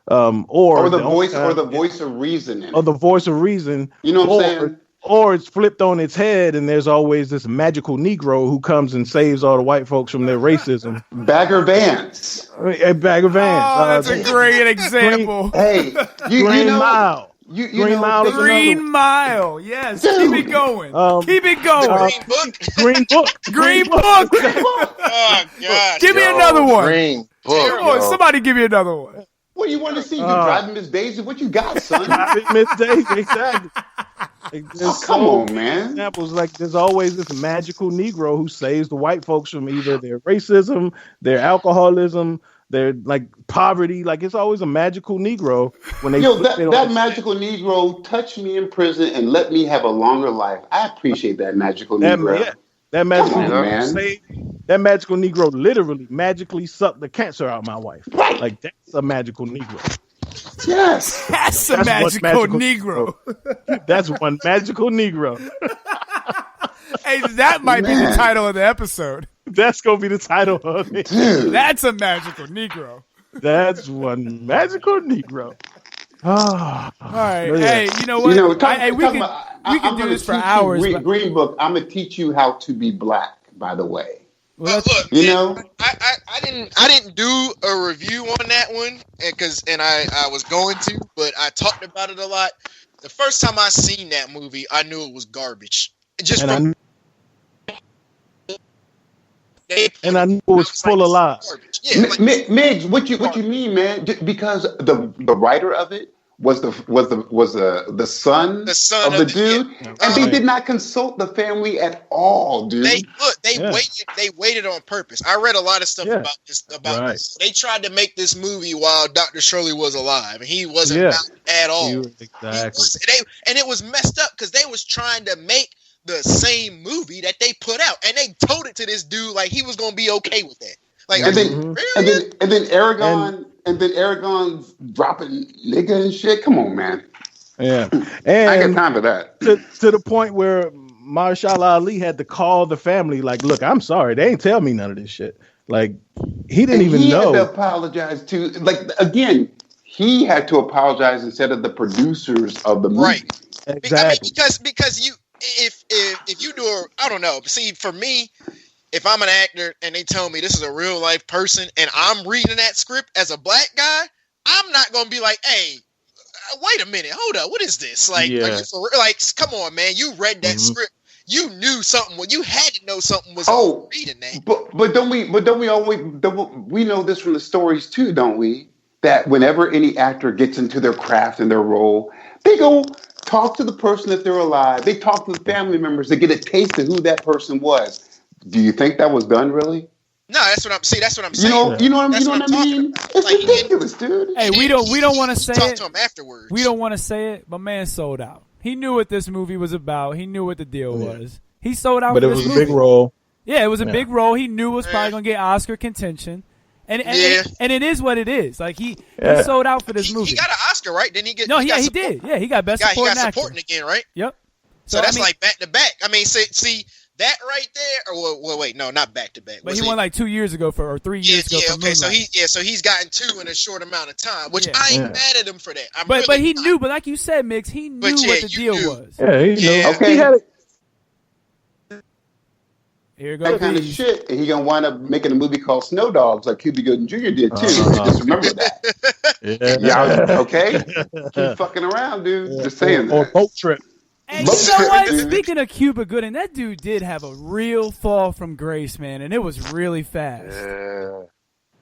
or the voice of reason. Or the voice of reason. You know what I'm saying? Or it's flipped on its head, and there's always this magical Negro who comes and saves all the white folks from their racism. Bagger Vance. A Bagger Vance. Oh, that's a great example. Green Mile. Green Mile. Yes. Keep it going. Keep it going. Green Book. Green Book. Oh, God. Give me another one. Green Book. Come on, somebody give me another one. What do you want to see? You driving Miss Daisy? What you got, son? Miss Daisy, exactly. Come on, man. Examples like there's always this magical Negro who saves the white folks from either their racism, their alcoholism, their like poverty. Like it's always a magical Negro when they. That magical Negro touched me in prison and let me have a longer life. I appreciate that magical Negro. That magical Negro literally magically sucked the cancer out of my wife. Right. Like that's a magical Negro. Yes. That's a magical Negro. That's one magical Negro. Hey, that might be the title of the episode. That's going to be the title of it. Dude. That's a magical Negro. That's one magical Negro. All right. Hey, you know what? We can do this for hours. Green Book, I'm going to teach you how to be black, by the way. Look, you know, I didn't do a review on that one and I was going to, but I talked about it a lot. The first time I seen that movie, I knew it was garbage. I knew it was full of lies. Yeah, Migs, what you mean, man? Because the writer of it was the son of the dude, and they did not consult the family at all, dude. They waited on purpose. I read a lot of stuff about this. They tried to make this movie while Dr. Shirley was alive, and he wasn't about at all. Exactly. And it was messed up because they was trying to make the same movie that they put out, and they told it to this dude like he was gonna be okay with that. Like, and then Aragon's dropping nigga and shit. Come on, man. Yeah, and I got time for that. To the point where Marshall Ali had to call the family, like, "Look, I'm sorry, they ain't tell me none of this shit." Like, he didn't even know. He had to apologize to, like, again, he had to apologize instead of the producers of the movie. Right. Exactly. I mean, because you, if you do I don't know. See, for me, if I'm an actor and they tell me this is a real life person and I'm reading that script as a black guy, I'm not going to be like, hey, wait a minute, hold up, what is this? Like, are you for real? Like, come on, man, you read that script. You knew something. You had to know something was reading that. But don't we always we know this from the stories too, don't we? That whenever any actor gets into their craft and their role, they go talk to the person if they're alive. They talk to the family members to get a taste of who that person was. Do you think that was done really? No, that's what I'm saying. That's what I'm saying. You know what I mean? It's like, ridiculous, dude. Hey, we don't want to say talk it. To him afterwards. We don't want to say it, but man sold out. He knew what this movie was about. He knew what the deal was. He sold out. But for it this was movie. a big role. Yeah, it was a big role. He knew it was probably gonna get Oscar contention. And it is what it is. Like he sold out for this movie. He got an Oscar, right? Didn't he get? No, he did. Yeah, he got best supporting actor. He got supporting again, right? Yep. So that's like back to back. I mean, see that right there. Or wait, no, not back to back. But he won like 2 years ago or 3 years ago. For Moonlight. So he's gotten 2 in a short amount of time, which I ain't mad at him for that. But he knew. But like you said, Migs, he knew what the deal was. Yeah, he knew. Okay. He had it. Here goes that kind of shit, and he gonna wind up making a movie called Snow Dogs, like Cuba Gooding Jr. did too. Just remember that. Yeah. Okay. Keep fucking around, dude. Just saying that. Or Boat Trip. And you know what? Speaking of Cuba Gooding, that dude did have a real fall from grace, man, and it was really fast. Yeah.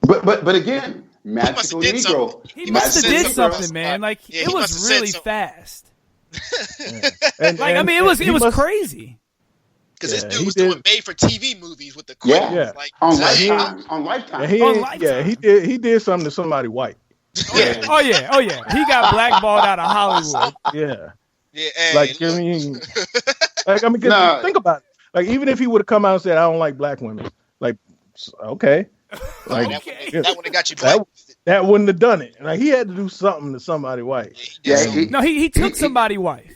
But again, magical Negro. He must have did something, man. Like it was really fast. Like I mean, it was crazy. Because this dude was doing made-for-TV movies with the quick, like on Lifetime. He did something to somebody white. Oh yeah. He got blackballed out of Hollywood. Yeah. Hey, like I mean, think about it. Like even if he would have come out and said, "I don't like black women," like okay, like that would have got you black. That wouldn't have done it. Like he had to do something to somebody white. No, he took somebody white.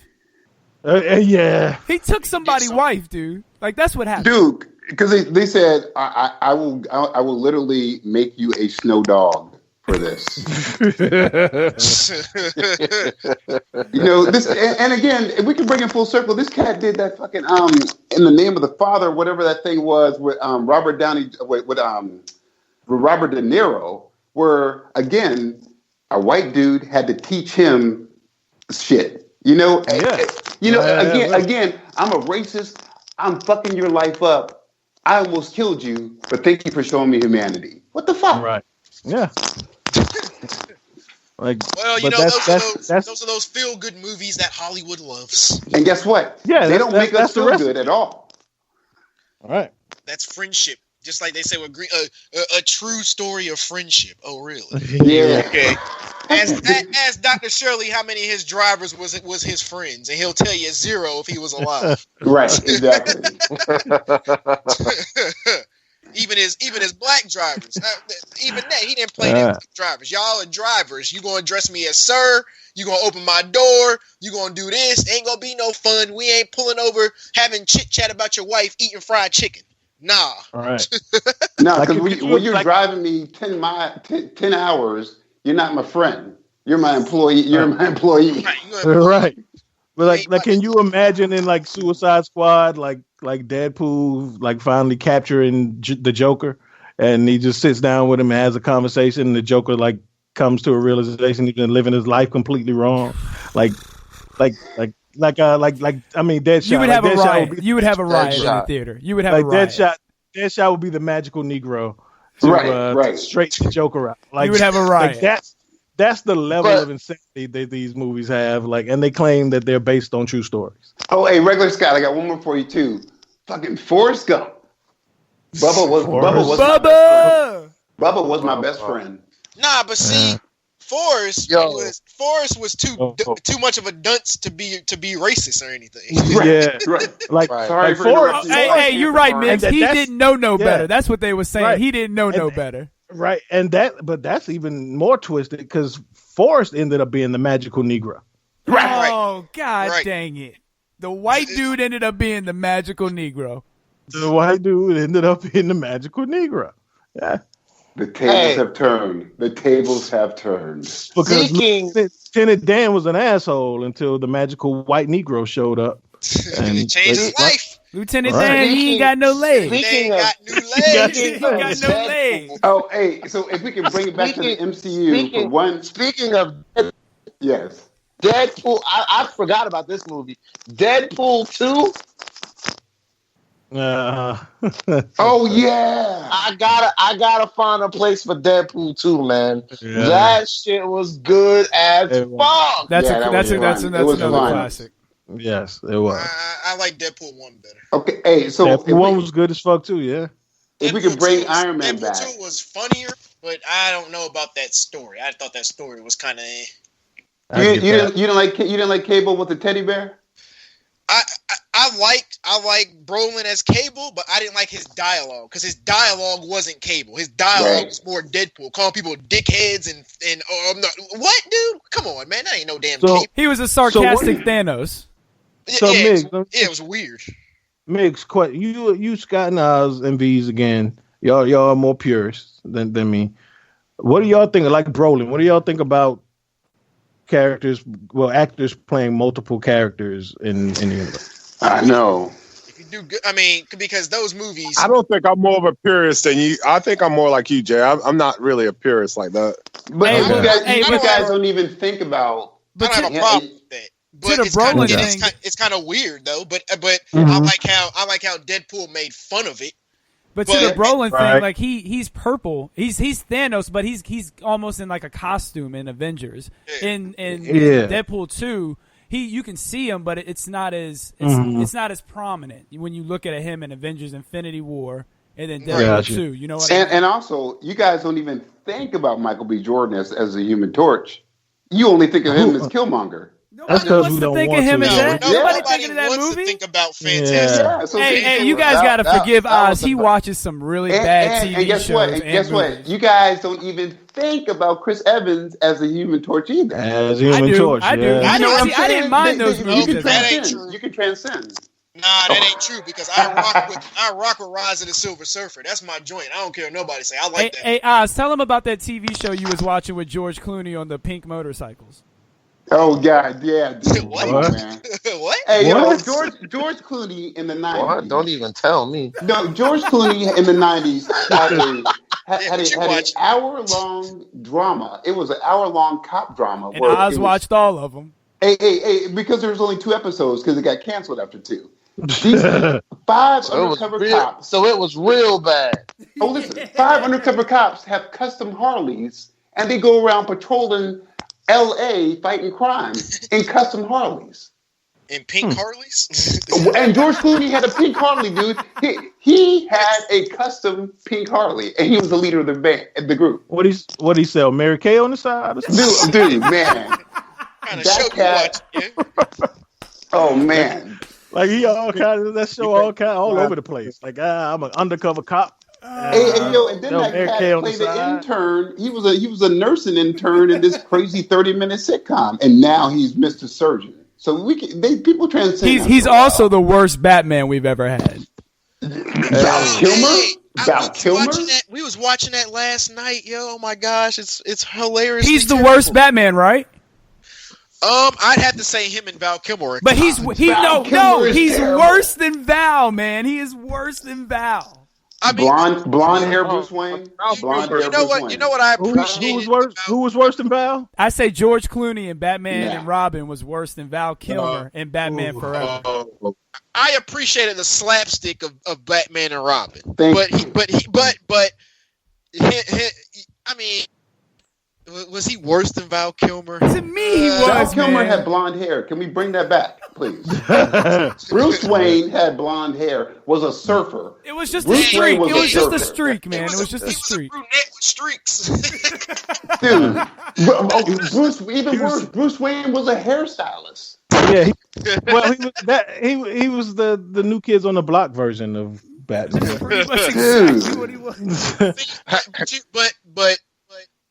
Yeah. He took somebody's wife, dude. Like that's what happened, dude. Because they said I will literally make you a snow dog for this. This, and again, if we can bring it full circle, this cat did that fucking In the Name of the Father, whatever that thing was with Robert Downey with Robert De Niro, where again a white dude had to teach him shit. Again, I'm a racist. I'm fucking your life up. I almost killed you, but thank you for showing me humanity. What the fuck? Right. Yeah. Well, those are those feel-good movies that Hollywood loves. And guess what? Yeah, they don't make us feel good at all. All right. That's friendship. Just like they say with a true story of friendship. Oh, really? Yeah. Okay. Ask Dr. Shirley how many of his drivers was his friends, and he'll tell you 0 if he was alive. Right. Exactly. Even his black drivers. Even that, he didn't play them drivers. Y'all are drivers. You gonna address me as sir. You gonna open my door. You gonna do this. Ain't gonna be no fun. We ain't pulling over having chit chat about your wife eating fried chicken. Nah. All right. No, because when you're driving me 10 hours, you're not my friend. You're my employee. You're my employee. Right. But like, can you imagine in like Suicide Squad, like Deadpool, like finally capturing the Joker, and he just sits down with him and has a conversation, and the Joker like comes to a realization he's been living his life completely wrong, Deadshot. You would have a riot. You would have a riot in the theater. You would have a riot. Deadshot would be the magical Negro to straight the Joker out. Like, you would have a riot. Like that's the level of insanity that these movies have. Like, and they claim that they're based on true stories. Oh, hey, Regular Scott, I got one more for you too. Fucking Forrest Gump. Bubba was my best friend. Nah, but see, Forrest was too much of a dunce to be racist or anything. Yeah, right. Like, sorry for Forrest. Hey, you're right, Migs. He didn't know better. That's what they were saying. Right. He didn't know no better. Right, but that's even more twisted because Forrest ended up being the magical Negro. Oh, God dang it! The white dude ended up being the magical Negro. The white dude ended up being the magical Negro. Yeah. The tables have turned. The tables have turned. Because Lieutenant Dan was an asshole until the magical white Negro showed up. And he changed his life. Lieutenant Dan, he ain't got no legs. He got new legs. Oh, hey, so if we can bring it back to the MCU for one. Speaking of yes. Deadpool, I forgot about this movie. Deadpool 2. Oh yeah. I gotta find a place for Deadpool 2, man. Yeah. That shit was good as fuck. That's another classic. Yes, it was. I like Deadpool 1 better. Okay, hey, so Deadpool 1 was good as fuck too, yeah. If we could bring Iron Man back. Deadpool 2 was funnier, but I don't know about that story. I thought that story was kind of You didn't like Cable with the teddy bear? I liked Brolin as Cable, but I didn't like his dialogue because his dialogue wasn't Cable. His dialogue was more Deadpool, calling people dickheads and what, dude? Come on, man, that ain't no damn Cable. He was a sarcastic Thanos. So Migs, it was weird. Migs, you Scott and Oz and Veez again. Y'all are more purists than me. What do y'all think? Like Brolin, what do y'all think about actors playing multiple characters in the universe? I know. If you do good, I mean, because those movies. I don't think I'm more of a purist than you. I think I'm more like you, Jay. I'm not really a purist like that. But you guys don't even think about. I don't have a problem with that. But it's kind of weird though. But I like how Deadpool made fun of it. But to the Brolin thing, like he's purple. He's Thanos, but he's almost in like a costume in Avengers. In Deadpool 2, you can see him, but it's not as prominent when you look at him in Avengers Infinity War and then Deadpool 2. You know what I mean? And also, you guys don't even think about Michael B. Jordan as a Human Torch. You only think of him as Killmonger. That's because we don't want to. Nobody thinking of that movie. To think about Fantastic. Hey, you guys gotta forgive Oz. He watches some really bad TV shows. And guess what? You guys don't even think about Chris Evans as a Human Torch either. As Human Torch, I do. I didn't mind those movies. You can transcend. Nah, that ain't true because I rock with Rise of the Silver Surfer. That's my joint. I don't care what nobody say. I like that. Hey, tell him about that TV show you was watching with George Clooney on the pink motorcycles. Oh God, yeah. Dude. What? Man. What? Hey, yo, George Clooney in the 90s. What? Don't even tell me. No, George Clooney in the 90s had an hour-long drama. It was an hour-long cop drama. And Oz watched all of them. Hey, because there was only 2 episodes because it got canceled after 2. These 5 undercover cops. So it was real bad. Oh, listen, 5 undercover cops have custom Harleys, and they go around patrolling L.A. fighting crime in custom Harleys. In pink Harleys? And George Clooney had a pink Harley, dude. He had a custom pink Harley, and he was the leader of the group. What he sell? Mary Kay on the side? Dude, man. That cat. Oh man. Like he all over the place. Like I'm an undercover cop. And then that cat played an intern. He was a nursing intern in this crazy 30-minute sitcom, and now he's Mr. Surgeon. So people transcend. He's also the worst Batman we've ever had. Val Kilmer. We was watching that last night, yo. Oh my gosh, it's hilarious. He's the worst Batman, right? I'd have to say him and Val Kilmer. But he's worse than Val, man. He is worse than Val. I mean, blonde hair Bruce Wayne. You know what I appreciate. Who was worse than Val? I say George Clooney in Batman and Robin was worse than Val Kilmer in Batman Forever. I appreciated the slapstick of Batman and Robin, I mean, was he worse than Val Kilmer? To me, he was. Val Kilmer had blonde hair. Can we bring that back, please? Bruce Wayne had blonde hair. Was a surfer. It was just a streak. It was just a streak, man. It was just a streak. Brunette with streaks. Dude, even worse. Bruce Wayne was a hairstylist. Yeah. He was the New Kids on the Block version of Batman. Pretty much exactly what he was. But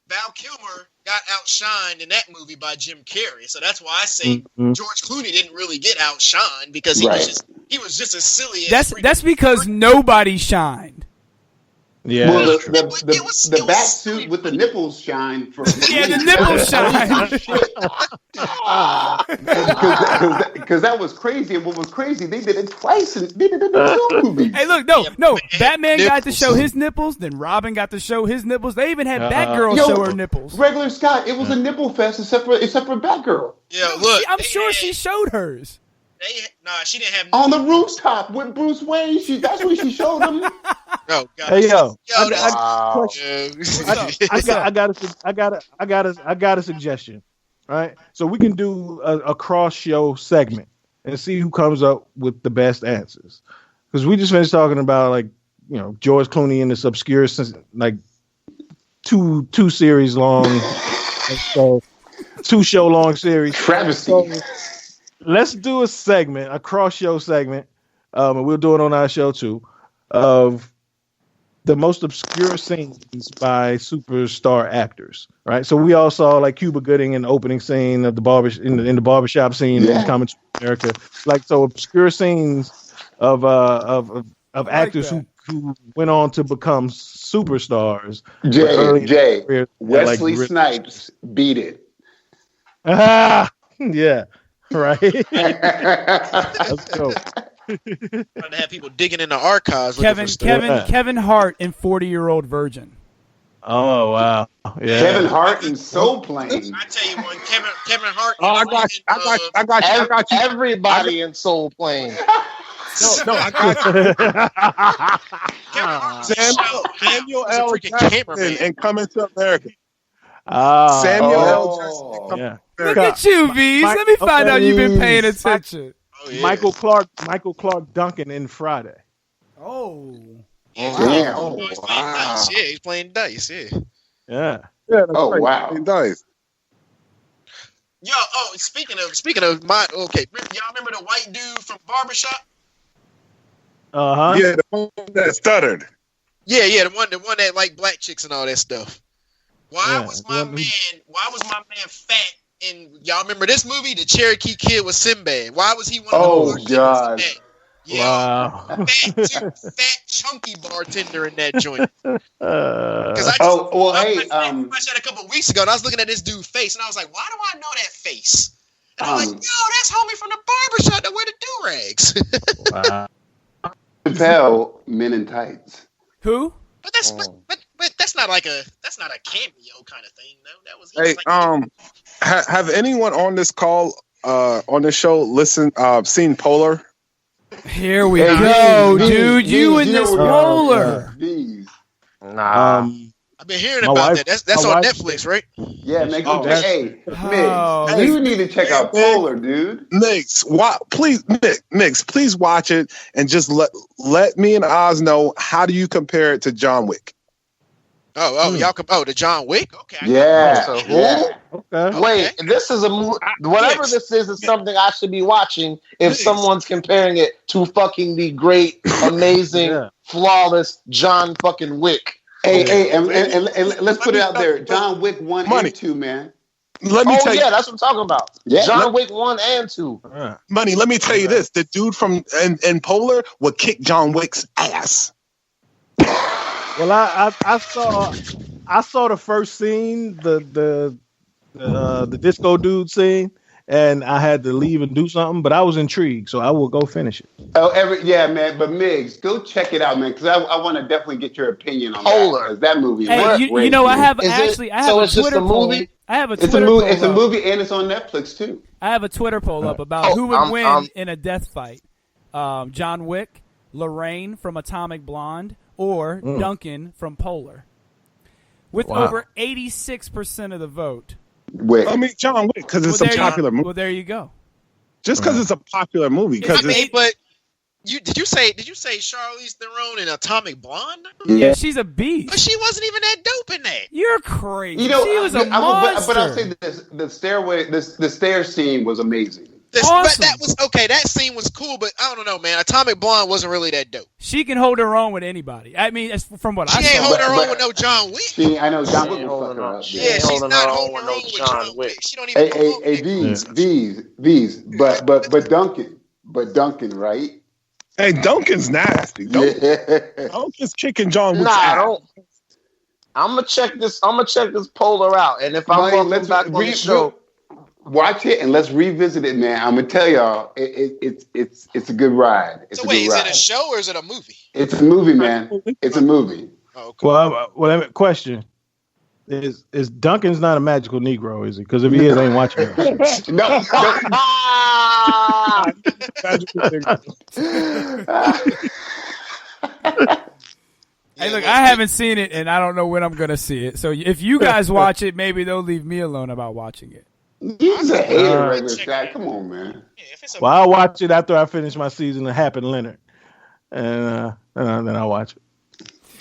Val Kilmer got outshined in that movie by Jim Carrey, so that's why I say George Clooney didn't really get outshined because he was just as silly. That's because nobody shined. Yeah, well, the bat suit with the nipples shine. The nipples shine. Because that was crazy, and what was crazy, they did it twice, and they did it in 2 movies. Hey, look, no, Batman got to show his nipples, then Robin got to show his nipples. They even had Batgirl show her nipples. Regular Scott, it was a nipple fest except for Batgirl. Yeah, look, I'm sure she showed hers. She didn't have on the rooftop with Bruce Wayne. That's where she showed them. Oh God! Hey yo, I got a suggestion. All right, so we can do a cross show segment and see who comes up with the best answers. Because we just finished talking about George Clooney in this obscure two series long, so 2 show long series. Travesty. So, let's do a segment, a cross-show segment, and we'll do it on our show too, of the most obscure scenes by superstar actors. Right, so we all saw Cuba Gooding in the opening scene of the in the barbershop scene in Coming to America. So obscure scenes of actors who went on to become superstars. Jay, Wesley Snipes beat it. Yeah. Right. Let's go. Trying to have people digging in the archives. Kevin Hart in 40-Year-Old Virgin. Oh wow! Yeah. Kevin Hart in Soul Plane. I tell you one, Kevin Hart. I got you. Everybody in Soul Plane. No, I got you. Samuel L. Jackson and Coming to America. Samuel L. Jackson. Yeah. Look at you, Veez. Let me find out you've been paying attention. Michael Clark Duncan in Friday. Oh. Damn. Oh, wow. Yeah, he's playing dice. Yeah. Oh, wow. Dice. Yo, speaking of my y'all remember the white dude from Barbershop? Yeah, the one that stuttered. Yeah, the one that like black chicks and all that stuff. Why was my man fat? And y'all remember this movie, The Cherokee Kid with Sinbad? Why was he one of the bartenders in that? Yeah, Wow. fat, chunky bartender in that joint. I said a couple of weeks ago, and I was looking at this dude's face, and I was like, why do I know that face? And I'm like, yo, that's homie from the barbershop that wear the do-rags. Wow. Chappelle, Men in Tights. Who? But that's not like a cameo kind of thing, though. That was have anyone on this call on this show seen Polar? Here we go, dude. You and this Polar. Nah. I've been hearing about that. That's on Netflix, right? Yeah, man. Migs, you need to check out Polar, dude. Migs, please watch it and just let me and Oz know, how do you compare it to John Wick? Y'all to John Wick? Okay. Okay. Wait, this is a movie. Whatever this is something I should be watching if someone's comparing it to fucking the great, amazing, flawless John fucking Wick. Hey, and let's put it out there. John Wick 1 and 2, man. Let me tell you. That's what I'm talking about. Yeah, John Wick 1 and 2. Money, let me tell you this. The dude from in Polar would kick John Wick's ass. Well, I saw the first scene, the disco dude scene, and I had to leave and do something, but I was intrigued, so I will go finish it. Man. But Migs, go check it out, man, because I want to definitely get your opinion on Polar. That movie. Hey, you know, I have a Twitter poll. I have a Twitter poll. It's a movie, and it's on Netflix too. I have a Twitter poll up about who would win in a death fight: John Wick, Lorraine from Atomic Blonde, or Duncan from Polar. With over 86% of the vote. I mean, John Wick, because it's a popular movie. Well, there you go. Just because it's a popular movie. But did you say Charlize Theron in Atomic Blonde? Yeah, she's a beast. But she wasn't even that dope in that. You're crazy. She was a monster. But I'll say this: the stair scene was amazing. Awesome. That was okay. That scene was cool, but I don't know, man. Atomic Blonde wasn't really that dope. She can hold her own with anybody. I mean, from what I saw, she ain't holding her own with no John Wick. I know John Wick will fuck her up. Yeah, she's not holding her own with John Wick. She don't even. Veez, but Duncan, right? Hey, Duncan's nasty. Duncan's kicking John Wick's ass. I'm gonna check this Polar out, and if I'm welcome back on the show. Watch it and let's revisit it, man. I'm gonna tell y'all, it's a good ride. Is it a show or is it a movie? It's a movie, man. It's a movie. Oh, okay. Well, question is Duncan's not a magical Negro, is he? Because if he is, I ain't watching it. No. Hey, look, I haven't seen it, and I don't know when I'm gonna see it. So if you guys watch it, maybe they'll leave me alone about watching it. He's a hater, regular guy. Come on, man. Well, I'll watch it after I finish my season of Happen Leonard, and then I'll watch it.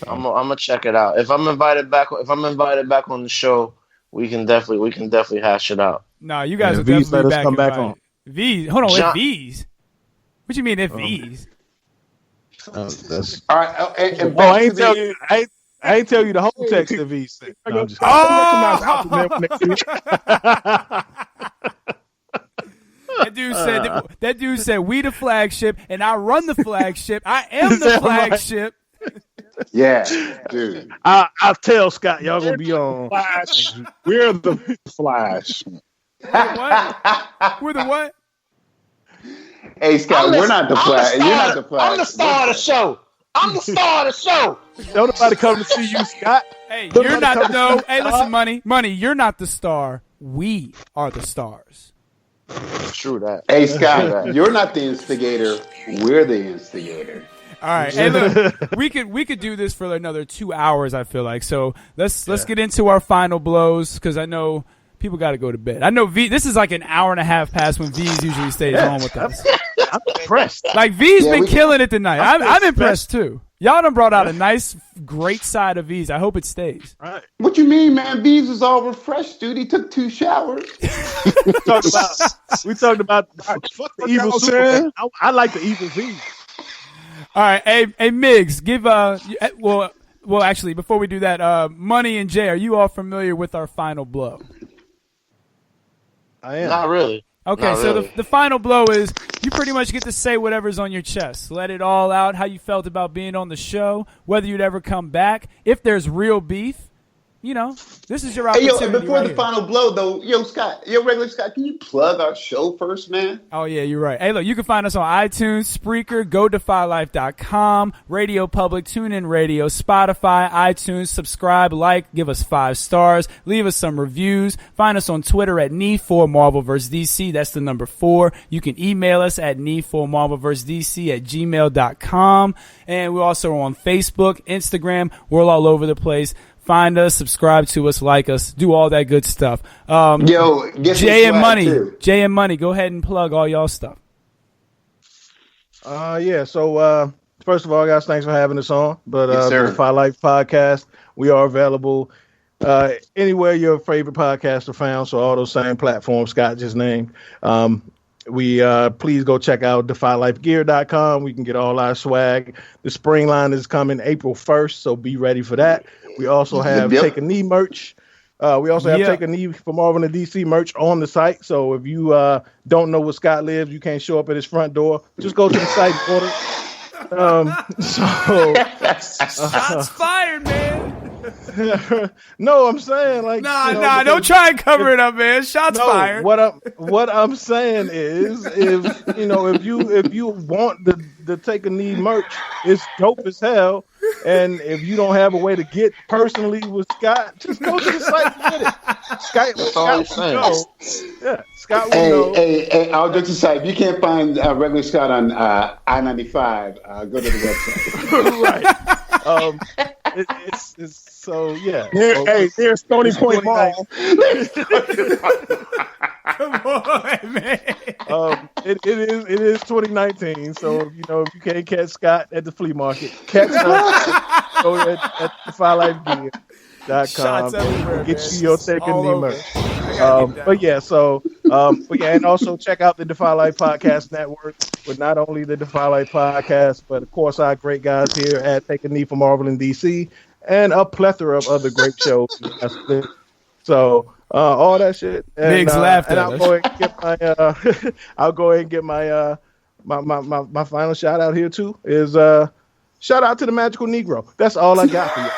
I'm gonna check it out. If I'm invited back on the show, we can definitely hash it out. No, you guys will Veez definitely come back on. Veez, hold on, if Veez. What you mean if Veez? All right, and I ain't tell you the whole text of Veez. No, That dude said we the flagship, and I run the flagship. I am the flagship. Yeah, dude. I'll tell Scott y'all gonna be on. Flash. We're the Flash. What? We're the what? Hey Scott, we're not the Flash. You're not the Flash. I'm the star of the show. I'm the star of the show. Don't nobody come to see you, Scott. Hey, you're not. No. Hey, listen, money. You're not the star. We are the stars. True that. Hey Scott, you're not the instigator. We're the instigator. All right. Hey, look, we could do this for another 2 hours. I feel like so. Let's get into our final blows because I know people got to go to bed. I know this is like an hour and a half past when Veez usually stays on with us. I'm impressed. Like Veez been killing it tonight. I'm impressed too. Y'all done brought out a nice, great side of Veez. I hope it stays. All right. What you mean, man? Veez is all refreshed, dude. He took 2 showers. we talked about the evil Superman. I like the evil Veez. All right, hey Migs, give well, actually, before we do that, Money and Jay, are you all familiar with our final blow? I am. Not really. Okay, Not so really. the final blow is you pretty much get to say whatever's on your chest. Let it all out, how you felt about being on the show, whether you'd ever come back. If there's real beef, you know, this is your Hey, opportunity. yo, and before right the here. final blow, though, regular Scott, can you plug our show first, man? Oh, yeah, you're right. Hey, look, you can find us on iTunes, Spreaker, GoDefyLife.com, Radio Public, TuneIn Radio, Spotify, iTunes. Subscribe, like, give us 5 stars, leave us some reviews. Find us on Twitter at Knee4 Marvel vs. DC. That's the number 4. You can email us at Knee4Marvel vs. DC at gmail.com. And we're also on Facebook, Instagram. We're all over the place. Find us, subscribe to us, like us, do all that good stuff. Yo, get Jay some and swag, Money, too. Jay and Money, go ahead and plug all y'all stuff. Yeah. So first of all, guys, thanks for having us on. But Yes, sir. the DefyLife Podcast, we are available anywhere your favorite podcasts are found. So all those same platforms Scott just named. We please go check out DefyLifeGear.com. We can get all our swag. The spring line is coming April 1st, so be ready for that. We also have Take a Knee merch. We also have Take a Knee for Marvel and DC merch on the site. So if you don't know where Scott lives, you can't show up at his front door, just go to the site and order. Shots fired, man. No, I'm saying like don't try and cover it up, man. Shots fired. What I'm saying is, if you want the Take a Knee merch, it's dope as hell. And if you don't have a way to get personally with Scott, just go to the site and get it. Scott will know. Hey, I'll just decide. If you can't find regular Scott on I-95, go to the website. Right. It's so yeah. There's Stony Point Mall. Come on, man. It is 2019, so if you can't catch Scott at the flea market, catch us. Go at DefyLifeGear.com and get you your Take a Knee merch. And also check out the DefyLife Podcast Network with not only the DefyLife Podcast, but of course our great guys here at Take a Knee for Marvel and DC, and a plethora of other great shows. So all that shit. And, Migs laughed at I'll go and get my I'll go ahead and get my my final shout out here too is shout out to the Magical Negro. That's all I got for you.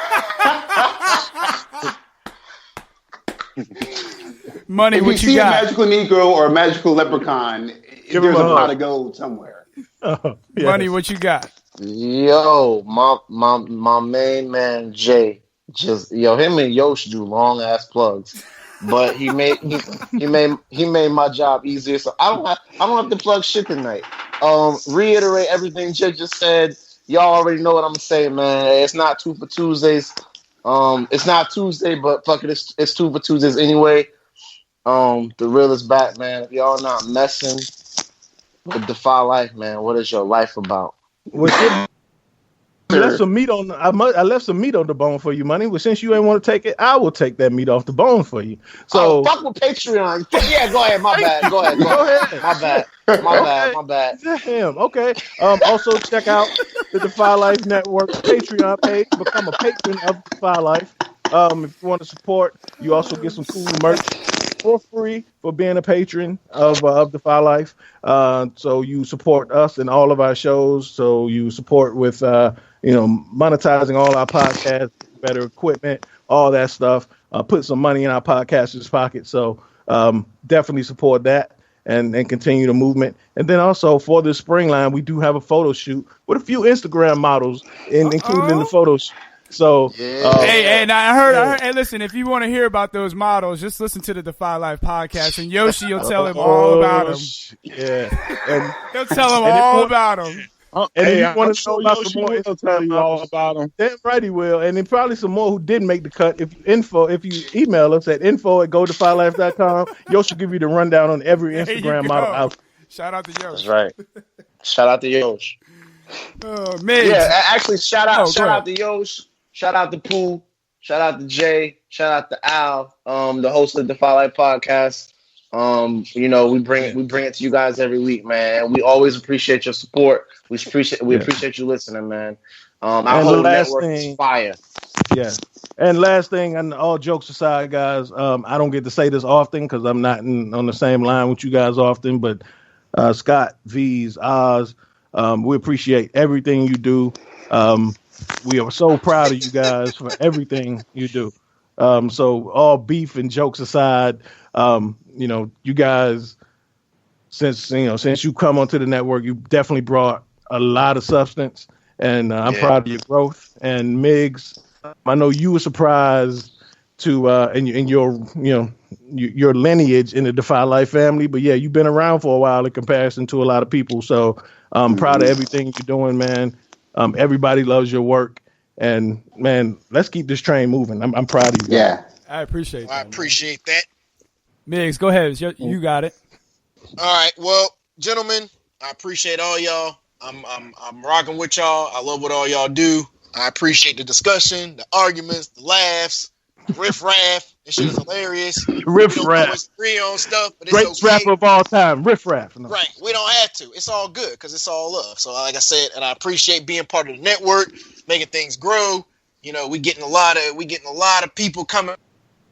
Money, if what you you see got? a magical Negro or a magical leprechaun, Give there's him a a pot hug. of gold somewhere. Money, what you got? Yo, my main man Jay, him and Yosh do long ass plugs, but he made my job easier. So I don't have to plug shit tonight. Reiterate everything Jay just said. Y'all already know what I'm saying, man. It's not 2 for Tuesdays. It's not Tuesday, but fuck it, it's 2 for Tuesdays anyway. The real is back, man. If y'all not messing with Defy Life, man, what is your life about? I left some meat on. I left some meat on the bone for you, Money. Well, since you ain't want to take it, I will take that meat off the bone for you. So fuck with Patreon. Yeah, go ahead. My bad. Go ahead. My bad. Damn. Okay. Also check out the Defy Life Network Patreon page. Become a patron of Defy Life. If you want to support, you also get some cool merch for free for being a patron of Defy Life. So you support us and all of our shows. So you support with monetizing all our podcasts, better equipment, all that stuff. Put some money in our podcasters' pocket. So definitely support that and continue the movement. And then also for the spring line, we do have a photo shoot with a few Instagram models included in the photo shoot. So hey, and I heard. Hey, listen, if you want to hear about those models, just listen to the Defy Life podcast, and Yoshi will tell him all about them. Yeah, and he'll tell him all about them. And if you want to know about some more, he'll tell you all about them. Damn right he will. And then probably some more who didn't make the cut. If you email us at info@godefylife.com, Yoshi will give you the rundown on every Instagram model out. Shout out to Yoshi. That's right. Shout out to Yoshi. Migs. Yeah, actually, shout out to Yosh. Shout out to Pooh. Shout out to Jay. Shout out to Al, the host of the Defy Life Podcast. You know, we bring it to you guys every week, man. We always appreciate your support. We appreciate you listening, man. Our whole network is fire. Yeah. And last thing, and all jokes aside, guys, I don't get to say this often because I'm not on the same line with you guys often, but Scott, Veez, Oz, we appreciate everything you do. We are so proud of you guys for everything you do. So all beef and jokes aside, you know, you guys, since you come onto the network, you definitely brought a lot of substance, and I'm proud of your growth. And Migs, I know you were surprised to in your your lineage in the DefyLife family, but yeah, you've been around for a while in comparison to a lot of people. So I'm proud of everything you're doing, man. Everybody loves your work, and man, let's keep this train moving. I'm proud of you. Yeah, I appreciate that. I appreciate that. Migs, go ahead. You got it. All right. Well, gentlemen, I appreciate all y'all. I'm rocking with y'all. I love what all y'all do. I appreciate the discussion, the arguments, the laughs, the riff-raff. This shit is hilarious. Riff-raff. We don't always agree on stuff, but it's greatest okay. rapper of all time, riff-raff. No. Right. We don't have to. It's all good because it's all love. So like I said, and I appreciate being part of the network, making things grow. You know, we getting a lot of people coming.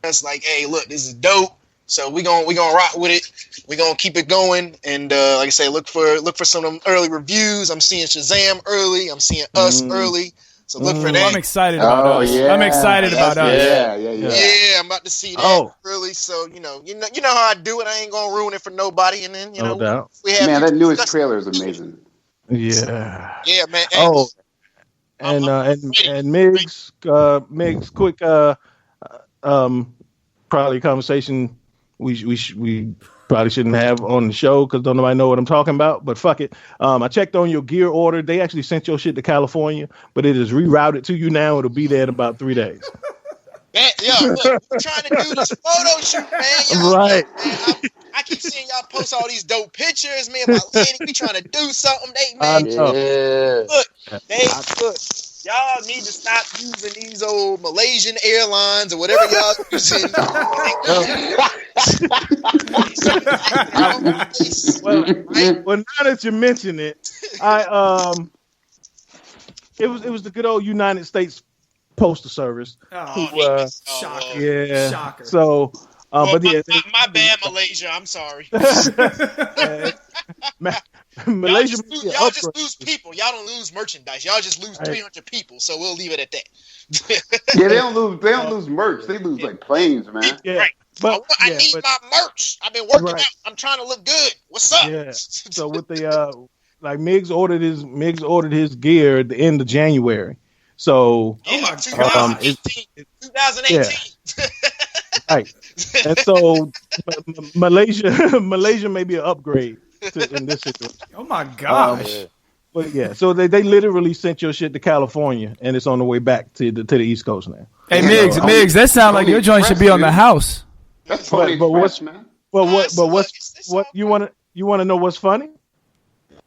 It's like, hey, look, this is dope. So we gonna rock with it. We gonna keep it going, and like I say, look for some of them early reviews. I'm seeing Shazam early. I'm seeing Us early. So look for that. I'm excited about Us. Yeah. I'm excited about Us. Yeah, I'm about to see that really. So you know how I do it. I ain't gonna ruin it for nobody. And then no doubt. That newest trailer is amazing. Yeah. Yeah, man. And Migs, quick probably a conversation we probably shouldn't have on the show because don't nobody know what I'm talking about, but fuck it. I checked on your gear order. They actually sent your shit to California, but it is rerouted to you now. It'll be there in about 3 days. Man, look, we're trying to do this photo shoot, man. Right. Man, I keep seeing y'all post all these dope pictures, man. My lady, we trying to do something. Look, y'all need to stop using these old Malaysian Airlines or whatever y'all using. Well, now that you mention it, it was the good old United States Postal Service. Shocker. Yeah. Shocker. So, but yeah, my bad, Malaysia. I'm sorry. Malaysia, y'all just lose people. Y'all don't lose merchandise. Y'all just lose 300 people. So we'll leave it at that. Yeah, they don't lose merch. They lose like planes, man. Yeah. Right. But I need my merch. I've been working out. I'm trying to look good. What's up? Yeah. So with the like Migs ordered his gear at the end of January. So 2018. Yeah. Right. And so Malaysia may be an upgrade in this situation. Oh my gosh. But yeah, so they literally sent your shit to California, and it's on the way back to the East Coast now. Hey Migs, that sounds like your joint should be on the house. That's totally fresh, man. What you want to know what's funny?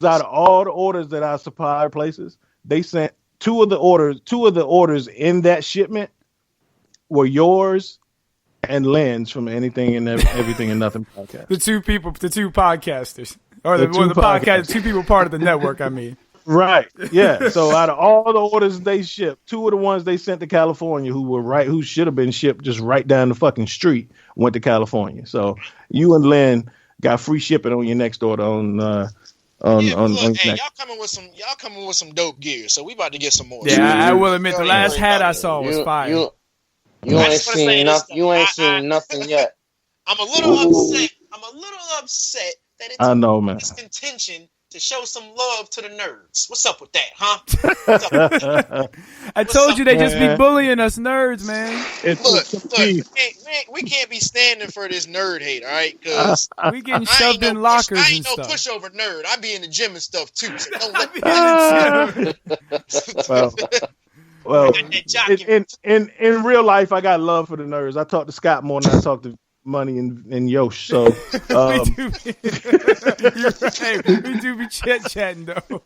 Out of all the orders that I supply places, they sent two of the orders in that shipment were yours and Lynn's from Anything and Everything and Nothing podcast. The two podcasters. Or the podcast, two people part of the network, I mean. Right. Yeah. So out of all the orders they shipped, two of the ones they sent to California who should have been shipped just right down the fucking street went to California. So you and Lynn got free shipping on your next order on y'all coming with some dope gear, so we about to get some more. Yeah, I will admit the last hat I saw was fire. You ain't seen nothing yet. I'm a little upset that it's contention to show some love to the nerds. What's up with that, huh? I told you they just be bullying us nerds, man. Look, we can't be standing for this nerd hate, all right? Because we getting shoved in lockers I and ain't no stuff. pushover nerd. I be in the gym and stuff too. So don't Well, in real life, I got love for the nerds. I talk to Scott more than I talk to Money and Yosh. So you're right. We do be chatting though.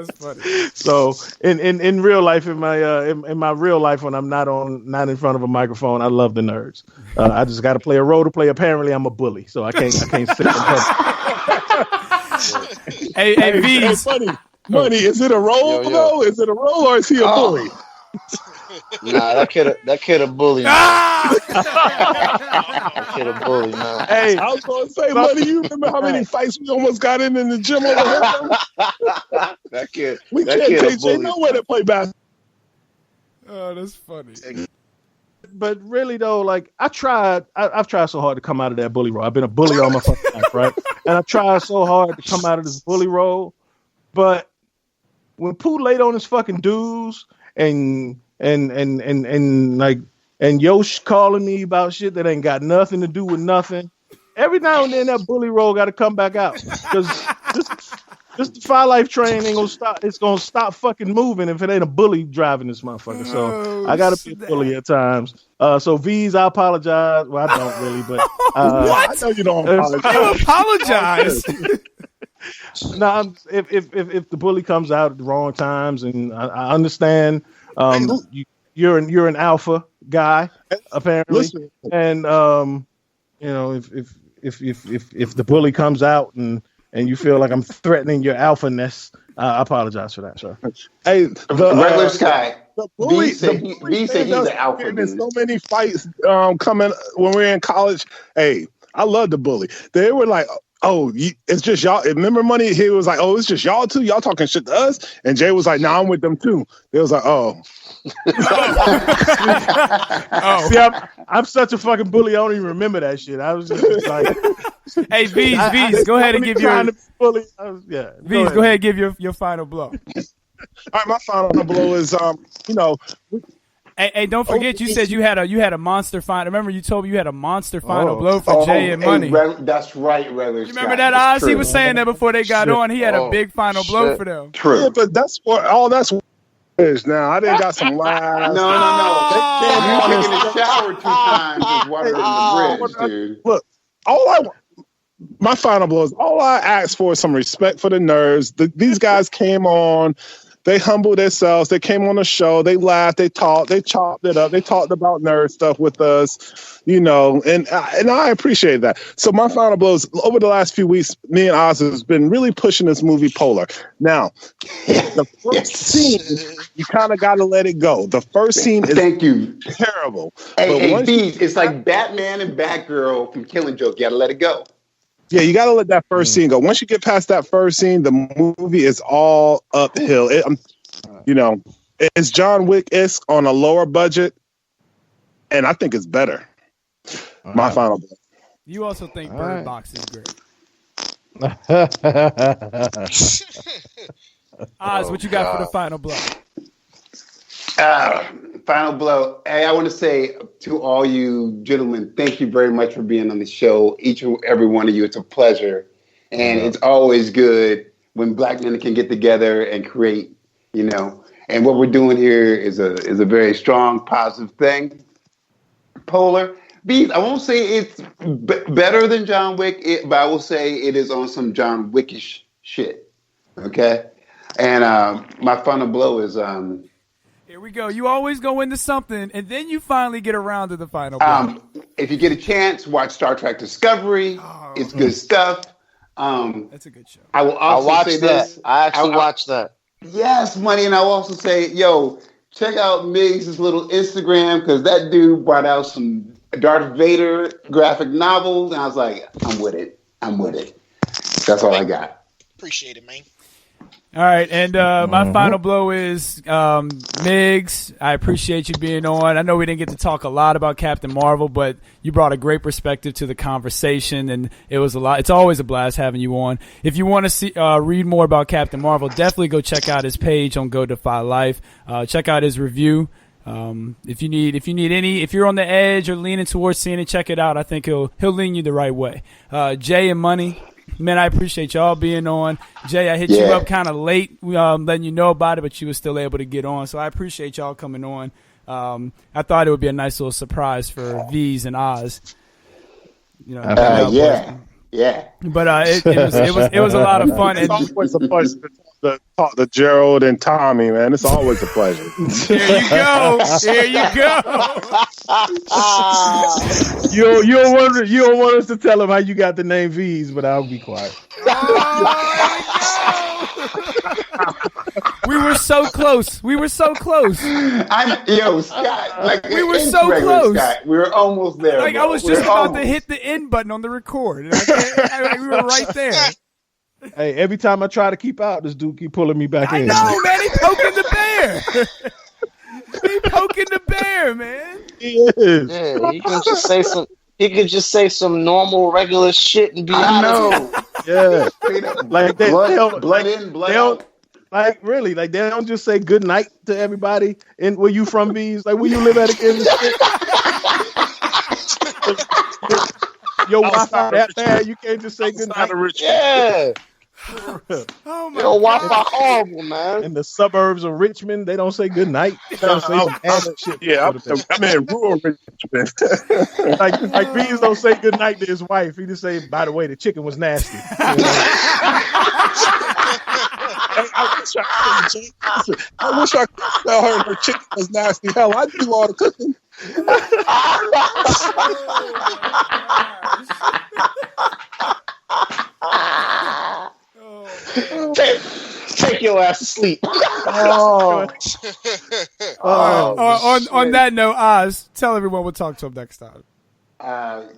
That's funny. So in real life, in my real life, when I'm not in front of a microphone, I love the nerds. I just got to play a role to play. Apparently, I'm a bully, so I can't sit in public. Hey, Veez. Money, is it a role though? Is it a role or is he a bully? Nah, that kid a bully. That kid a bully, man. Hey, I was gonna say, Money, you remember how many fights we almost got in the gym over here? That kid. We can't take Jay nowhere to play basketball. Oh, that's funny. But really though, like I've tried so hard to come out of that bully role. I've been a bully all my fucking life, right? And I tried so hard to come out of this bully role, but when Pooh laid on his fucking dues and Yosh calling me about shit that ain't got nothing to do with nothing, every now and then that bully role got to come back out because this DefyLife train ain't gonna stop. It's gonna stop fucking moving if it ain't a bully driving this motherfucker. So I gotta be a bully at times. So Veez, I apologize. Well, I don't really, but what? I know you don't apologize. You apologize. No, if the bully comes out at the wrong times, and I understand, you're an alpha guy apparently, and you know if the bully comes out and you feel like I'm threatening your alpha-ness, I apologize for that, sir. Hey, the regular guy. The bully said he's the alpha. There's so many fights coming when we were in college. Hey, I love the bully. They were like, "Oh, it's just y'all." Remember, Money? He was like, "Oh, it's just y'all two. Y'all talking shit to us." And Jay was like, "Nah, I'm with them too." They was like, "Oh." See, I'm such a fucking bully. I don't even remember that shit. I was just like, "Hey, Veez, go ahead and give your bully." Veez, go ahead and give your final blow. All right, my final blow is Hey, don't forget, you said you had a monster final. Remember, you told me you had a monster final blow for Jay and Money. That's right, regular. You remember that, Oz? He was saying that before they got on. He had a big final blow for them. True. Yeah, but that's what that's is now. I didn't got some lies. No. You taking a shower 2 times is water in the bridge, dude. Look, my final blow is all I asked for is some respect for the nerds. These guys came on. They humbled themselves. They came on the show. They laughed. They talked. They chopped it up. They talked about nerd stuff with us, and I appreciate that. So my final blow is over the last few weeks, me and Oz has been really pushing this movie Polar. Now, the first scene, you kind of got to let it go. The first scene is terrible. Hey, Veez, it's like Batman and Batgirl from Killing Joke. You got to let it go. Yeah, you got to let that first scene go. Once you get past that first scene, the movie is all uphill. It's John Wick-esque on a lower budget, and I think it's better. My final blow. You also think Bird Box is great. Oz, what you got for the final blow? Final blow. Hey, I want to say to all you gentlemen, thank you very much for being on the show. Each and every one of you, it's a pleasure. And it's always good when black men can get together and create, And what we're doing here is a very strong, positive thing. Polar. Veez, I won't say it's better than John Wick, but I will say it is on some John Wickish shit. Okay? And my final blow is... Here we go. You always go into something, and then you finally get around to the final blow. If you get a chance, watch Star Trek Discovery. It's good stuff. That's a good show. I will also say this. I actually watched that. Yes, Money. And I will also say, check out Migs' little Instagram, because that dude brought out some Darth Vader graphic novels, and I was like, I'm with it. That's all I got. Appreciate it, man. All right, and my final blow is Migs. I appreciate you being on. I know we didn't get to talk a lot about Captain Marvel, but you brought a great perspective to the conversation, and it was a lot. It's always a blast having you on. If you want to read more about Captain Marvel, definitely go check out his page on Go Defy Life. Check out his review. If you're on the edge or leaning towards seeing it, check it out. I think he'll lean you the right way. Jay and Money. Man, I appreciate y'all being on. Jay, I hit you up kind of late, letting you know about it, but you were still able to get on. So I appreciate y'all coming on. I thought it would be a nice little surprise for Veez and Oz. Yeah. But it was a lot of fun. It's always a pleasure to talk to Gerald and Tommy, man. It's always a pleasure. Here you go. Here you go. You don't want us to tell him how you got the name Veez, but I'll be quiet. We were so close. We were so close. Scott, like we were so close. Scott. We were almost there. Like bro. I was just about to hit the end button on the record. And we were right there. Hey, every time I try to keep out, this dude keep pulling me back in. I know, man. He poking the bear. He poking the bear, man. He is. Yeah, he can just say some. He could just say some normal, regular shit and be out of it. Yeah, like blood in, blood out. Like really, like they don't just say good night to everybody. And where you from, Veez? Like where you live at again? Your Wi-Fi that bad, you can't just say good night. Yeah. Oh my Your Wi-Fi horrible, man. In the suburbs of Richmond, they don't say good night. They don't say some ass shit. Yeah, I'm in rural Richmond. like Veez don't say good night to his wife. He just say, by the way, the chicken was nasty. I wish I could tell her her chicken was nasty. Hell, I do all the cooking. Take your ass to sleep. On that note, Oz, tell everyone we'll talk to him next time.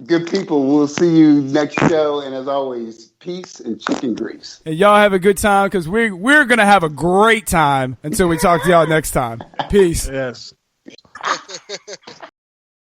Good people, we'll see you next show. And as always, peace and chicken grease. And y'all have a good time because we're going to have a great time until we talk to y'all next time. Peace. Yes.